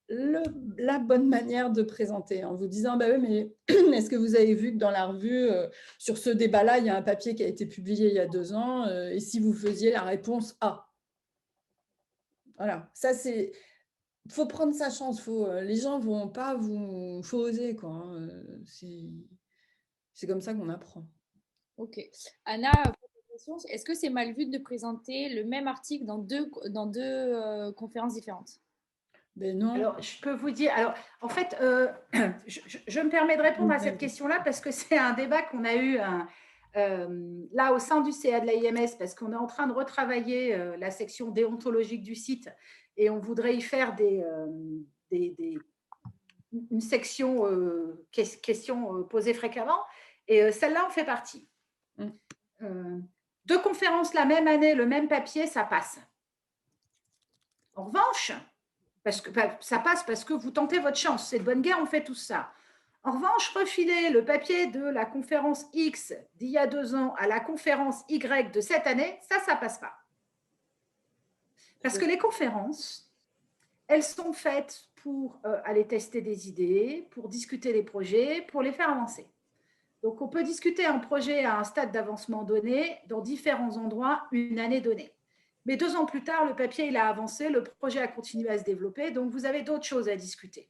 la bonne manière de présenter en vous disant, bah oui, mais est-ce que vous avez vu que dans la revue, sur ce débat-là, il y a un papier qui a été publié il y a 2 ans, et si vous faisiez la réponse A? Voilà, ça c'est, faut prendre sa chance, les gens vont pas vous, faut oser quoi, hein, c'est comme ça qu'on apprend. Ok. Anna, question, est-ce que c'est mal vu de présenter le même article dans deux conférences différentes? Ben non. Alors, je peux vous dire, alors en fait, je me permets de répondre à cette question-là parce que c'est un débat qu'on a eu là au sein du CA de l'AIMS parce qu'on est en train de retravailler la section déontologique du site et on voudrait y faire une section questions posées fréquemment et celle-là en fait partie. Deux conférences la même année, le même papier, ça passe. En revanche, parce que ça passe parce que vous tentez votre chance, c'est de bonne guerre, on fait tout ça. En revanche, refiler le papier de la conférence X d'il y a 2 ans à la conférence Y de cette année, ça passe pas. Parce que les conférences, elles sont faites pour aller tester des idées, pour discuter des projets, pour les faire avancer. Donc, on peut discuter un projet à un stade d'avancement donné dans différents endroits une année donnée. Mais 2 ans plus tard, le papier il a avancé, le projet a continué à se développer, donc vous avez d'autres choses à discuter.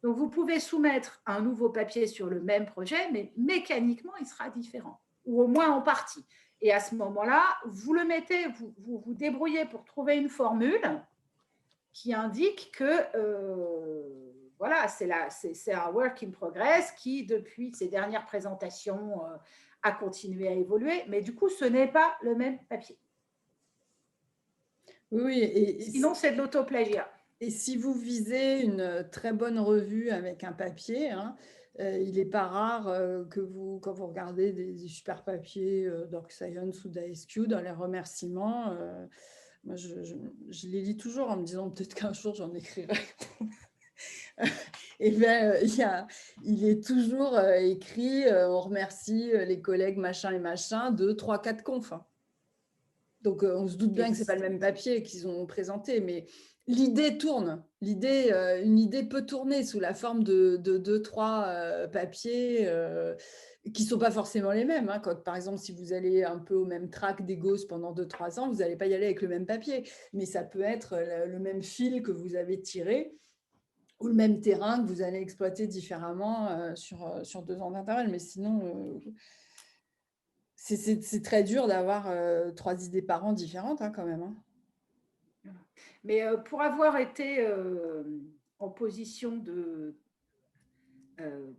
Donc, vous pouvez soumettre un nouveau papier sur le même projet, mais mécaniquement, il sera différent, ou au moins en partie. Et à ce moment-là, vous le mettez, vous débrouillez pour trouver une formule qui indique que voilà, c'est un work in progress qui, depuis ses dernières présentations, a continué à évoluer, mais du coup, ce n'est pas le même papier. Oui, et sinon, c'est de l'autoplagiat. Et si vous visez une très bonne revue avec un papier, hein, il n'est pas rare que quand vous regardez des super papiers d'OrgScience ou d'ASQ, dans les remerciements, moi je les lis toujours en me disant peut-être qu'un jour j'en écrirai. Et bien, il est toujours écrit, on remercie les collègues machin et machin de 3-4 confs. Hein. Donc, on se doute bien que ce n'est pas le même papier qu'ils ont présenté, mais l'idée tourne. Une idée peut tourner sous la forme de 2-3 papiers qui ne sont pas forcément les mêmes. Hein. Quand, par exemple, si vous allez un peu au même track d'Egos pendant 2-3 ans, vous n'allez pas y aller avec le même papier, mais ça peut être le même fil que vous avez tiré ou le même terrain que vous allez exploiter différemment sur 2 ans d'intervalle. Mais sinon... c'est très dur d'avoir 3 idées par an différentes hein, quand même. Hein. Mais pour avoir été en position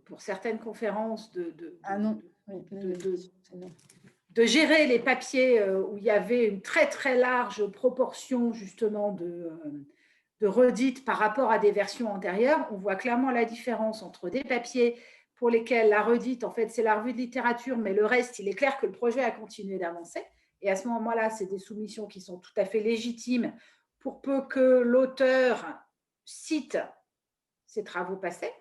pour certaines conférences de gérer les papiers où il y avait une très très large proportion justement de redites par rapport à des versions antérieures, on voit clairement la différence entre des papiers pour lesquels la redite, en fait, c'est la revue de littérature, mais le reste, il est clair que le projet a continué d'avancer. Et à ce moment-là, c'est des soumissions qui sont tout à fait légitimes pour peu que l'auteur cite ses travaux passés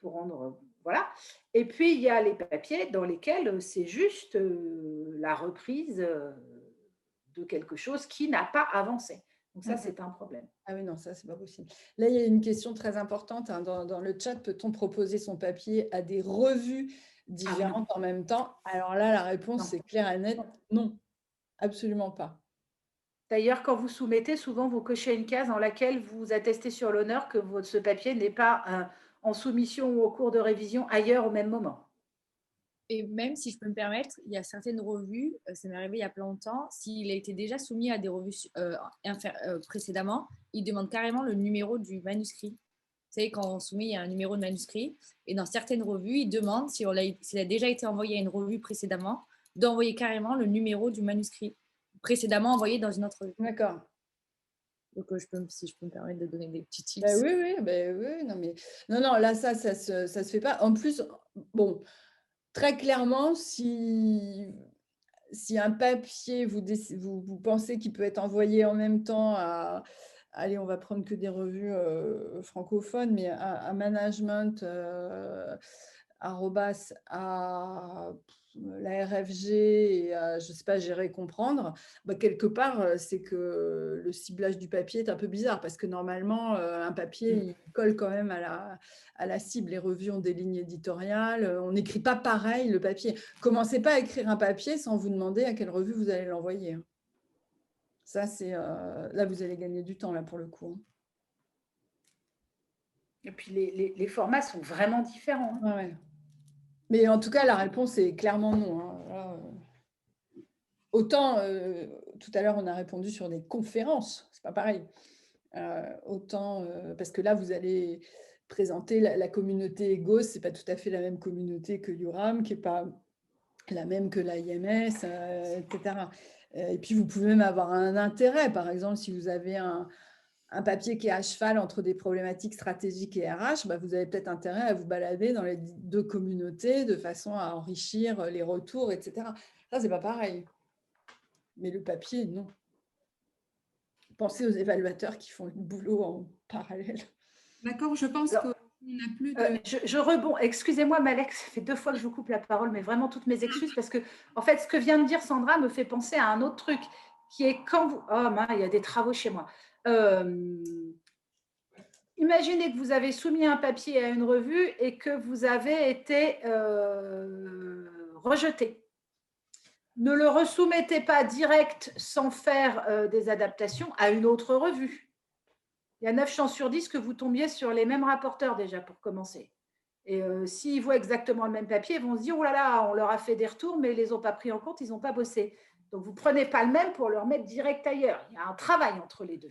pour rendre… Voilà. Et puis, il y a les papiers dans lesquels c'est juste la reprise de quelque chose qui n'a pas avancé. Donc ça, c'est un problème. Ah oui, non, ça, c'est pas possible. Là, il y a une question très importante hein, dans le chat. Peut-on proposer son papier à des revues différentes en même temps? Alors là, la réponse, c'est claire et nette. Non, absolument pas. D'ailleurs, quand vous soumettez, souvent, vous cochez une case dans laquelle vous attestez sur l'honneur que ce papier n'est pas en soumission ou au cours de révision ailleurs au même moment. Et même si je peux me permettre, il y a certaines revues, ça m'est arrivé il y a pas longtemps, s'il a été déjà soumis à des revues précédemment, il demande carrément le numéro du manuscrit. Vous savez, quand on soumet, il y a un numéro de manuscrit. Et dans certaines revues, il demande, s'il a déjà été envoyé à une revue précédemment, d'envoyer carrément le numéro du manuscrit précédemment envoyé dans une autre revue. D'accord. Donc, si je peux me permettre de donner des petits tips. Oui, non, mais non, là, ça se fait pas. En plus, bon, très clairement, si un papier, vous pensez qu'il peut être envoyé en même temps à… Allez, on va prendre que des revues francophones, mais à management, arrobas, à la RFG et à, je ne sais pas, gérer, comprendre, bah, quelque part, c'est que le ciblage du papier est un peu bizarre parce que normalement, un papier, il colle quand même à la cible. Les revues ont des lignes éditoriales, on n'écrit pas pareil le papier. Commencez pas à écrire un papier sans vous demander à quelle revue vous allez l'envoyer. Ça, c'est… là, vous allez gagner du temps, là, pour le coup. Et puis, les formats sont vraiment différents. Hein. Ouais. Mais en tout cas, la réponse est clairement non. Hein. Là, autant, tout à l'heure, on a répondu sur des conférences. C'est pas pareil. Autant, parce que là, vous allez présenter la communauté EGOS. C'est pas tout à fait la même communauté que URAM, qui n'est pas la même que l'AIMS, etc. Et puis, vous pouvez même avoir un intérêt. Par exemple, si vous avez un papier qui est à cheval entre des problématiques stratégiques et RH, bah, vous avez peut-être intérêt à vous balader dans les deux communautés de façon à enrichir les retours, etc. Ça, c'est pas pareil. Mais le papier, non. Pensez aux évaluateurs qui font le boulot en parallèle. D'accord, je pense qu'on n'a plus de… Je rebondis. Excusez-moi, Malek, ça fait 2 fois que je vous coupe la parole, mais vraiment toutes mes excuses parce que, en fait, ce que vient de dire Sandra me fait penser à un autre truc qui est quand vous… Oh, mince, il y a des travaux chez moi. Imaginez que vous avez soumis un papier à une revue et que vous avez été rejeté. Ne le resoumettez pas direct sans faire des adaptations à une autre revue. Il y a 9 chances sur 10 que vous tombiez sur les mêmes rapporteurs déjà pour commencer. Et s'ils voient exactement le même papier, ils vont se dire « Oh là là, on leur a fait des retours, mais ils ne les ont pas pris en compte, ils n'ont pas bossé. » Donc, vous ne prenez pas le même pour le remettre direct ailleurs. Il y a un travail entre les deux.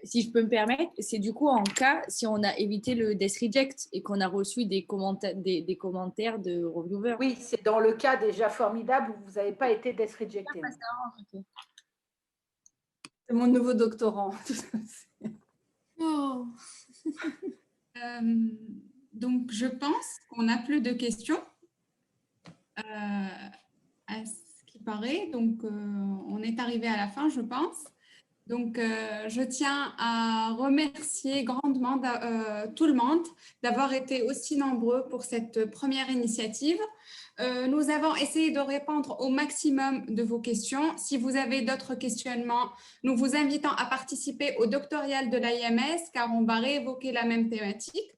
Si je peux me permettre, c'est du coup en cas si on a évité le death reject et qu'on a reçu des commentaires de reviewers. Oui, c'est dans le cas déjà formidable où vous n'avez pas été death rejecté. C'est mon nouveau doctorant. Oh. Donc, je pense qu'on n'a plus de questions à ce qui paraît. Donc, on est arrivé à la fin, je pense. Donc, je tiens à remercier grandement tout le monde d'avoir été aussi nombreux pour cette première initiative. Nous avons essayé de répondre au maximum de vos questions. Si vous avez d'autres questionnements, nous vous invitons à participer au doctoral de l'AIMS car on va réévoquer la même thématique.